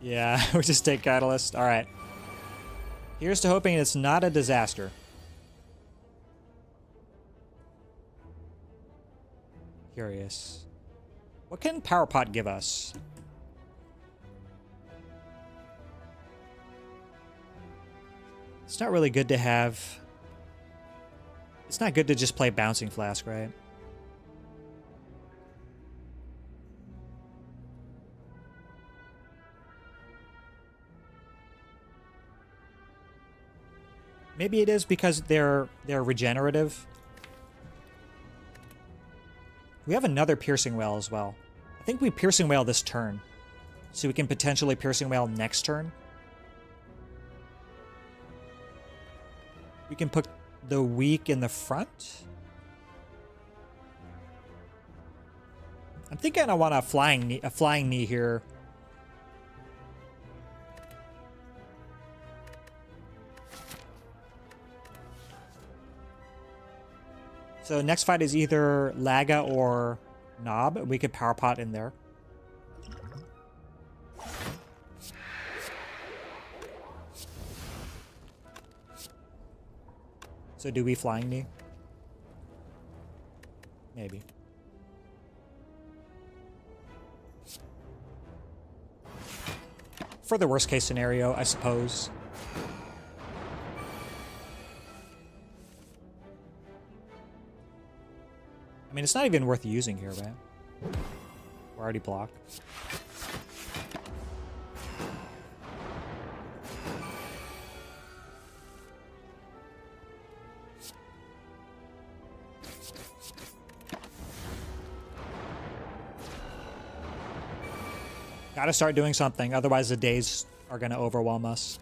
Yeah, we just take catalyst. Alright. Here's to hoping it's not a disaster. Curious. What can Power Pot give us? It's not really good to have... It's not good to just play Bouncing Flask, right? Maybe it is because they're regenerative. We have another Piercing Whale as well. I think we Piercing Whale this turn. So we can potentially Piercing Whale next turn. We can put the weak in the front. I'm thinking I want a flying knee here. So next fight is either Laga or Knob. We could Power Pot in there. So do we Flying Knee? Maybe. For the worst case scenario, I suppose. I mean, it's not even worth using here, right? We're already blocked. Gotta start doing something, otherwise the days are gonna overwhelm us.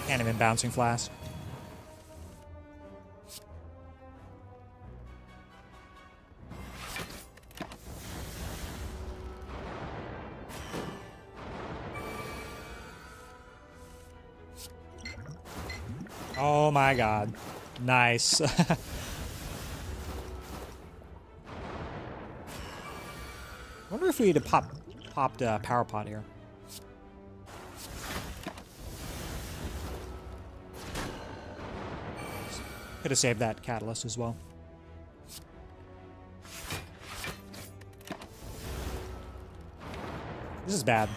Can't even bouncing flask. Oh my god. Nice. Wonder if we had popped a power pot here. Could have saved that catalyst as well. This is bad.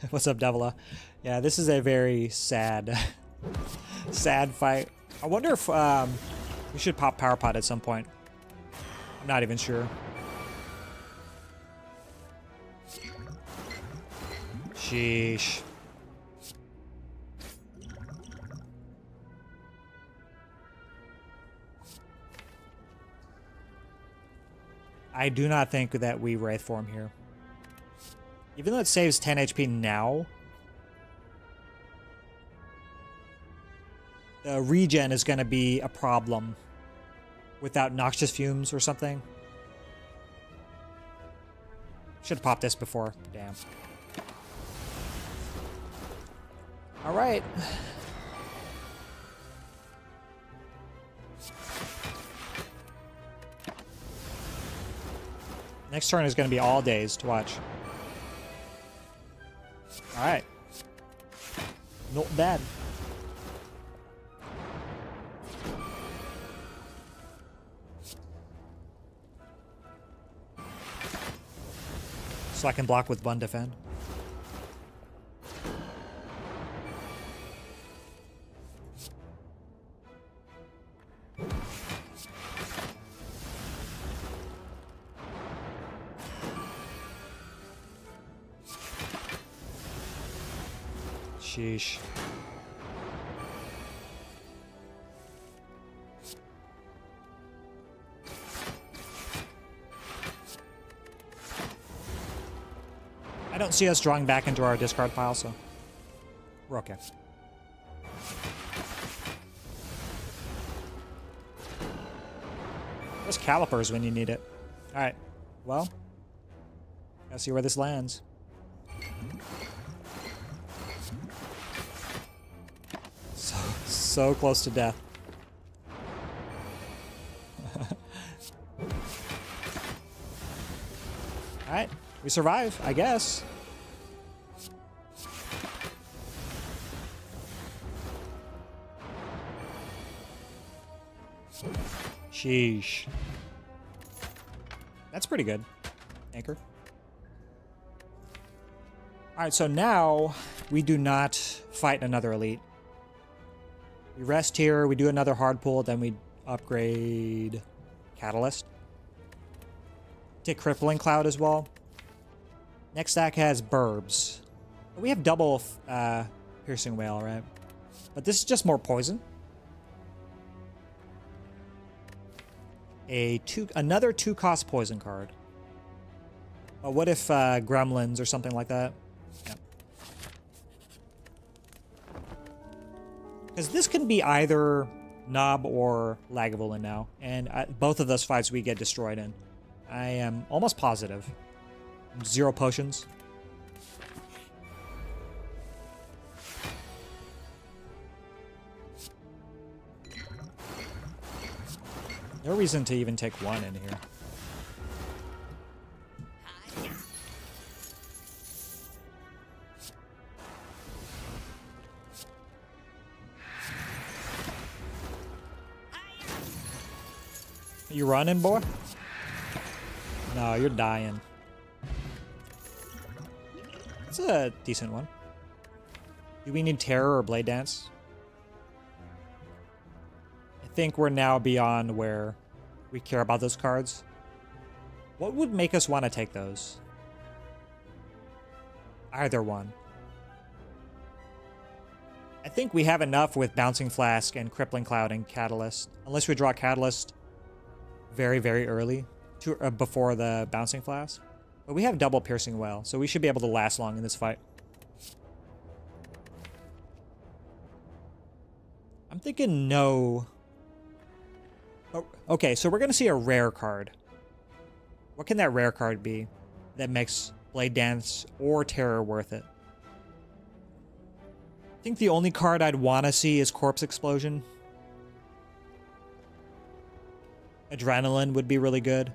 What's up, Devila? Yeah, this is a very sad, sad fight. I wonder if we should pop power pot at some point. I'm not even sure. Sheesh. I do not think that we Wraith form here. Even though it saves 10 HP now, the regen is going to be a problem without noxious fumes or something. Should have popped this before. Damn. All right. Next turn is going to be all days to watch. All right. Not bad. So I can block with one defend. Sheesh. I don't see us drawing back into our discard pile, so we're okay. Where's Calipers when you need it? Alright, well, gotta see where this lands. So close to death. Alright, we survive, I guess. Sheesh. That's pretty good. Anchor. Alright, so now we do not fight another elite. We rest here, we do another hard pull, then we upgrade Catalyst. Take Crippling Cloud as well. Next stack has Burbs. We have double Piercing Whale, right? But this is just more poison. Another 2-cost poison card. What if Gremlins or something like that? Yeah. Because this can be either Knob or Lagavulin now, and both of those fights we get destroyed in. I am almost positive. 0 potions. No reason to even take 1 in here. You running, boy? No, you're dying. It's a decent one. Do we need Terror or Blade Dance? I think we're now beyond where we care about those cards. What would make us want to take those? Either one. I think we have enough with Bouncing Flask and Crippling Cloud and Catalyst. Unless we draw Catalyst very, very early before the Bouncing Flask. But we have double Piercing Well, so we should be able to last long in this fight. I'm thinking no. Oh, okay, so we're going to see a rare card. What can that rare card be that makes Blade Dance or Terror worth it? I think the only card I'd want to see is Corpse Explosion. Adrenaline would be really good.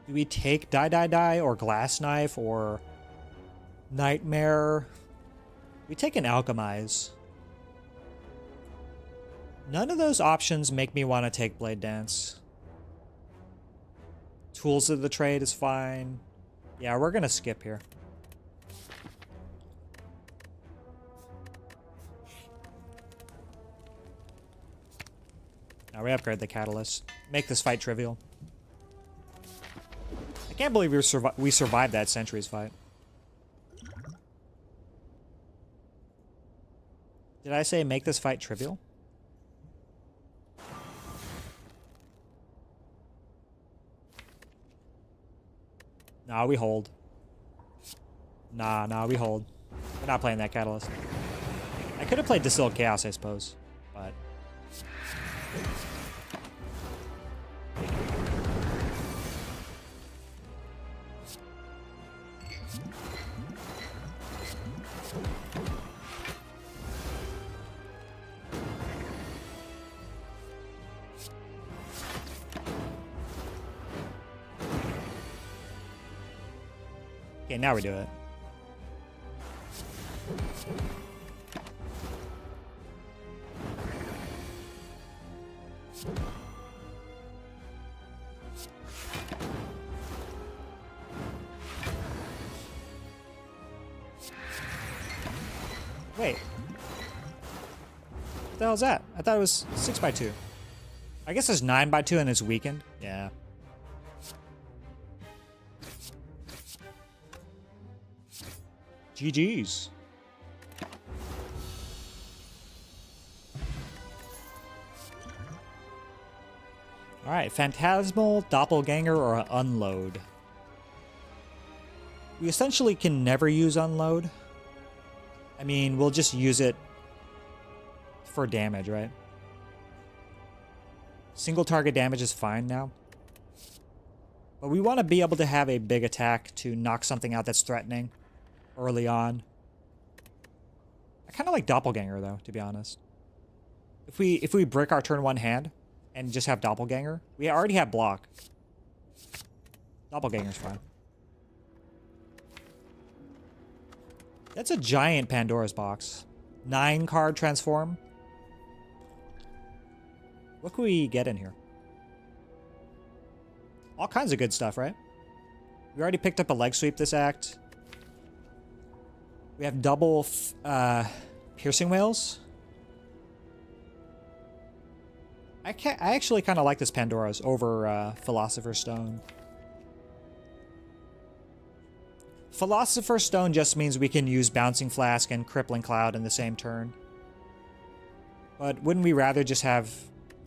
Do we take Die or Glass Knife or Nightmare? We take an Alchemize. None of those options make me want to take Blade Dance. Tools of the Trade is fine. Yeah, we're going to skip here. Now we upgrade the Catalyst. Make this fight trivial. I can't believe we survived that Centuries fight. Did I say make this fight trivial? Nah, we hold. Nah, we hold. We're not playing that Catalyst. I could have played Distilled Chaos, I suppose, but... Okay, now we do it. Wait. What the hell is that? I thought it was 6x2. I guess it's 9x2 and it's weakened. Yeah. GG's. Alright, Phantasmal, Doppelganger, or Unload. We essentially can never use Unload. I mean, we'll just use it for damage, right? Single target damage is fine now. But we want to be able to have a big attack to knock something out that's threatening early on. I kind of like Doppelganger, though, to be honest. If we brick our turn 1 hand and just have Doppelganger, we already have block. Doppelganger's fine. That's a giant Pandora's box. 9 card transform. What can we get in here? All kinds of good stuff, right? We already picked up a leg sweep this act. We have double piercing whales. I actually kind of like this Pandora's over Philosopher's Stone. Philosopher's Stone just means we can use Bouncing Flask and Crippling Cloud in the same turn. But wouldn't we rather just have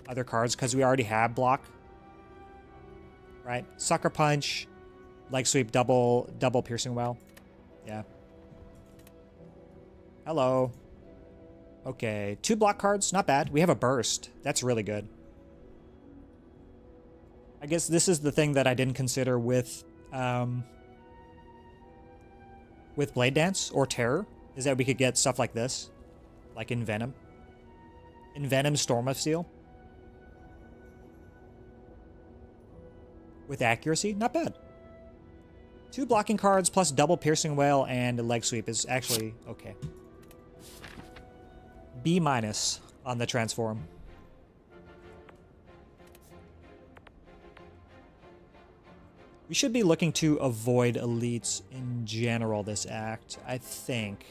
other cards because we already have block? Right? Sucker Punch, Leg Sweep, double Piercing Well. Yeah. Hello. Okay, 2 block cards, not bad. We have a burst. That's really good. I guess this is the thing that I didn't consider with Blade Dance or Terror, is that we could get stuff like this, like in Venom. In Venom, Storm of Steel. With accuracy, not bad. 2 blocking cards plus double Piercing Wail and leg sweep is actually okay. B- on the transform. We should be looking to avoid elites in general this act, I think.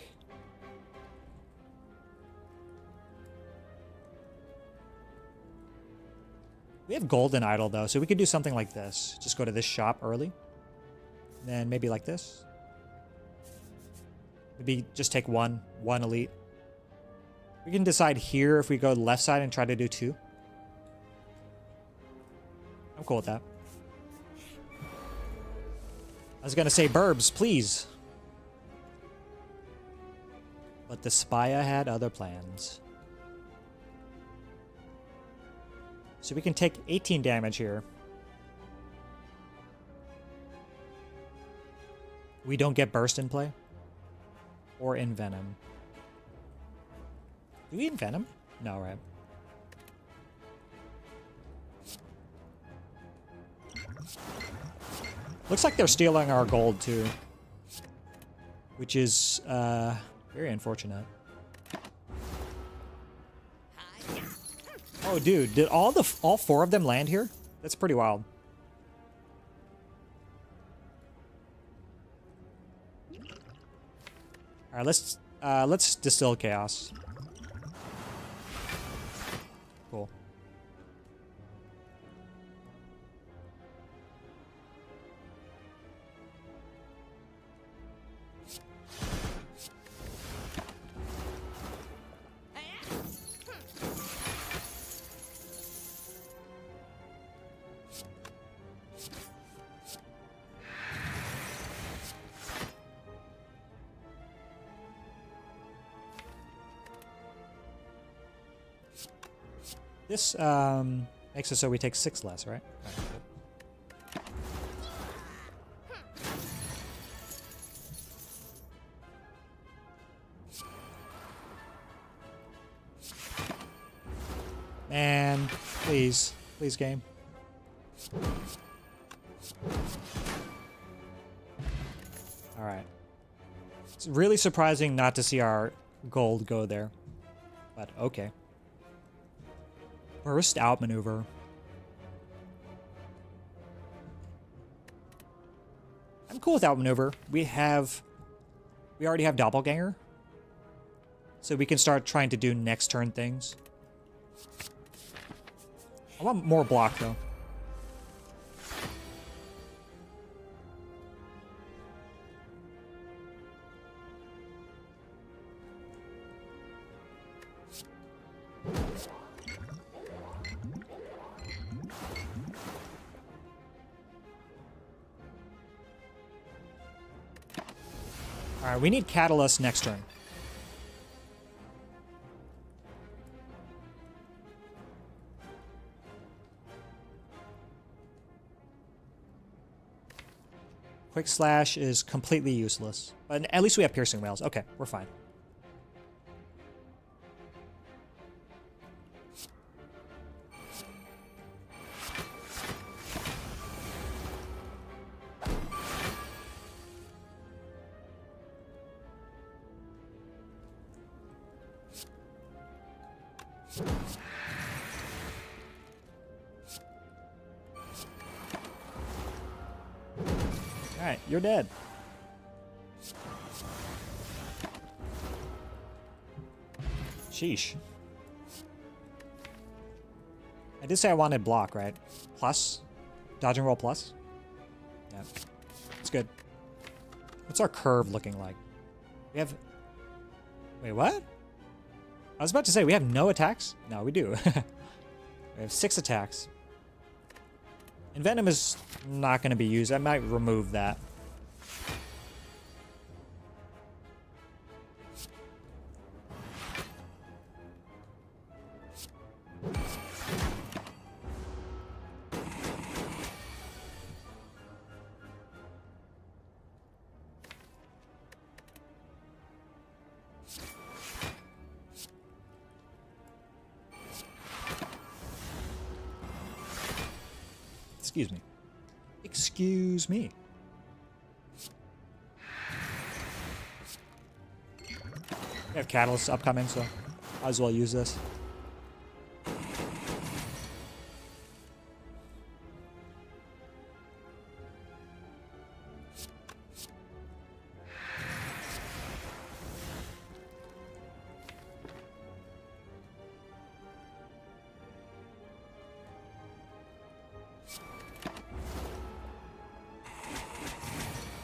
We have Golden Idol though, so we could do something like this. Just go to this shop early. Then maybe like this. Maybe just take one elite. We can decide here if we go left side and try to do 2. I'm cool with that. I was gonna say Burbs, please. But the Spire had other plans. So we can take 18 damage here. We don't get burst in play. Or in Venom. Do we in Venom? No, right? Looks like they're stealing our gold too. Which is very unfortunate. Oh dude, did all 4 of them land here? That's pretty wild. Alright, let's distill chaos. Cool. This makes it so we take 6 less, right? Man, please. Please, game. Alright. It's really surprising not to see our gold go there. But okay. Burst outmaneuver. I'm cool with outmaneuver. We already have Doppelganger. So we can start trying to do next turn things. I want more block though. Alright, we need Catalyst next turn. Quick Slash is completely useless. But at least we have Piercing Wails. Okay, we're fine. Alright, you're dead. Sheesh. I did say I wanted block, right? Plus? Dodge and roll plus? Yeah. It's good. What's our curve looking like? We have... Wait, what? I was about to say, we have no attacks? No, we do. We have 6 attacks. And Venom is not going to be used. I might remove that. Excuse me. Excuse me. We have catalysts upcoming, so might as well use this.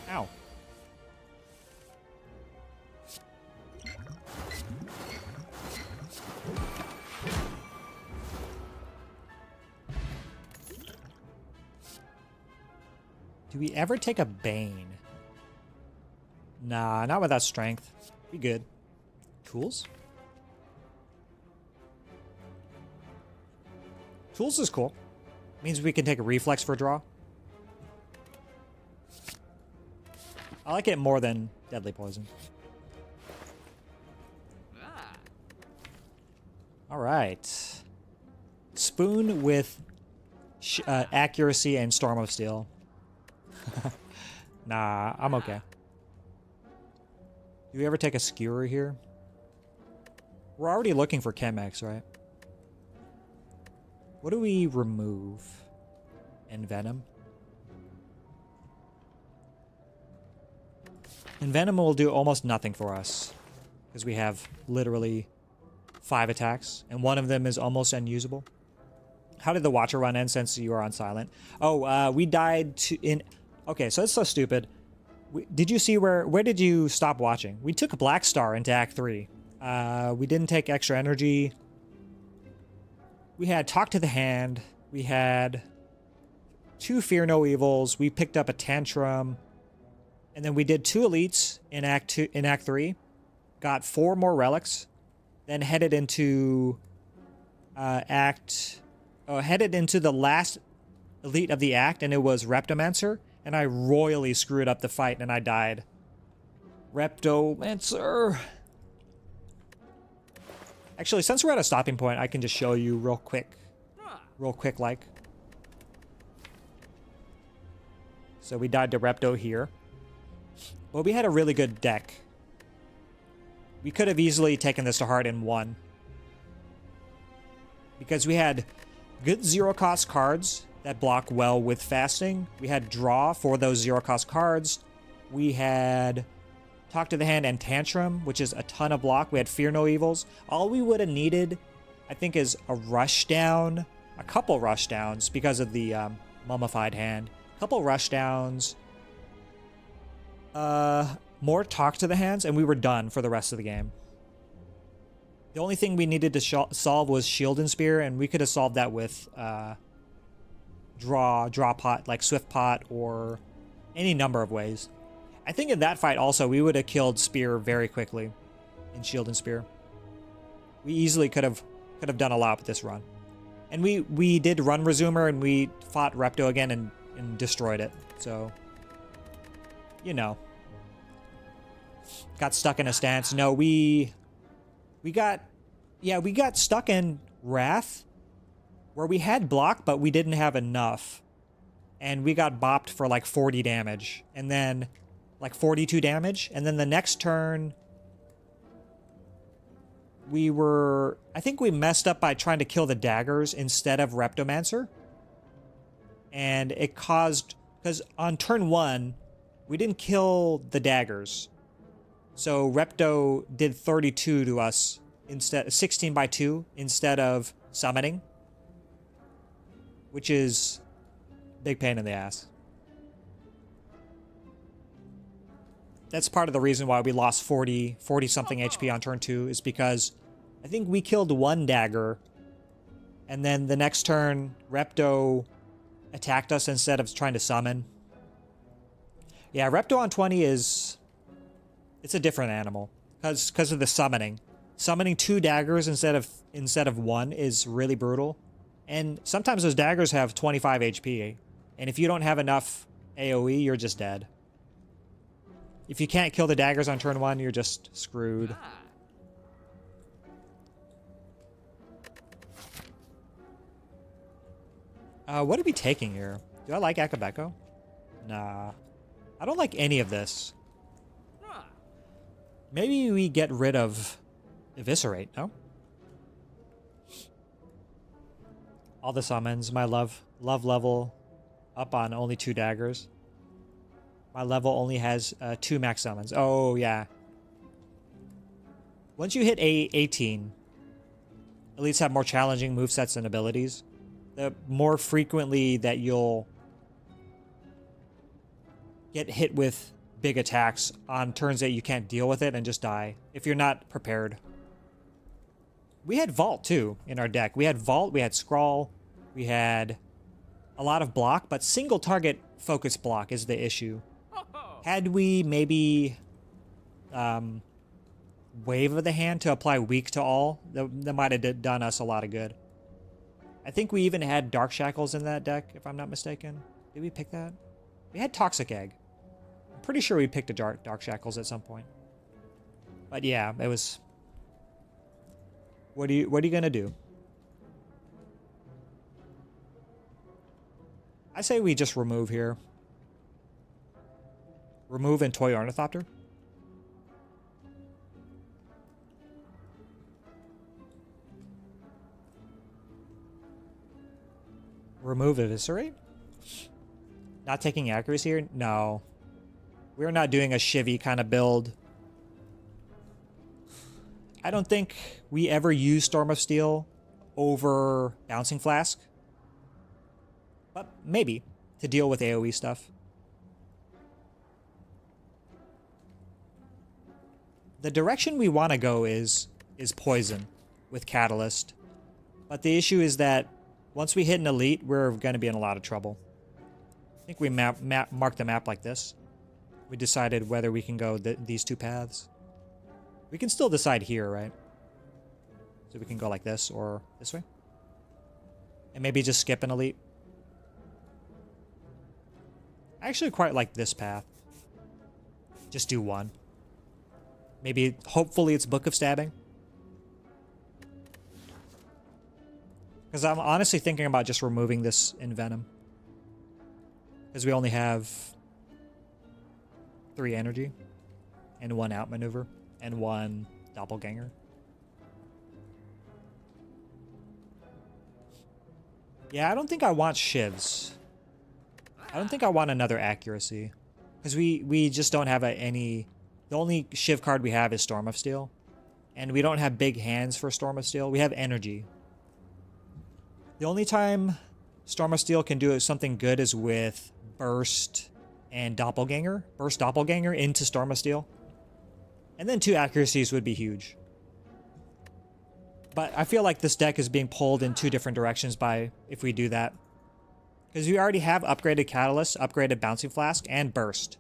Ow. Do we ever take a Bane? Nah, not without strength. Be good. Tools? Tools is cool. Means we can take a reflex for a draw. I like it more than deadly poison. All right. Spoon with accuracy and Storm of Steel. Nah, I'm okay. Do we ever take a skewer here? We're already looking for Chemex, right? What do we remove? Envenom? Envenom will do almost nothing for us. Because we have literally 5 attacks. And one of them is almost unusable. How did the Watcher run end since you are on silent? Oh, we died in... Okay, so it's so stupid. Did you see where did you stop watching? We took Black Star into Act 3. We didn't take extra energy. We had Talk to the Hand. We had 2 Fear No Evils. We picked up a Tantrum. And then we did 2 elites in Act 3. Got 4 more relics. Then headed into headed into the last elite of the act, and it was Reptomancer. And I royally screwed up the fight, and I died. Reptomancer. Actually, since we're at a stopping point, I can just show you real quick. Real quick, like. So we died to Repto here. Well, we had a really good deck. We could have easily taken this to heart and won. Because we had good zero-cost cards that block well with fasting. We had draw for those zero-cost cards. We had Talk to the Hand and Tantrum, which is a ton of block. We had Fear No Evils. All we would have needed, I think, is a rush down. A couple rush downs because of the mummified hand. A couple rush downs. More Talk to the Hands, and we were done for the rest of the game. The only thing we needed to solve was Shield and Spear, and we could have solved that with draw pot, like Swift Pot, or any number of ways. I think in that fight also, we would have killed Spear very quickly in Shield and Spear. We easily could have done a lot with this run. And we did Run Resumer, and we fought Repto again and destroyed it. So, you know. Got stuck in a stance. No, we got stuck in Wrath, where we had block, but we didn't have enough. And we got bopped for like 40 damage. And then like 42 damage. And then the next turn, I think we messed up by trying to kill the daggers instead of Reptomancer. And it caused, because on turn 1, we didn't kill the daggers. So Repto did 32 to us, instead 16 by 2 instead of summoning. Which is a big pain in the ass. That's part of the reason why we lost 40-something HP on turn 2, is because I think we killed 1 dagger, and then the next turn, Repto attacked us instead of trying to summon. Yeah, Repto on 20 it's a different animal, because of the summoning. Summoning 2 daggers instead of 1 is really brutal. And sometimes those daggers have 25 HP. And if you don't have enough AoE, you're just dead. If you can't kill the daggers on turn 1, you're just screwed. What are we taking here? Do I like Akabeko? Nah. I don't like any of this. Maybe we get rid of Eviscerate, no? All the summons. My love level up on only 2 daggers. My level only has 2 max summons. Oh, yeah. Once you hit 18, elites have more challenging movesets and abilities. The more frequently that you'll get hit with big attacks on turns that you can't deal with it and just die if you're not prepared. We had Vault too in our deck. We had Vault, we had Scrawl, we had a lot of block, but single target focus block is the issue. Had we maybe Wave of the Hand to apply weak to all, that might have done us a lot of good. I think we even had Dark Shackles in that deck, if I'm not mistaken. Did we pick that? We had Toxic Egg. I'm pretty sure we picked a Dark Shackles at some point. But yeah, it was... What are you gonna do? I say we just remove here. Remove and Toy Ornithopter. Remove Eviscerate? Not taking accuracy here? No. We're not doing a Shivy kind of build. I don't think we ever use Storm of Steel over Bouncing Flask. But maybe, to deal with AoE stuff. The direction we want to go is Poison with Catalyst. But the issue is that once we hit an elite, we're going to be in a lot of trouble. I think we marked the map like this. We decided whether we can go these 2 paths. We can still decide here, right? So we can go like this or this way. And maybe just skip an elite. I actually quite like this path. Just do 1. Maybe, hopefully it's Book of Stabbing. Because I'm honestly thinking about just removing this Envenom. Because we only have 3 energy. And 1 outmaneuver. And 1 doppelganger. Yeah, I don't think I want shivs. I don't think I want another accuracy. Because we just don't have any... The only shiv card we have is Storm of Steel. And we don't have big hands for Storm of Steel. We have energy. The only time Storm of Steel can do something good is with Burst and Doppelganger. Burst Doppelganger into Storm of Steel. And then 2 accuracies would be huge. But I feel like this deck is being pulled in 2 different directions by if we do that. Because we already have upgraded Catalyst, upgraded Bouncing Flask, and Burst.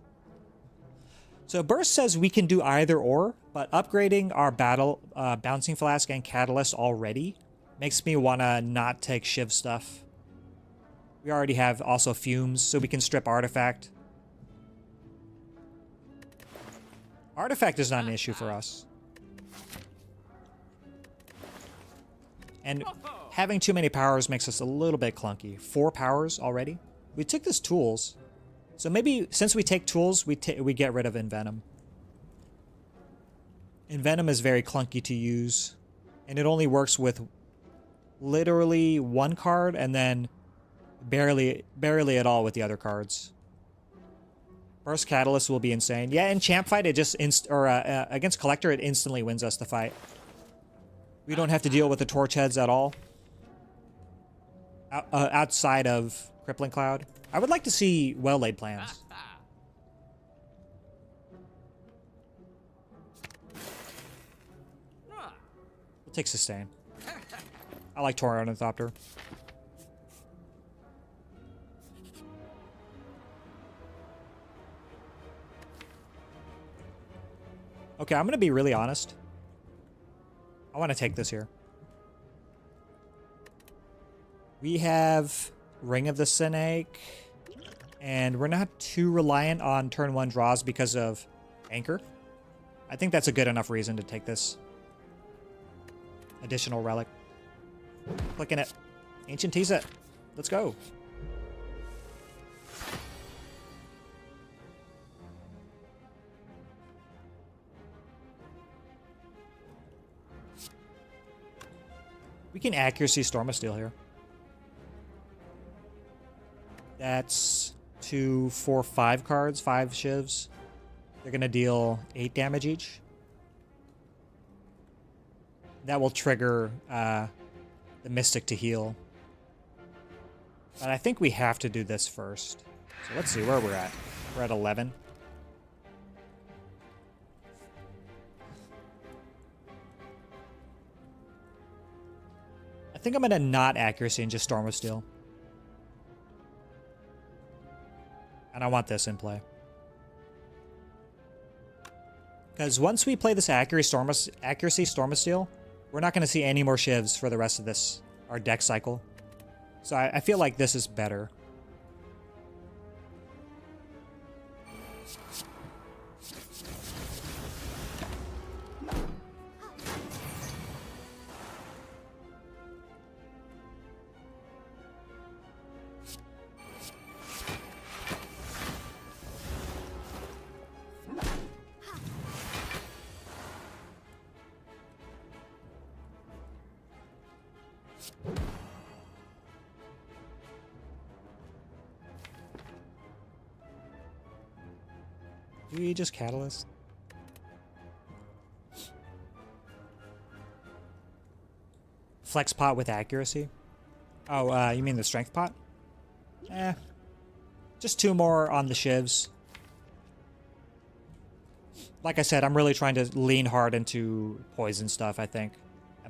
So Burst says we can do either or, but upgrading our Bouncing Flask and Catalyst already makes me want to not take Shiv stuff. We already have also Fumes, so we can strip Artifact. Artifact is not an issue for us. And having too many powers makes us a little bit clunky. 4 powers already. We took this Tools. So maybe, since we take Tools, we get rid of Envenom. Envenom is very clunky to use. And it only works with literally 1 card, and then barely at all with the other cards. Burst Catalyst will be insane. Yeah, in Champ Fight, it just against Collector, it instantly wins us the fight. We don't have to deal with the Torch Heads at all. Outside of Crippling Cloud. I would like to see well-laid plans. We'll take Sustain. I like Toy Ornithopter. Okay, I'm going to be really honest. I want to take this here. We have Ring of the Snake, and we're not too reliant on turn 1 draws because of Anchor. I think that's a good enough reason to take this additional relic. Clicking it. Ancient Tease it. Let's go. We can accuracy Storm of Steel here. That's 2, 4, 5 cards, 5 shivs. They're going to deal 8 damage each. That will trigger the Mystic to heal. But I think we have to do this first. So let's see where we're at. We're at 11. I think I'm going to not accuracy and just Storm of Steel. And I want this in play. Because once we play this accuracy Storm of Steel, we're not going to see any more shivs for the rest of this, our deck cycle. So I feel like this is better. Do we just Catalyst? Flex pot with accuracy? Oh, you mean the strength pot? Just 2 more on the shivs. Like I said, I'm really trying to lean hard into poison stuff, I think,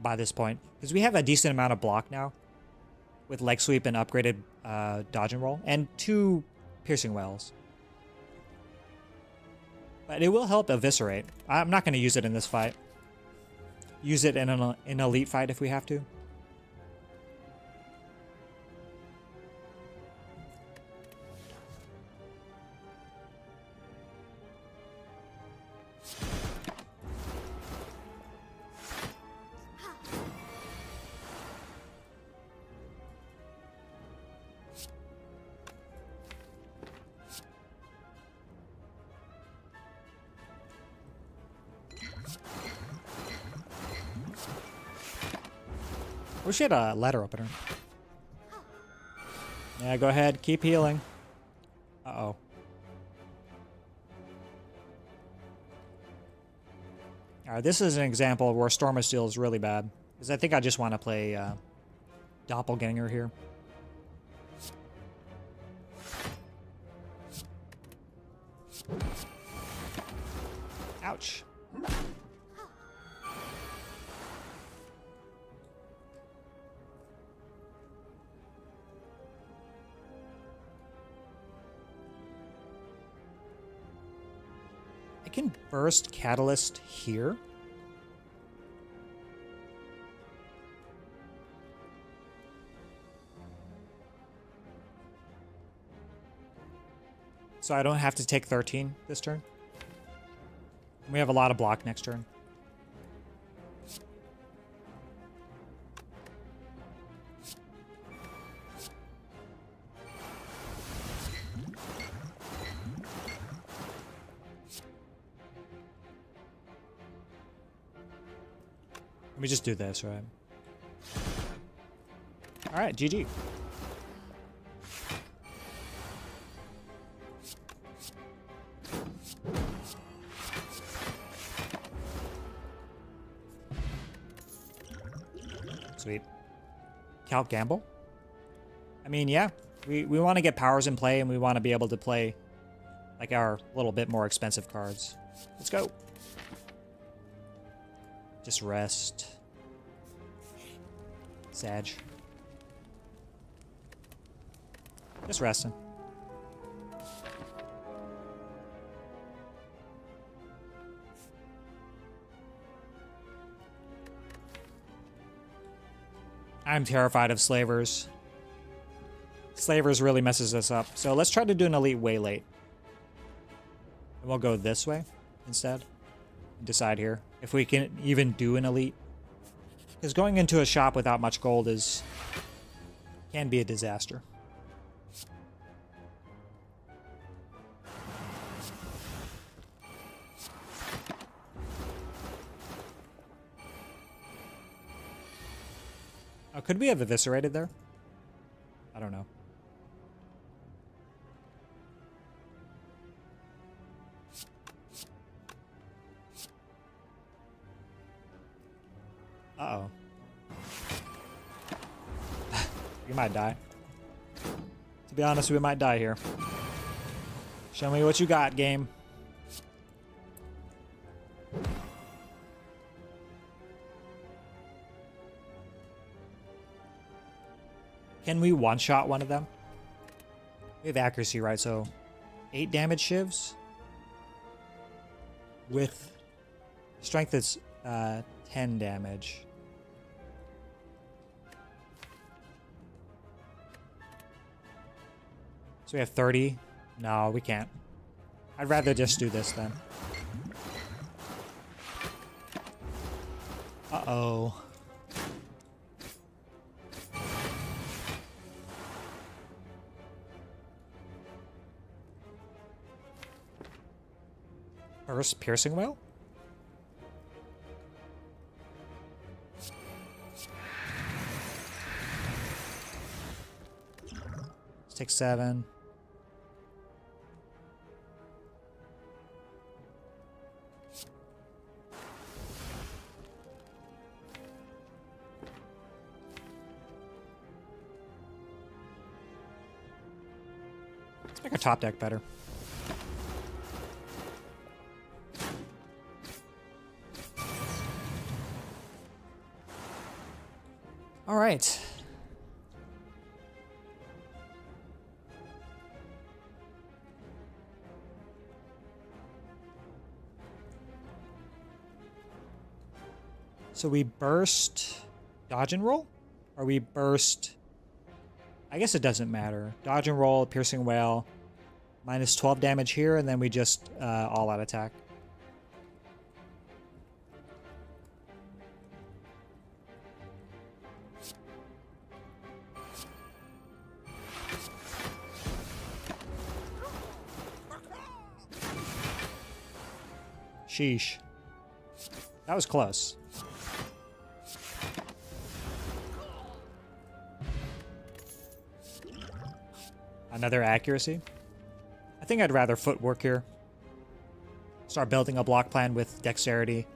by this point. Because we have a decent amount of block now. With leg sweep and upgraded dodge and roll. And 2 piercing wells. But it will help eviscerate. I'm not going to use it in this fight. Use it in an elite fight if we have to. Wish we had a ladder opener. Yeah, go ahead. Keep healing. Uh-oh. Alright, this is an example where Storm of Steel is really bad. Because I think I just want to play Doppelganger here. Ouch. I can burst Catalyst here. So I don't have to take 13 this turn. We have a lot of block next turn. Let me just do this, right? Alright, GG. Sweet. Count Gamble? I mean, yeah. We want to get powers in play, and we want to be able to play like our little bit more expensive cards. Let's go. Just rest. Sag. Just resting. I'm terrified of Slavers. Slavers really messes us up. So let's try to do an elite way late. And we'll go this way instead. Decide here if we can even do an elite. Because going into a shop without much gold can be a disaster. Oh, could we have eviscerated there? I don't know. Uh-oh. We might die. To be honest, we might die here. Show me what you got, game. Can we one-shot one of them? We have accuracy, right? So 8 damage shivs. With strength is 10 damage. So we have 30. No, we can't. I'd rather just do this then. Uh-oh. Burst piercing whale? Let's take 7. Let's make our top deck better. All right. So we burst dodge and roll? Or we burst... I guess it doesn't matter. Dodge and roll, piercing whale, minus 12 damage here, and then we just all-out attack. Sheesh. That was close. Another accuracy. I think I'd rather footwork here. Start building a block plan with dexterity.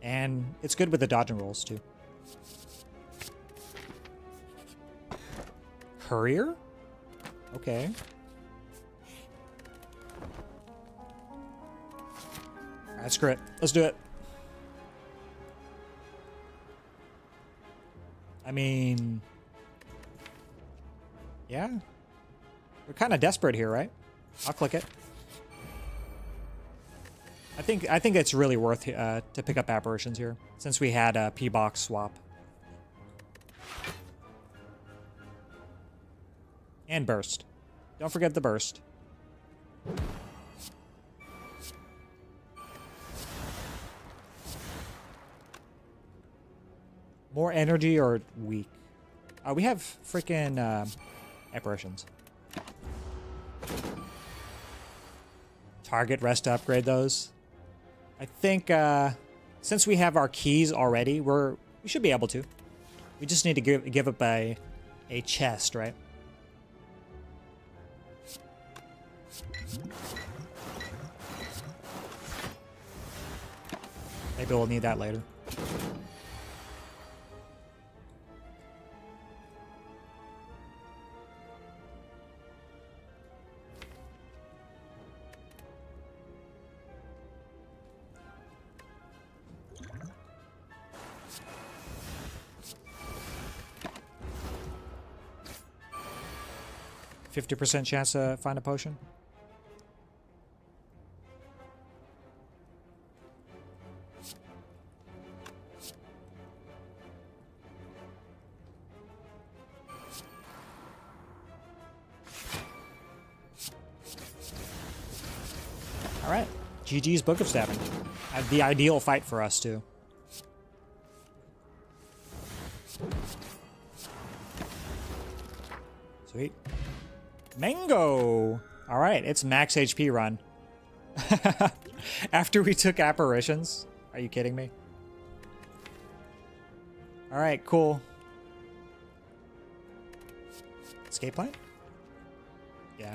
And it's good with the dodge and rolls too. Courier? Okay. Alright, screw it. Let's do it. I mean... yeah. We're kind of desperate here, right? I'll click it. I think it's really worth to pick up apparitions here, since we had a P-box swap. And burst. Don't forget the burst. More energy or weak? We have freaking apparitions. Target rest to upgrade those. I think since we have our keys already, we should be able to. We just need to give up a chest, right? Maybe we'll need that later. %50 chance to find a potion. All right, GG's Book of Stabbing. The ideal fight for us too. Sweet. Mango! Alright, it's max HP run. After we took apparitions? Are you kidding me? Alright, cool. Escape plan? Yeah.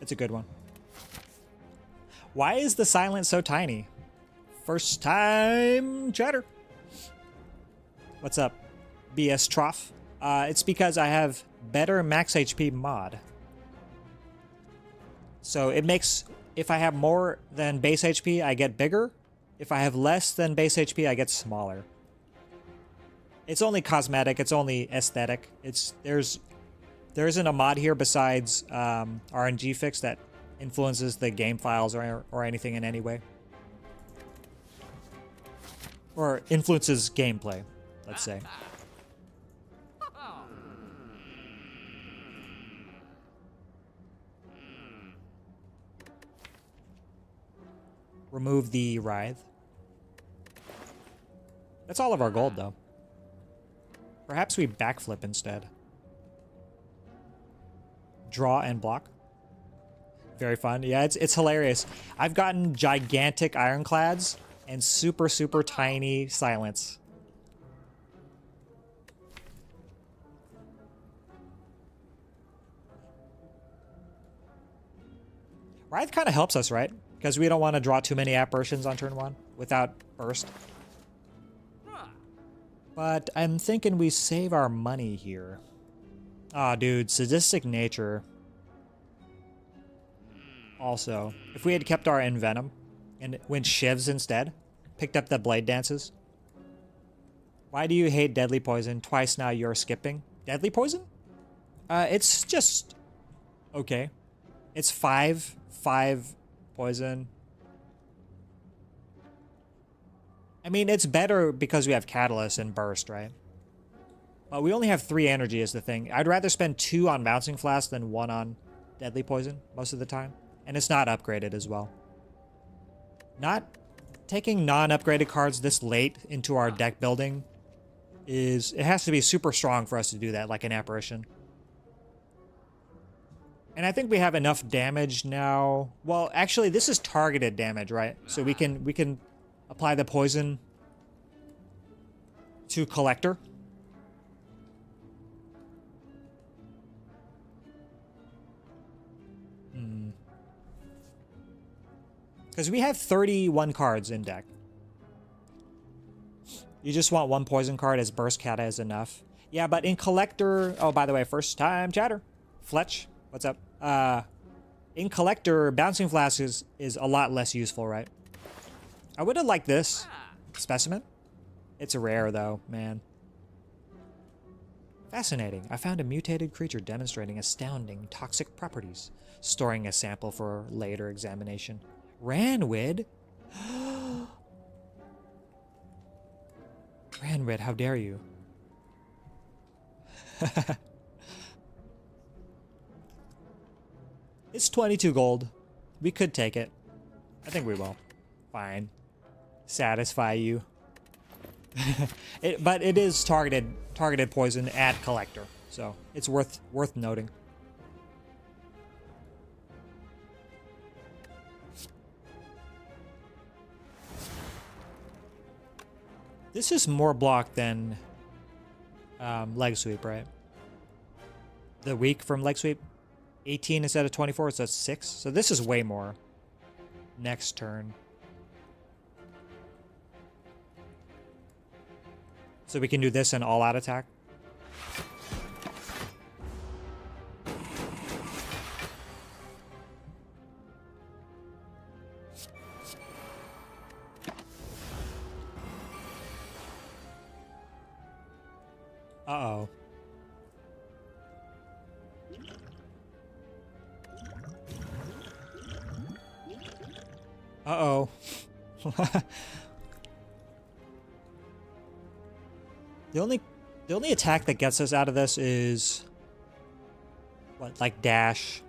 It's a good one. Why is the silence so tiny? First time chatter. What's up, BS Trough? It's because I have better max HP mod. So it makes, if I have more than base HP, I get bigger. If I have less than base HP, I get smaller. It's only cosmetic, it's only aesthetic. There isn't a mod here besides RNG fix that influences the game files or anything in any way. Or influences gameplay, let's say. Remove the writhe. That's all of our gold, though. Perhaps we backflip instead. Draw and block. Very fun. Yeah, it's hilarious. I've gotten gigantic ironclads and super, super tiny silence. Writhe kind of helps us, right? Because we don't want to draw too many apparitions on turn 1 without burst. But I'm thinking we save our money here. Aw, dude, sadistic nature. Also, if we had kept our Envenom and went Shivs instead, picked up the Blade Dances. Why do you hate Deadly Poison? Twice now you're skipping. Deadly Poison? It's just okay. It's 5 poison. I mean, it's better because we have Catalyst and Burst, right? But we only have 3 energy is the thing. I'd rather spend 2 on Bouncing Flask than 1 on Deadly Poison most of the time. And it's not upgraded as well. Not taking non-upgraded cards this late into our deck building it has to be super strong for us to do that, like an Apparition. And I think we have enough damage now. Well, actually, this is targeted damage, right? So we can apply the poison to Collector. Because we have 31 cards in deck. You just want 1 poison card as Burst Kata is enough. Yeah, but in Collector... Oh, by the way, first time chatter. Fletch, what's up? In Collector, Bouncing Flask is a lot less useful, right? I would have liked this. Specimen? It's a rare, though, man. Fascinating. I found a mutated creature demonstrating astounding toxic properties. Storing a sample for later examination. Ranwid? Ranwid, how dare you? It's 22 gold. We could take it. I think we will. Fine. Satisfy you. But it is targeted poison at Collector, so it's worth noting. This is more block than leg sweep, right? The weak from leg sweep, 18 instead of 24, so that's 6. So this is way more. Next turn. So we can do this and all-out attack. Uh-oh. Uh-oh. The only attack that gets us out of this is what, like dash,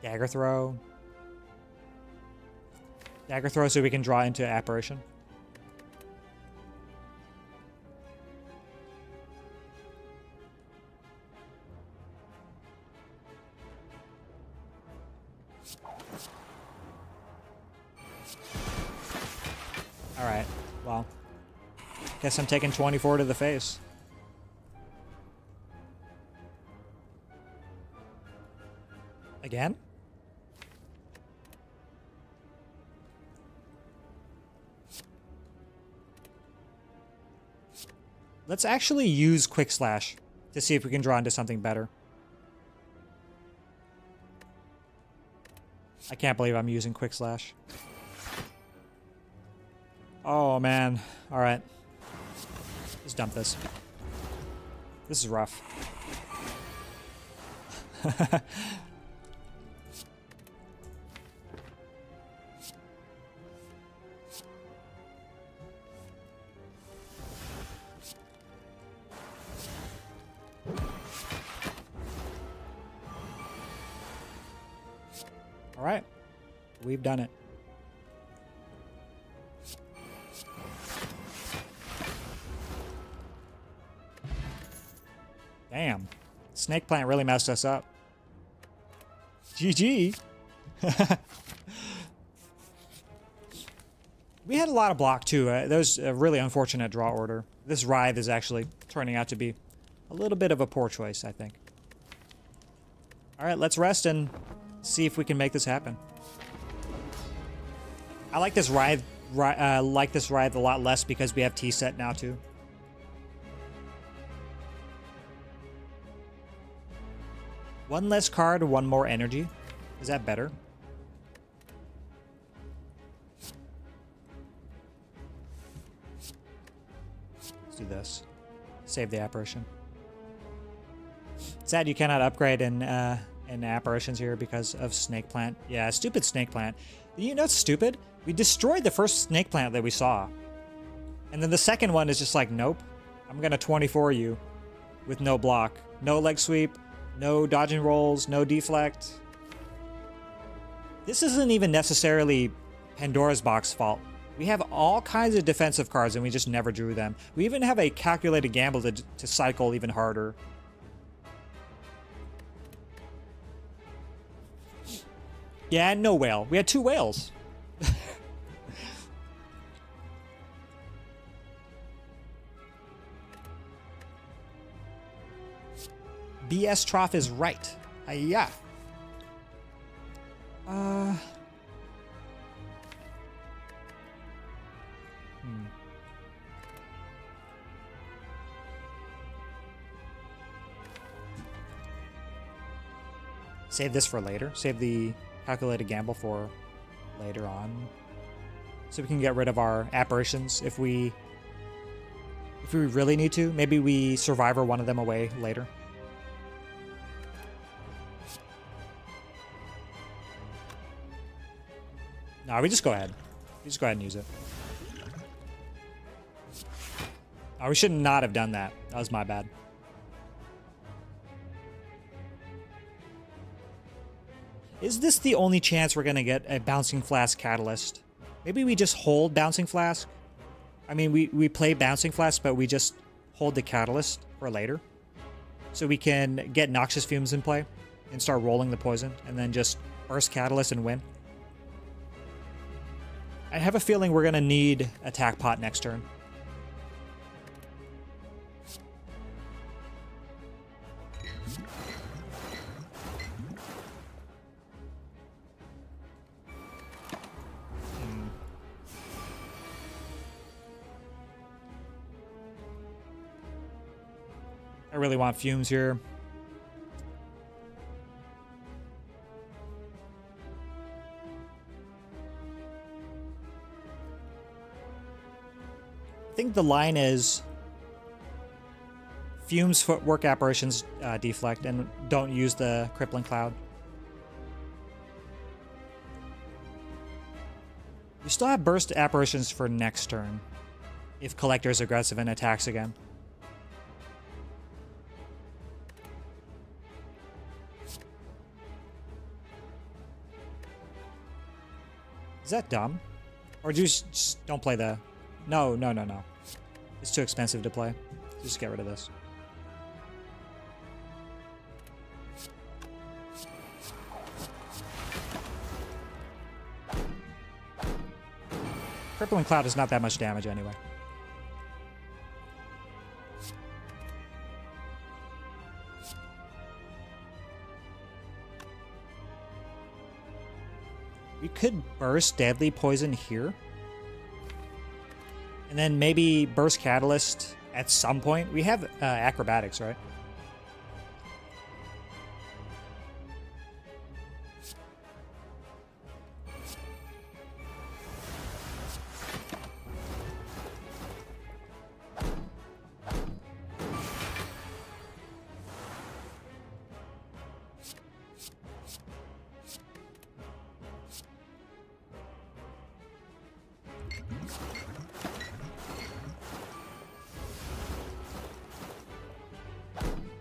dagger throw, so we can draw into apparition. All right. Well, guess I'm taking 24 to the face. Again? Let's actually use Quick Slash to see if we can draw into something better. I can't believe I'm using Quick Slash. Oh, man. Alright. Let's dump this. This is rough. All right, we've done it. Damn, Snake Plant really messed us up. GG. We had a lot of block too. That was a really unfortunate draw order. This Writhe is actually turning out to be a little bit of a poor choice, I think. All right, let's rest and see if we can make this happen. I like this Writhe a lot less because we have T-set now too. One less card, one more energy. Is that better? Let's do this. Save the apparition. Sad you cannot upgrade in apparitions here because of Snake Plant. Yeah, stupid Snake Plant. You know what's stupid? We destroyed the first Snake Plant that we saw. And then the second one is just like, nope. I'm gonna 24 you with no block. No leg sweep, no dodging rolls, no deflect. This isn't even necessarily Pandora's Box fault. We have all kinds of defensive cards and we just never drew them. We even have a calculated gamble to cycle even harder. Yeah, no whale. We had 2 whales. BS Trough is right. Yeah. Save this for later. Save the calculated gamble for later on. So we can get rid of our apparitions if we really need to. Maybe we survivor one of them away later. No, we just go ahead. We just go ahead and use it. Oh, we should not have done that. That was my bad. Is this the only chance we're going to get a Bouncing Flask Catalyst? Maybe we just hold Bouncing Flask? I mean, we play Bouncing Flask, but we just hold the Catalyst for later. So we can get Noxious Fumes in play and start rolling the poison, and then just burst Catalyst and win. I have a feeling we're going to need Attack Pot next turn. I really want Fumes here. I think the line is Fumes, Footwork, Apparitions, deflect, and don't use the Crippling Cloud. We still have Burst Apparitions for next turn if Collector is aggressive and attacks again. Is that dumb? Or just don't play the... No. It's too expensive to play. Just get rid of this. Crippling Cloud is not that much damage anyway. We could burst Deadly Poison here. And then maybe burst Catalyst at some point. We have Acrobatics, right?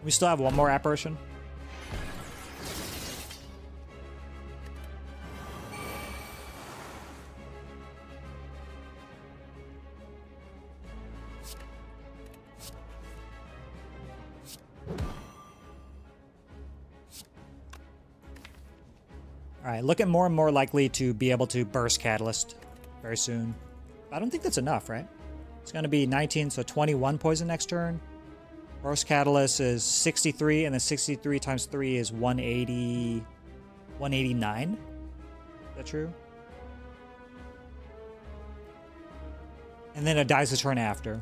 We still have one more apparition. Alright, looking more and more likely to be able to burst Catalyst very soon. I don't think that's enough, right? It's going to be 19, so 21 poison next turn. Burst Catalyst is 63, and then 63 times 3 is 180... 189? Is that true? And then it dies the turn after.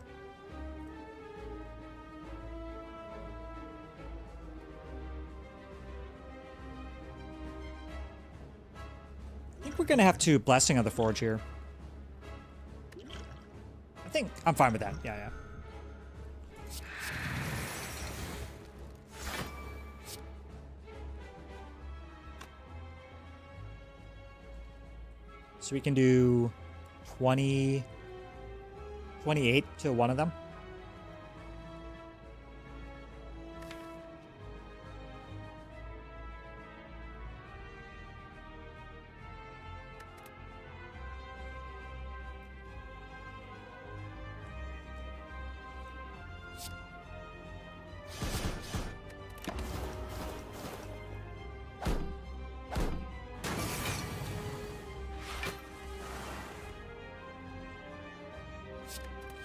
I think we're going to have to Blessing of the Forge here. I think I'm fine with that. Yeah. So we can do 28 to one of them.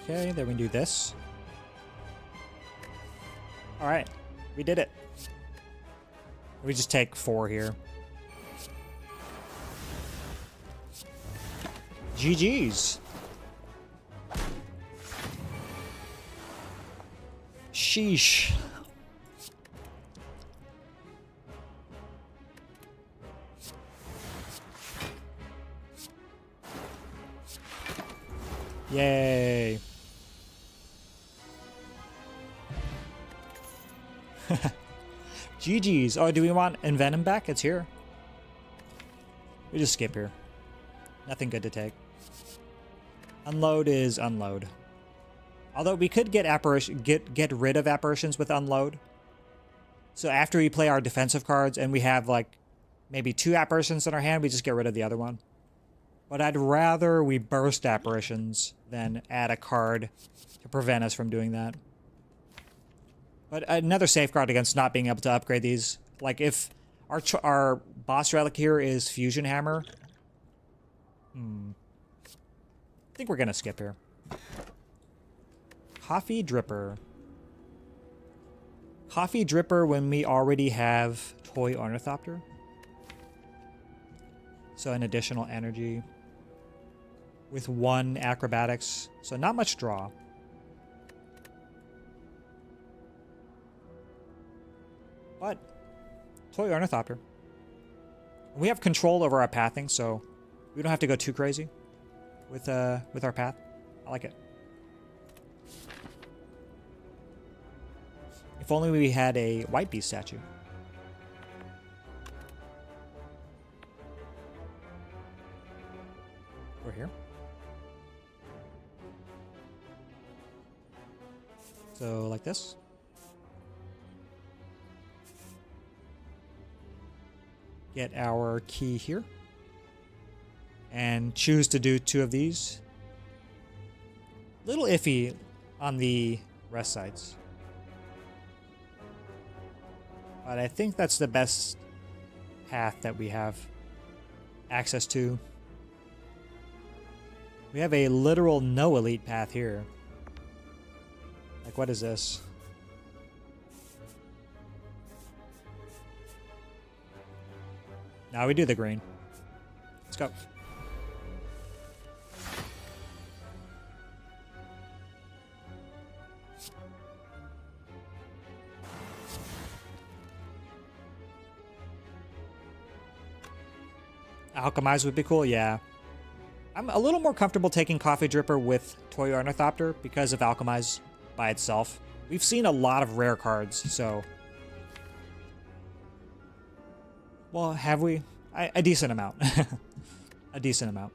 Okay, then we do this. Alright, we did it. We just take 4 here. GG's. Sheesh. Yay. GG's. Oh, do we want Envenom back? It's here. We just skip here. Nothing good to take. Unload is unload. Although we could get rid of apparitions with unload. So after we play our defensive cards and we have like maybe 2 apparitions in our hand, we just get rid of the other one. But I'd rather we burst apparitions than add a card to prevent us from doing that. But another safeguard against not being able to upgrade these. Like if our boss relic here is Fusion Hammer. I think we're going to skip here. Coffee Dripper. Coffee Dripper when we already have Toy Ornithopter. So an additional energy. With 1 acrobatics. So not much draw. But Toy Ornithopter. We have control over our pathing, so we don't have to go too crazy with our path. I like it. If only we had a White Beast statue. We're here. So like this. Get our key here. And choose to do 2 of these. Little iffy on the rest sides. But I think that's the best path that we have access to. We have a literal no elite path here. Like, what is this? Now we do the green. Let's go. Alchemize would be cool, yeah. I'm a little more comfortable taking Coffee Dripper with Toy Ornithopter because of Alchemize by itself. We've seen a lot of rare cards, so... Well, have we? A decent amount. A decent amount.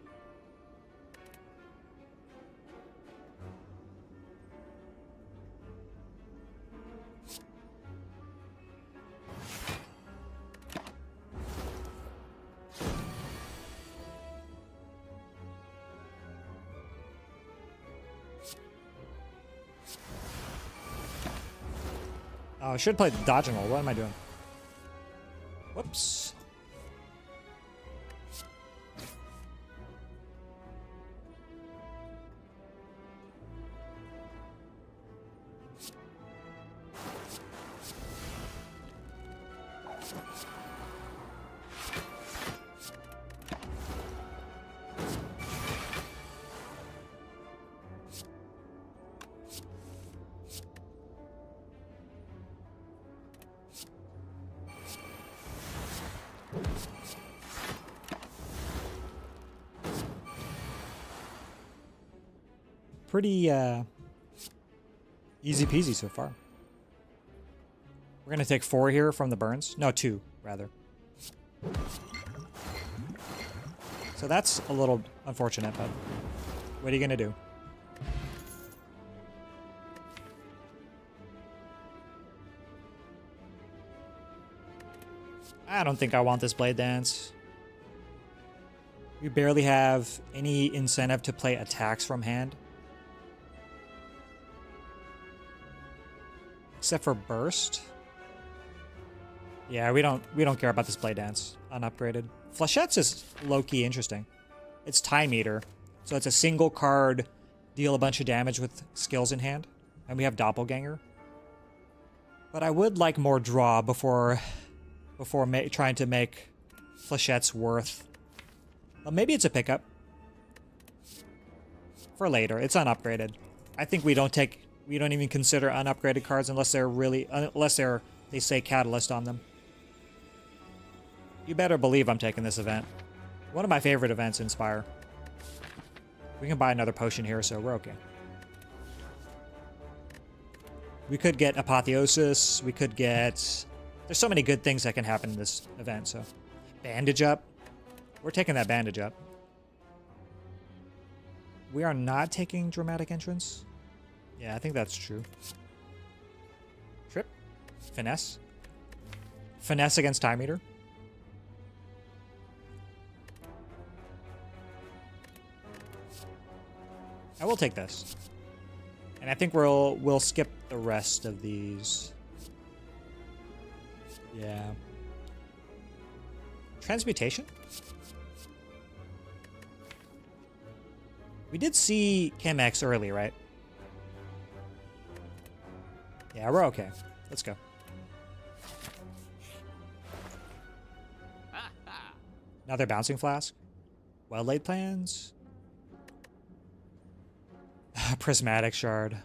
Oh, I should play dodge and roll. What am I doing? Whoops. Pretty easy peasy so far. We're gonna take 4 here from the burns. No, 2 rather. So that's a little unfortunate, but what are you gonna do? I don't think I want this Blade Dance. We barely have any incentive to play attacks from hand. Except for burst. Yeah, we don't care about this Blade Dance unupgraded. Flechettes is low-key interesting. It's Time Eater, so it's a single card, deal a bunch of damage with skills in hand, and we have Doppelganger. But I would like more draw before trying to make Flechettes worth. Well, maybe it's a pickup for later. It's unupgraded. I think we don't even consider unupgraded cards unless they say Catalyst on them. You better believe I'm taking this event. One of my favorite events in Spire. We can buy another potion here, so we're okay. We could get Apotheosis. We could get... There's so many good things that can happen in this event, so... Bandage up. We're taking that bandage up. We are not taking Dramatic Entrance. Yeah, I think that's true. Trip. Finesse. Finesse against Time Eater. I will take this. And I think we'll skip the rest of these. Yeah. Transmutation? We did see Chemex early, right? Yeah, we're okay. Let's go. Another Bouncing Flask. Well-laid plans. Prismatic Shard.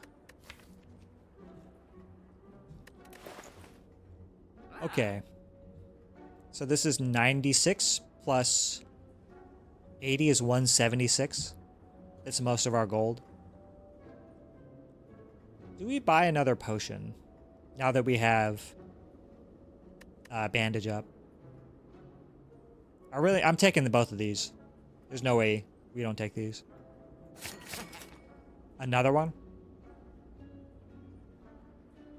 Okay. So this is 96 plus 80 is 176. It's most of our gold. Do we buy another potion now that we have bandage up? I'm taking both of these. There's no way we don't take these. Another one?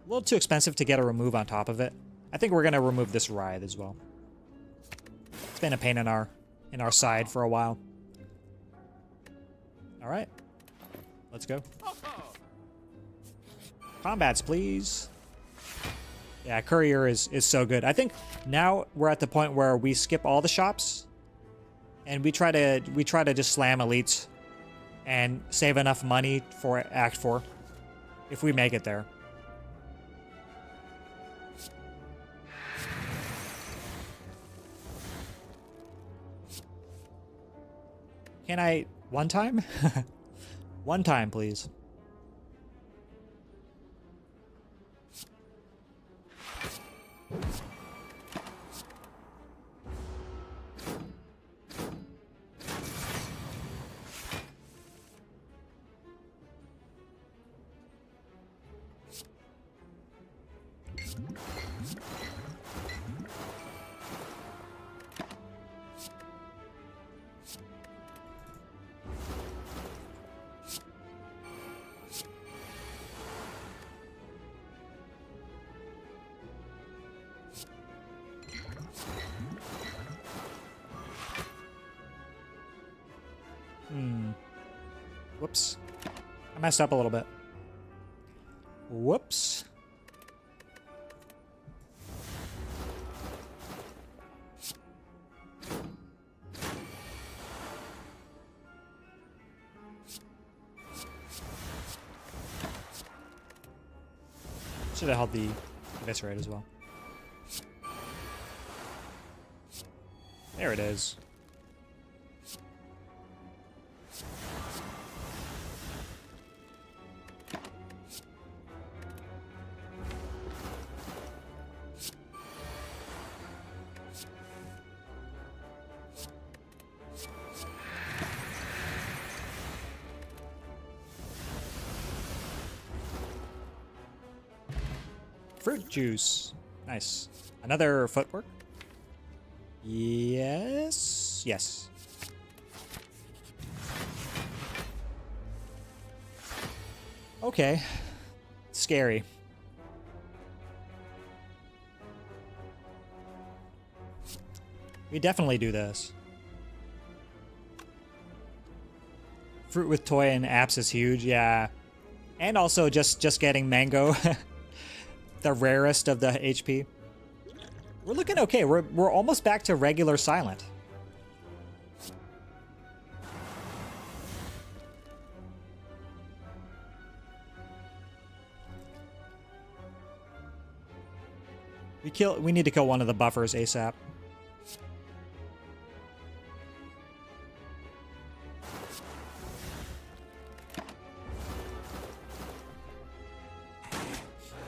A little too expensive to get a remove on top of it. I think we're gonna remove this Writhe as well. It's been a pain in our side for a while. All right, let's go. Combats, please. Yeah, Courier is so good. I think now we're at the point where we skip all the shops, and we try to just slam elites, and save enough money for Act 4, if we make it there. Can I... one time? One time, please. Whoops. I messed up a little bit. Whoops. Should have held the eviscerate as well. There it is. Fruit juice. Nice. Another footwork. Yes. Yes. Okay. Scary. We definitely do this. Fruit with toy and apps is huge, yeah. And also just getting mango. The rarest of the HP. We're looking okay. We're almost back to regular silent. We need to kill one of the buffers ASAP.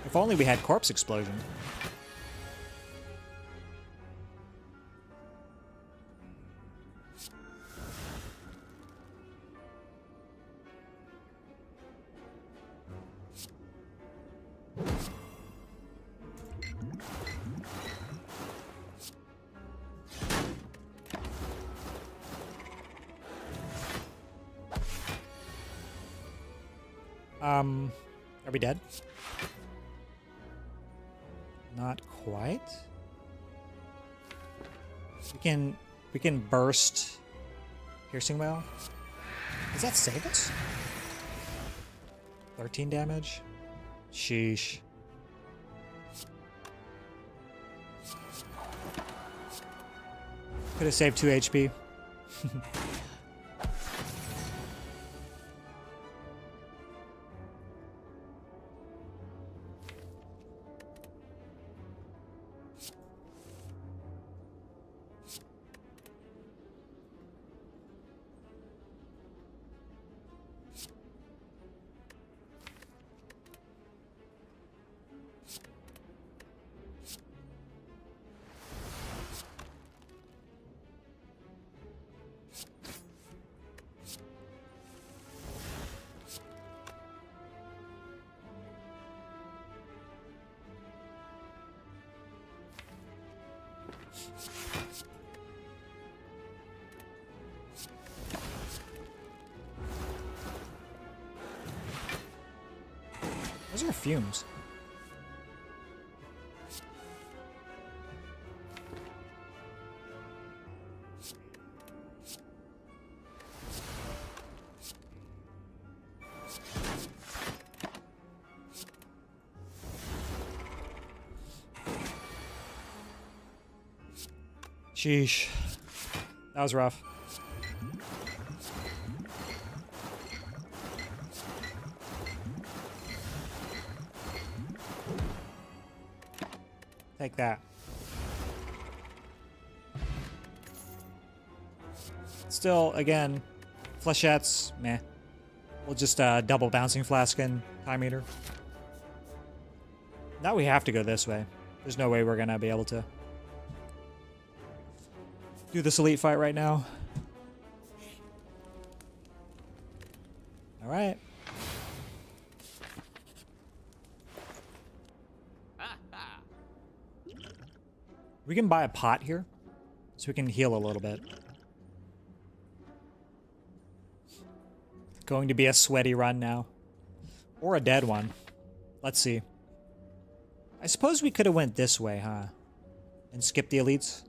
If only we had corpse explosion. Are we dead? Not quite. We can burst piercing well. Does that save us? 13 damage? Sheesh. Could have saved 2 HP. Those are fumes. Sheesh. That was rough. Take that. Still, again, Flechettes, meh. We'll just double Bouncing Flask and Time Eater. Now we have to go this way. There's no way we're gonna be able to do this elite fight right now. All right. We can buy a pot here, so we can heal a little bit. Going to be a sweaty run now. Or a dead one. Let's see. I suppose we could have went this way, huh? And skipped the elites.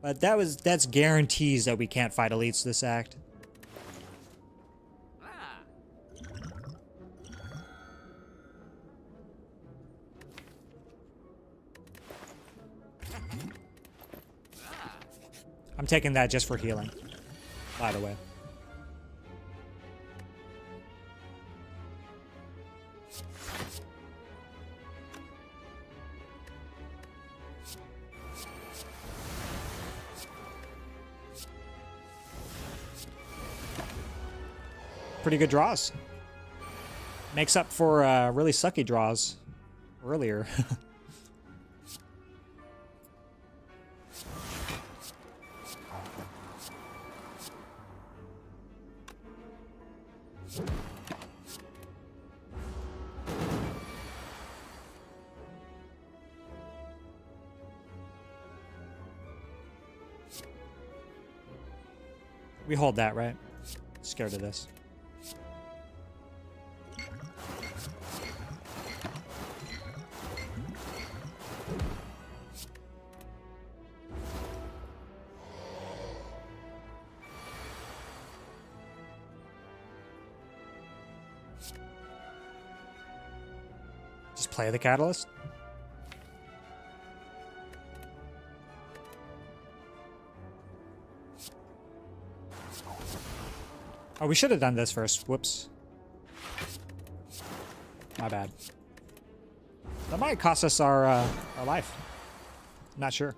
But that's guarantees that we can't fight elites this act. I'm taking that just for healing, by the way. Pretty good draws. Makes up for really sucky draws earlier. We hold that, right? Scared of this. Just play the catalyst. Oh, we should have done this first. Whoops. My bad. That might cost us our life. Not sure.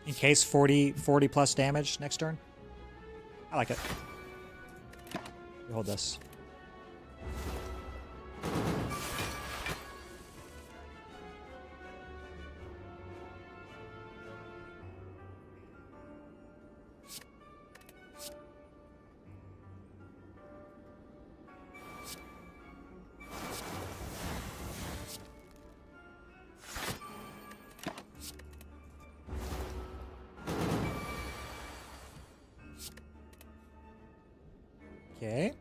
In case 40 plus damage next turn. I like it. We hold this. Okay.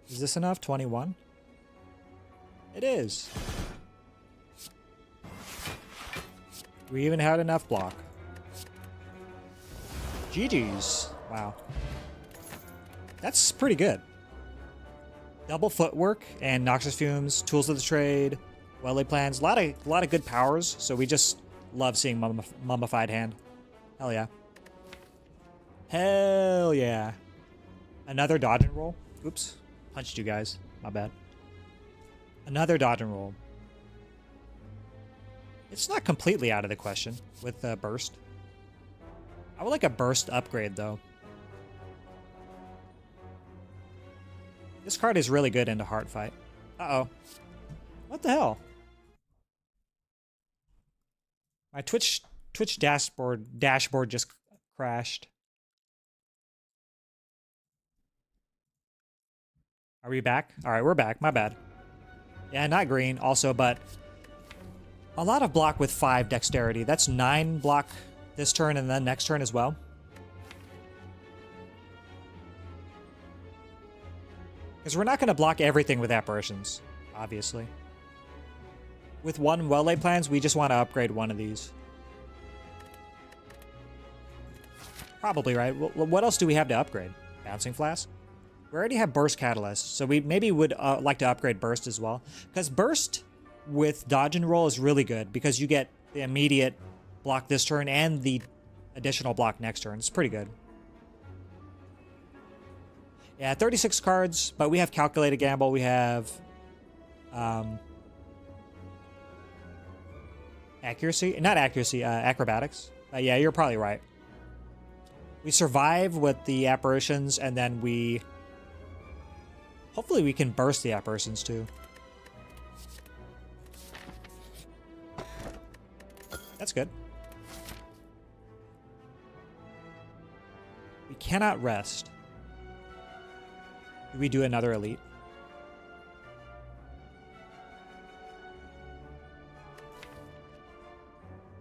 Is this enough? 21? It is. We even had enough block. GG's. Wow. That's pretty good. Double footwork and Noxious Fumes, Tools of the Trade, well-laid plans. A lot of good powers, so we just love seeing Mummified Hand. Hell yeah. Hell yeah. Another dodge and roll. Oops. Punched you guys. My bad. Another dodge and roll. It's not completely out of the question with burst. I would like a burst upgrade, though. This card is really good into Heart Fight. Uh-oh. What the hell? My Twitch dashboard just crashed. Are we back? All right, we're back. My bad. Yeah, not green also, but a lot of block with 5 dexterity. That's 9 block this turn and then next turn as well. Because we're not going to block everything with apparitions, obviously. With one well-laid plans, we just want to upgrade one of these. Probably, right? What else do we have to upgrade? Bouncing Flask? We already have Burst Catalyst, so we maybe would like to upgrade Burst as well. Because Burst with dodge and roll is really good because you get the immediate block this turn and the additional block next turn. It's pretty good. Yeah, 36 cards, but we have Calculated Gamble. We have accuracy. Not accuracy, acrobatics. Yeah, you're probably right. We survive with the apparitions, and then we... Hopefully we can burst the apparitions, too. That's good. We cannot rest. Do we do another elite?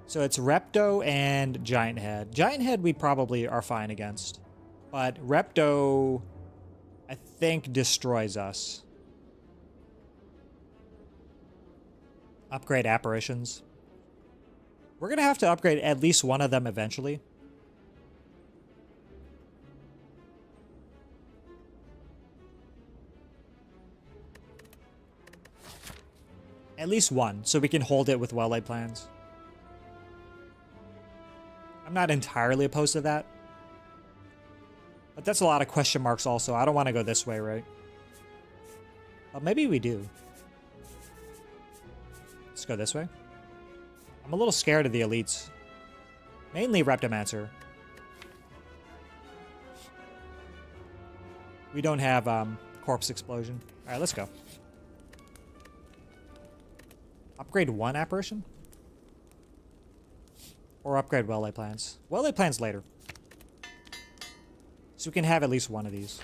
So it's Repto and Giant Head. Giant Head we probably are fine against. But Repto, I think, destroys us. Upgrade apparitions. We're going to have to upgrade at least one of them eventually. At least one, so we can hold it with well-laid plans. I'm not entirely opposed to that. But that's a lot of question marks also. I don't want to go this way, right? Well, maybe we do. Let's go this way. I'm a little scared of the elites. Mainly Reptomancer. We don't have Corpse Explosion. Alright, let's go. Upgrade one apparition? Or upgrade well-laid plans. Well-laid plans later. So we can have at least one of these.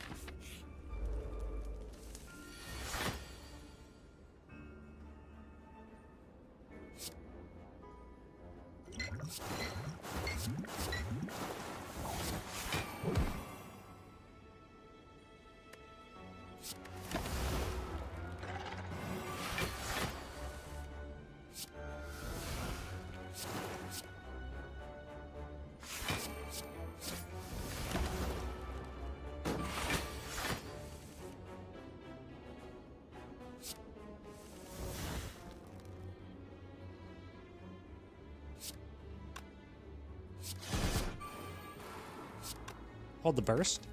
Hold the burst?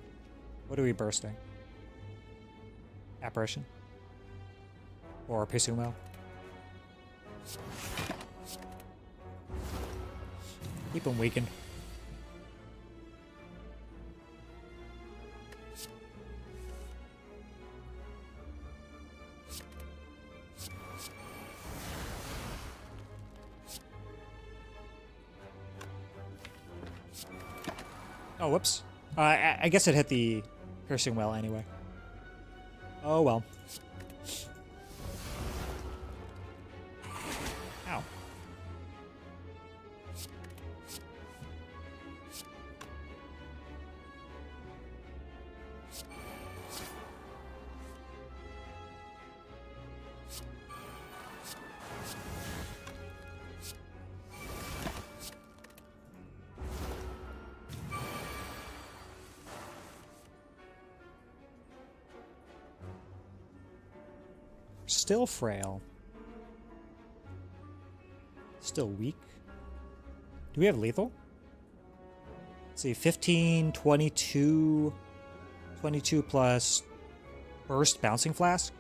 What are we bursting? Apparition? Or Pisumo? Keep him weakened. Oh, whoops. I guess it hit the piercing well anyway. Oh well. Ow. Still frail. Still weak. Do we have lethal? Let's see, 15, 22, 22 plus burst bouncing flask.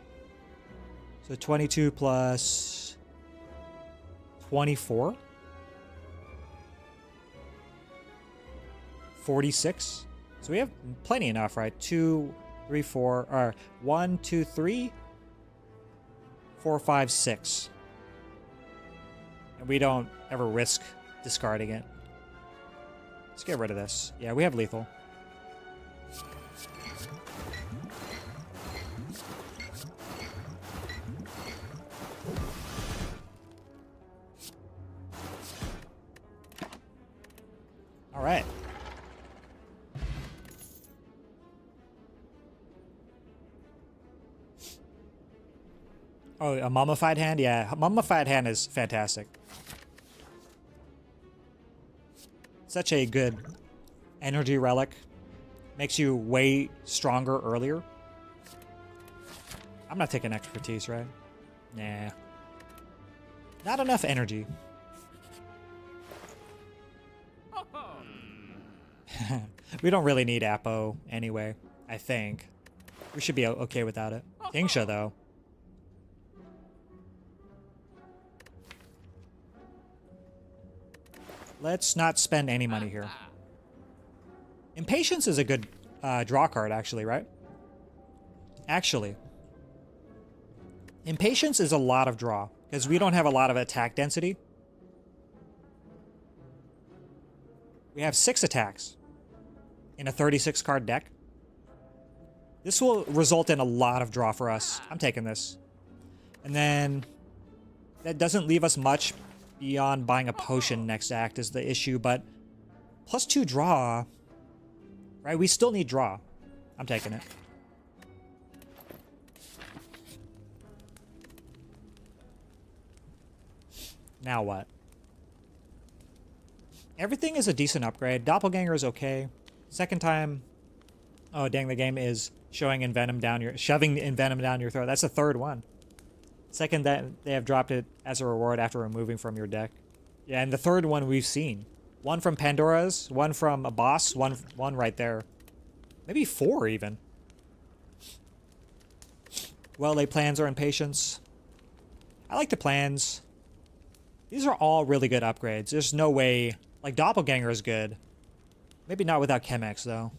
So 22 plus 24. 46. So we have plenty enough, right? 2, 3, 4, or 1, 2, 3. 4, 5, 6. And we don't ever risk discarding it. Let's get rid of this. Yeah, we have lethal. All right. Oh, a mummified hand? Yeah, a mummified hand is fantastic. Such a good energy relic. Makes you way stronger earlier. I'm not taking expertise, right? Nah. Not enough energy. We don't really need Apo anyway, I think. We should be okay without it. Tingsha, though. Let's not spend any money here. Impatience is a good draw card, actually, right? Actually. Impatience is a lot of draw, because we don't have a lot of attack density. We have 6 attacks in a 36 card deck. This will result in a lot of draw for us. I'm taking this. And then that doesn't leave us much beyond buying a potion next act is the issue, but +2 draw, right? We still need draw. I'm taking it. Now what? Everything is a decent upgrade. Doppelganger is okay. Second time, oh dang, the game is shoving Envenom down your throat. That's the third one. Second, that they have dropped it as a reward after removing from your deck. Yeah, and the third one we've seen. One from Pandora's, one from a boss, one right there. Maybe 4 even. Well-laid plans or impatience. I like the plans. These are all really good upgrades. There's no way... Like, Doppelganger is good. Maybe not without Chemex, though.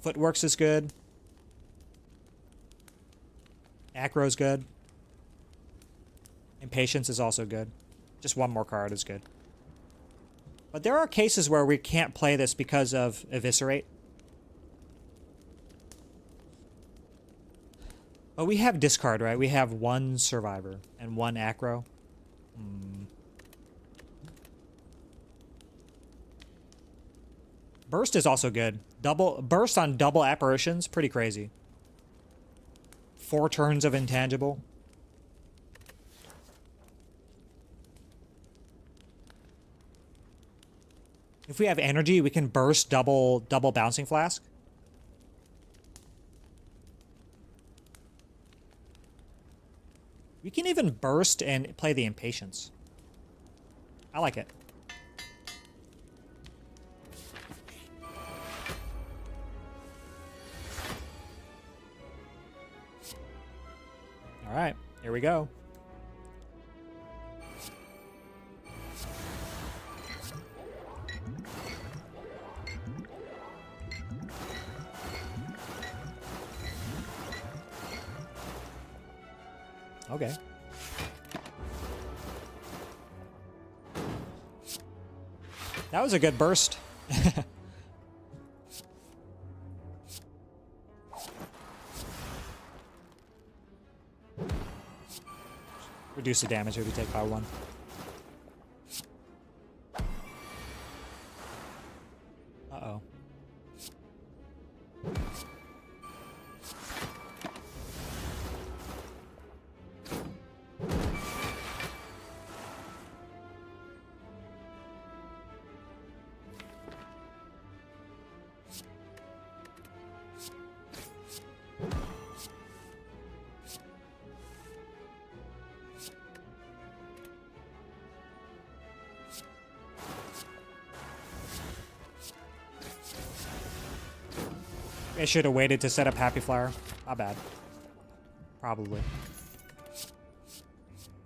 Footworks is good. Acro's good. Impatience is also good. Just one more card is good. But there are cases where we can't play this because of Eviscerate. But we have discard, right? We have 1 survivor and 1 acro. Burst is also good. Burst on double apparitions, pretty crazy. 4 turns of intangible. If we have energy, we can burst double bouncing flask. We can even burst and play the impatience. I like it. All right, here we go. Okay. That was a good burst. Reduce the damage if we take by 1. Uh-oh. I should have waited to set up Happy Flower. Not bad. Probably.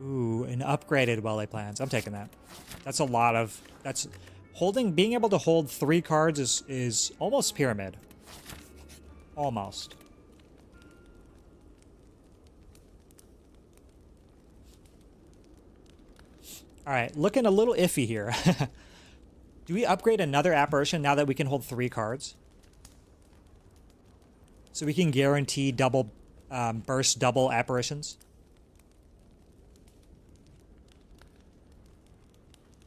Ooh, an upgraded well-laid plans. I'm taking that. That's a lot of... That's... Being able to hold 3 cards is almost pyramid. Almost. Alright, looking a little iffy here. Do we upgrade another apparition now that we can hold 3 cards? So we can guarantee double burst double apparitions.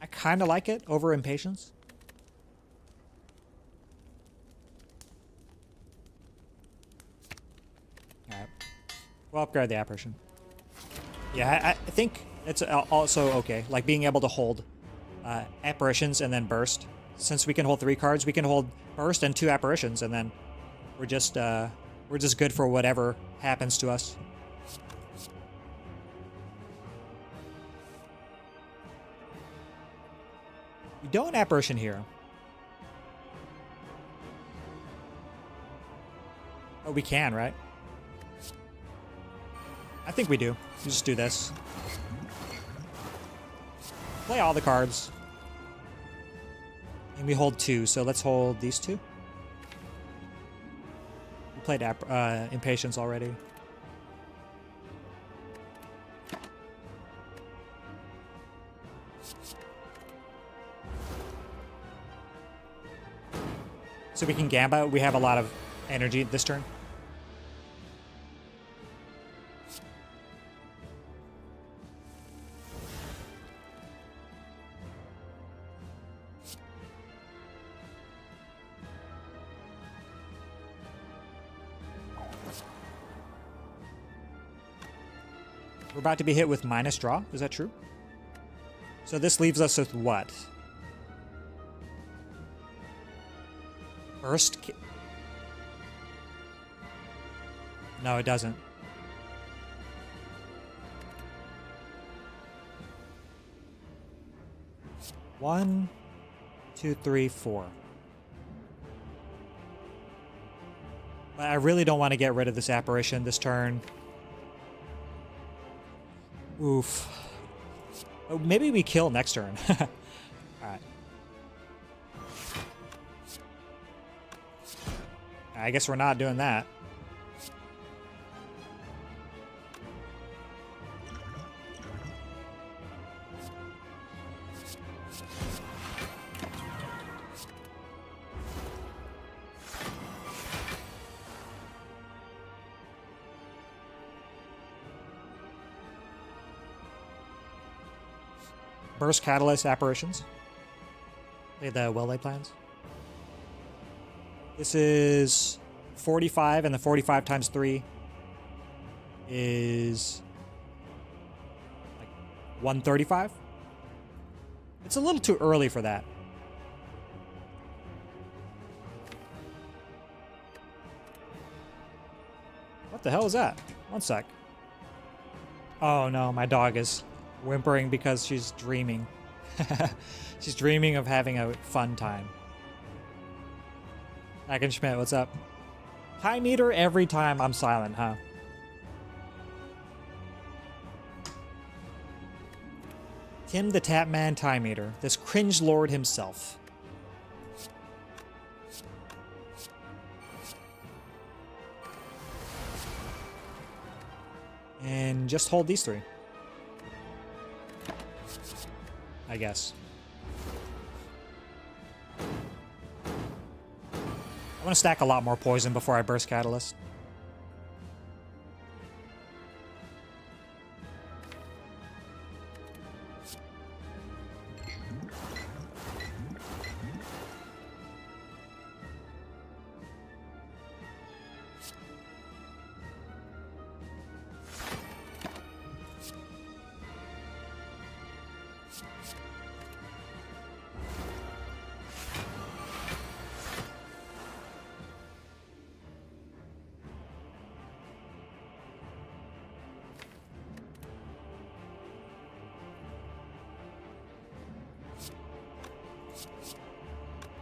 I kind of like it over impatience. All right, we'll upgrade the apparition. Yeah, I think it's also okay. Like being able to hold apparitions and then burst. Since we can hold 3 cards, we can hold burst and 2 apparitions, and then we're We're just good for whatever happens to us. We don't apparition here. Oh, we can, right? I think we do. We just do this. Play all the cards. And we hold 2, so let's hold these 2. We played Impatience already. So we can Gamba. We have a lot of energy this turn. We're about to be hit with minus draw. Is that true? So this leaves us with what? No, it doesn't. One, 2, 3, 4. But I really don't want to get rid of this apparition this turn. Oof. Oh, maybe we kill next turn. Alright. I guess we're not doing that. Burst Catalyst Apparitions. Play the well-laid plans. This is 45, and the 45 times 3 is like 135. It's a little too early for that. What the hell is that? One sec. Oh no, my dog is whimpering because she's dreaming. She's dreaming of having a fun time. Schmidt, what's up? High meter every time I'm silent, huh? Tim the Tapman Tie Meter, this cringe lord himself. And just hold these 3. I guess. I want to stack a lot more poison before I burst Catalyst.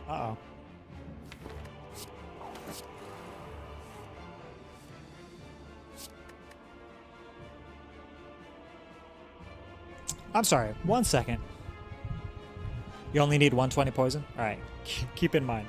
Uh-oh. I'm sorry, 1 second. You only need 120 poison? Alright, keep in mind.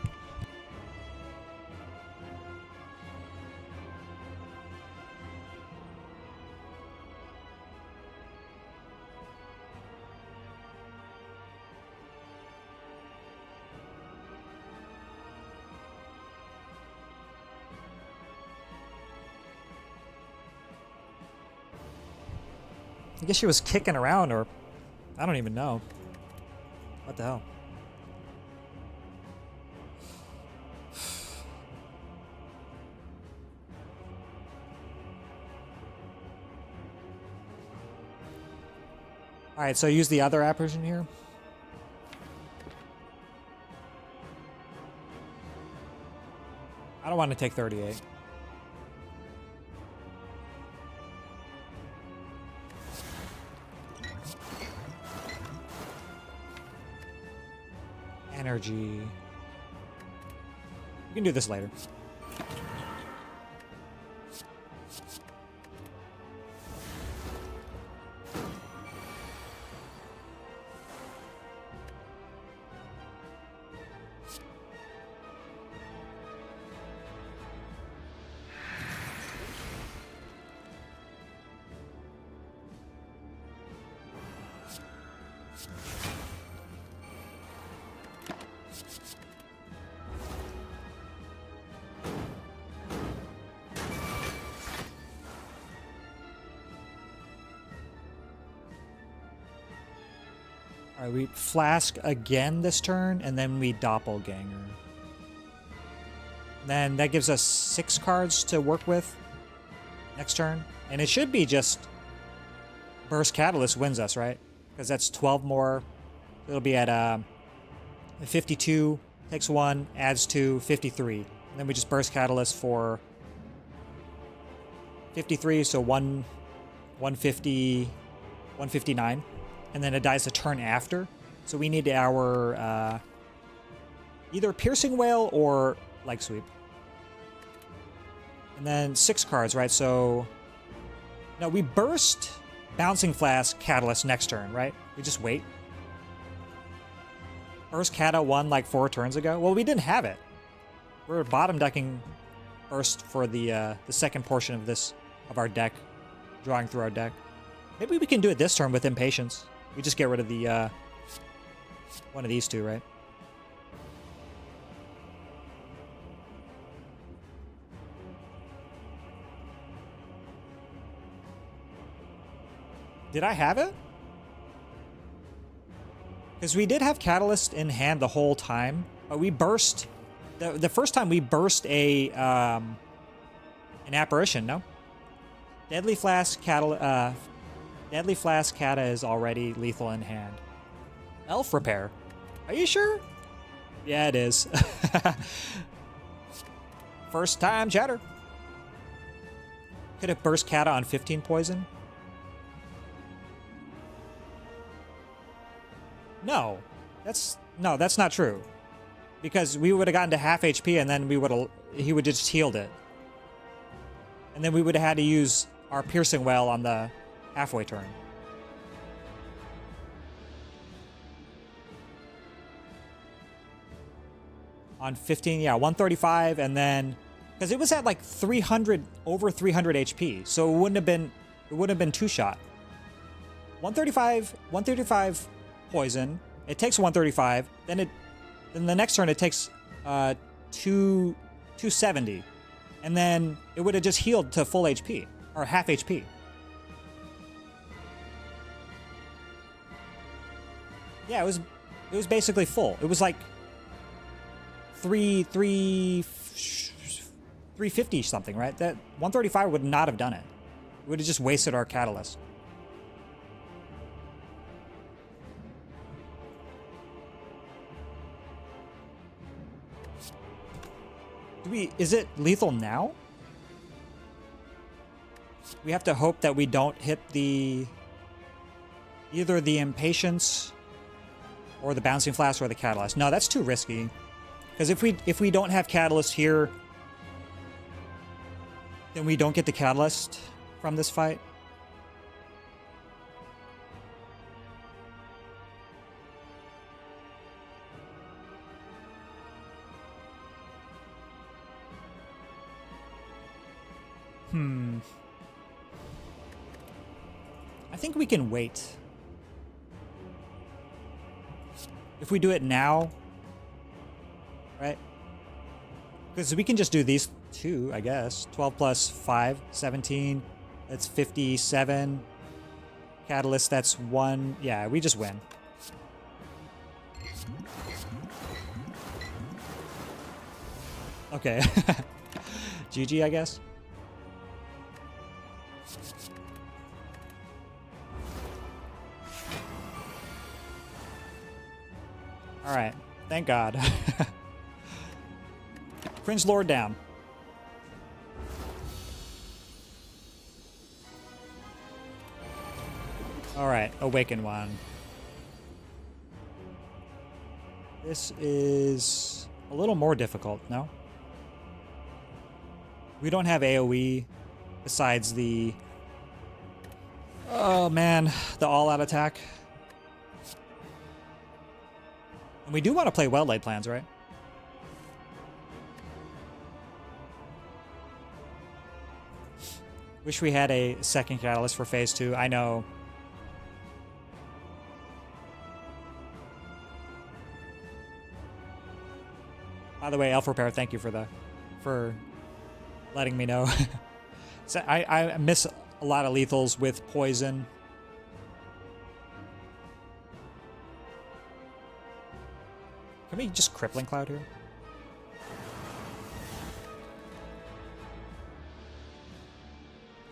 I guess she was kicking around, or I don't even know. What the hell? Alright, so use the other apparition here. I don't want to take 38. energy. We can do this later. Alright, we flask again this turn, and then we doppelganger. Then that gives us 6 cards to work with next turn. And it should be just Burst Catalyst wins us, right? Because that's 12 more. It'll be at 52, takes 1, adds 2, 53. And then we just Burst Catalyst for 53, so 150, 159. And then it dies the turn after. So we need our either Piercing Wail or Leg Sweep. And then 6 cards, right? So no, we burst Bouncing Flask Catalyst next turn, right? We just wait. Burst Cata won like 4 turns ago. Well, we didn't have it. We're bottom decking Burst for the second portion of our deck, drawing through our deck. Maybe we can do it this turn with Impatience. We just get rid of the one of these two, right? Did I have it? Because we did have Catalyst in hand the whole time, but we burst the first time we burst an Apparition, no? Deadly Flask Cata is already lethal in hand. Elf Repair. Are you sure? Yeah, it is. First time chatter. Could have burst Cata on 15 poison. No, that's not true. Because we would have gotten to half HP and then he would just healed it. And then we would have had to use our Piercing Wail on the halfway turn. On 15, yeah, 135, and then because it was at like 300, over 300 HP, so it wouldn't have been 2-shot. 135 poison. It takes 135. Then the next turn it takes 270, and then it would have just healed to full HP or half HP. Yeah, it was basically full. It was like 350 something, right? That 135 would not have done it. It would have just wasted our Catalyst. Is it lethal now? We have to hope that we don't hit either the Impatience or the Bouncing Flask or the Catalyst. No, that's too risky. Because if we don't have Catalyst here, then we don't get the Catalyst from this fight. I think we can wait. If we do it now, right? Because we can just do these two, I guess. 12 plus 5, 17. That's 57. Catalyst, that's 1. Yeah, we just win. Okay. GG, I guess. All right. Thank God. Cringe Lord down. All right. Awaken one. This is a little more difficult, no? We don't have AoE besides the... Oh man, the all-out attack. And we do want to play well-laid plans, right? Wish we had a second catalyst for phase 2. I know. By the way, Elf Repair, thank you for letting me know. So I miss a lot of lethals with poison. Can we just Crippling Cloud here?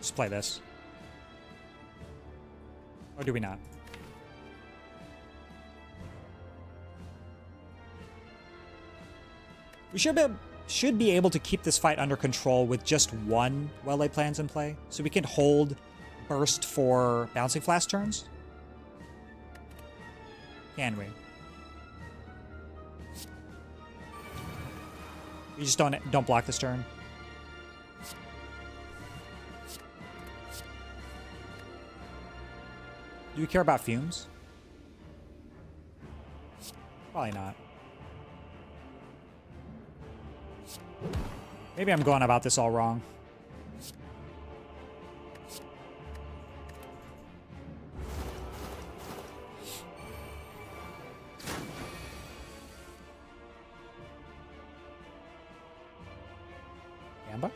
Just play this. Or do we not? We should be able to keep this fight under control with just one well-laid plans in play. So we can hold burst for Bouncing Flash turns. Can we? We just don't block this turn. Do we care about fumes? Probably not. Maybe I'm going about this all wrong. Gamba?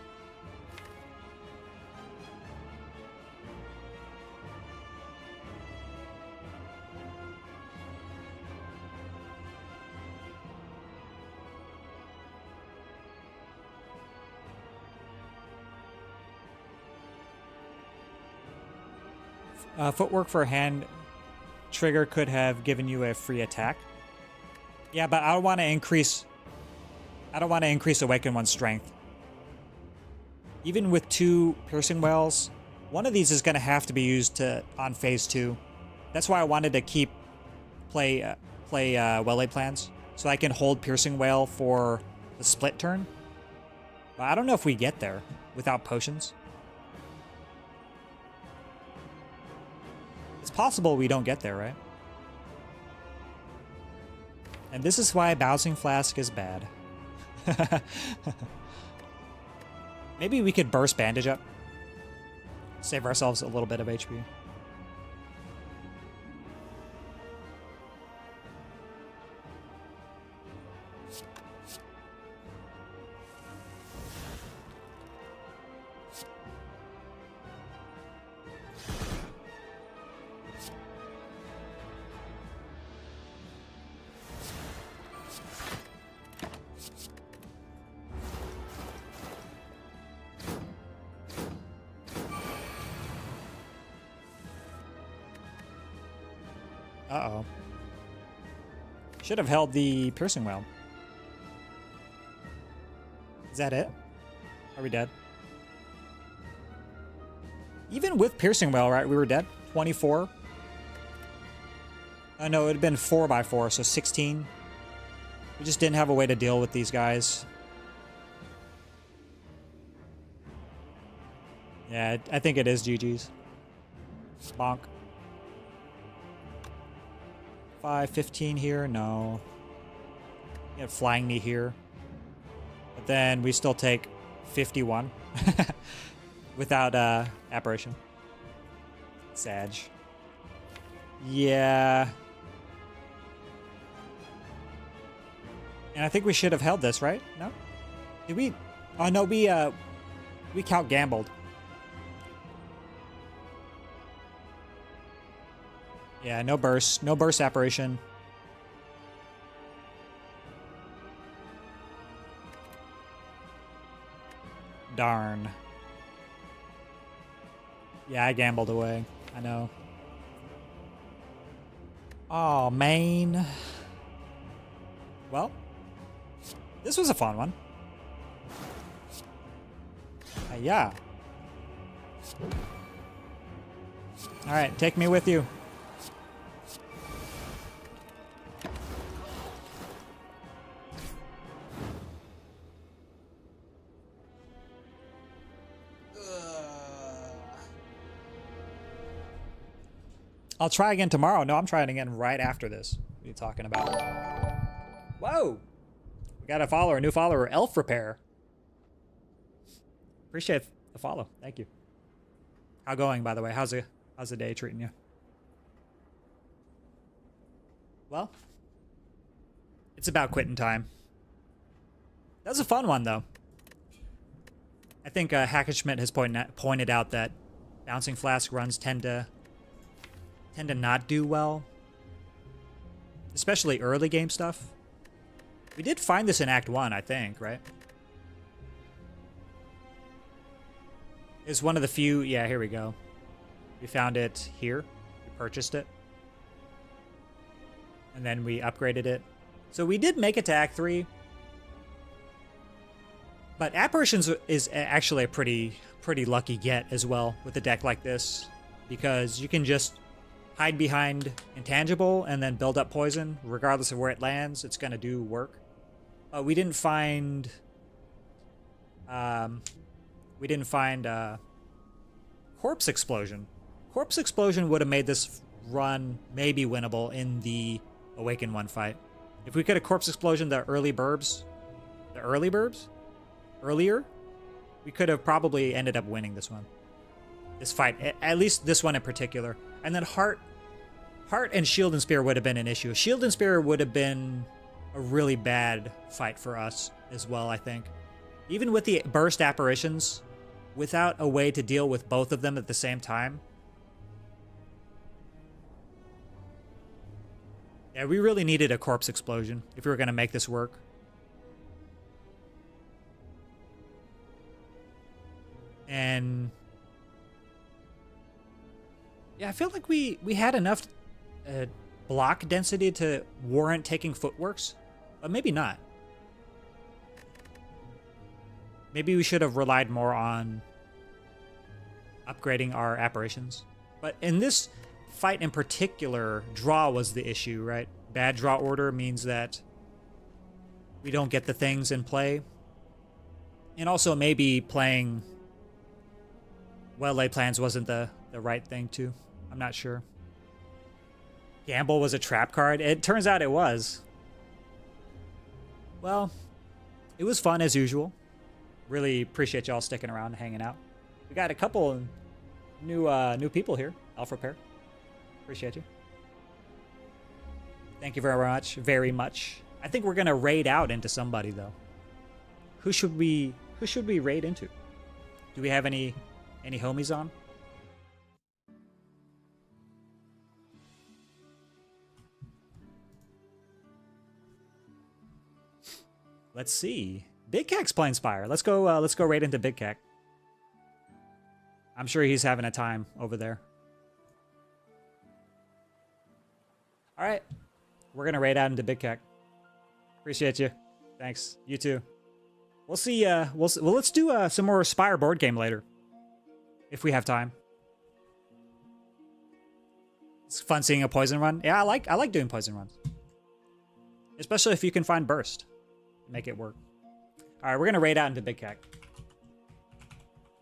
Footwork for a hand trigger could have given you a free attack. Yeah, but I don't want to increase Awaken 1's strength. Even with 2 Piercing Wells, one of these is going to have to be used on phase 2. That's why I wanted to play well-laid plans, so I can hold Piercing Wail for the split turn. But I don't know if we get there without potions. It's possible we don't get there, right? And this is why Bouncing Flask is bad. Maybe we could burst Bandage up. Save ourselves a little bit of HP. Uh-oh. Should have held the Piercing Wail. Is that it? Are we dead? Even with Piercing Wail, right? We were dead? 24? Oh, no, it would have been 4x4, so 16. We just didn't have a way to deal with these guys. Yeah, I think it is GG's. Bonk. 5-15 here? No. You have Flying Knee here. But then we still take 51 without Apparition. Sag. Yeah. And I think we should have held this, right? No? Did we? Oh no, we count gambled. Yeah, no burst. No burst Apparition. Darn. Yeah, I gambled away. I know. Oh, man. Well, this was a fun one. Yeah. All right, take me with you. I'll try again tomorrow. No, I'm trying again right after this. What are you talking about? Whoa! We got a new follower, Elf Repair. Appreciate the follow. Thank you. How going, by the way? How's the day treating you? Well, it's about quitting time. That was a fun one, though. I think Hackenschmidt has pointed out that bouncing flask runs tend to not do well, especially early game stuff. We did find this in Act 1, I think, right? It's one of the few... Yeah, here we go. We found it here. We purchased it. And then we upgraded it. So we did make it to Act 3. But Apparitions is actually a pretty lucky get as well with a deck like this. Because you can just hide behind Intangible and then build up poison. Regardless of where it lands, it's going to do work. We didn't find... Corpse Explosion. Corpse Explosion would have made this run maybe winnable in the Awaken 1 fight. If we could have Corpse Explosion the early burbs, earlier, we could have probably ended up winning this one. This fight, at least this one in particular. And then Heart and Shield and Spear would have been an issue. Shield and Spear would have been a really bad fight for us as well, I think. Even with the burst apparitions, without a way to deal with both of them at the same time. Yeah, we really needed a Corpse Explosion if we were going to make this work. And yeah, I feel like we had enough block density to warrant taking Footworks, but maybe not. Maybe we should have relied more on upgrading our apparitions. But in this fight in particular, draw was the issue, right? Bad draw order means that we don't get the things in play. And also maybe playing well-laid plans wasn't the right thing too. I'm not sure. Gamble was a trap card. It turns out it was. Well, it was fun as usual. Really appreciate y'all sticking around and hanging out. We got a couple new people here. Elf Repair. Appreciate you. Thank you very much. I think we're gonna raid out into somebody though. Who should we raid into? Do we have any homies on? Let's see. Big Cac's playing Spire. Let's go raid into Big Cac. I'm sure he's having a time over there. All right. We're going to raid out into Big Cac. Appreciate you. Thanks. You too. We'll see. Let's do some more Spire board game later. If we have time. It's fun seeing a poison run. Yeah, I like doing poison runs. Especially if you can find burst. Make it work. All right, we're going to raid out into Big Cac.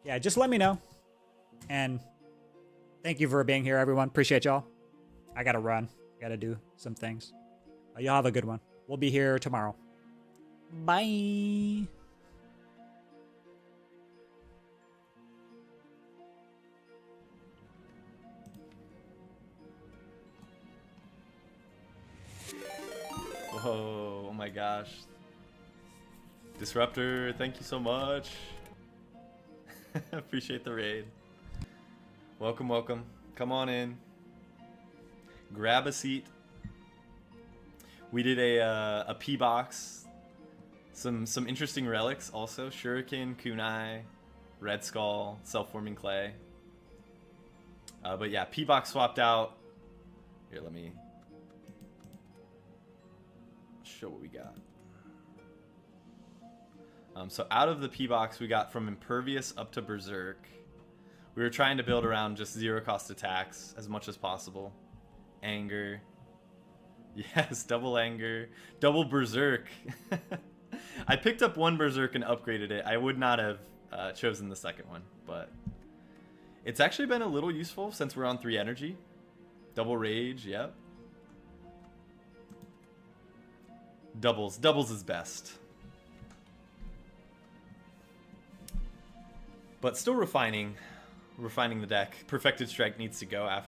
Yeah, just let me know. And thank you for being here, everyone. Appreciate y'all. I got to run. Got to do some things. Y'all have a good one. We'll be here tomorrow. Bye. Whoa, oh my gosh. Disruptor, thank you so much. Appreciate the raid. Welcome, welcome. Come on in. Grab a seat. We did a P box. Some interesting relics also. Shuriken, Kunai, Red Skull, Self-Forming Clay. But yeah, P box swapped out. Here, let me show what we got. So out of the P box, we got from Impervious up to Berserk. We were trying to build around just zero cost attacks as much as possible. Anger. Yes, double Anger. Double Berserk. I picked up one Berserk and upgraded it. I would not have chosen the second one, but it's actually been a little useful since we're on 3 energy. Double rage, yep. Doubles is best. But still refining the deck. Perfected Strike needs to go after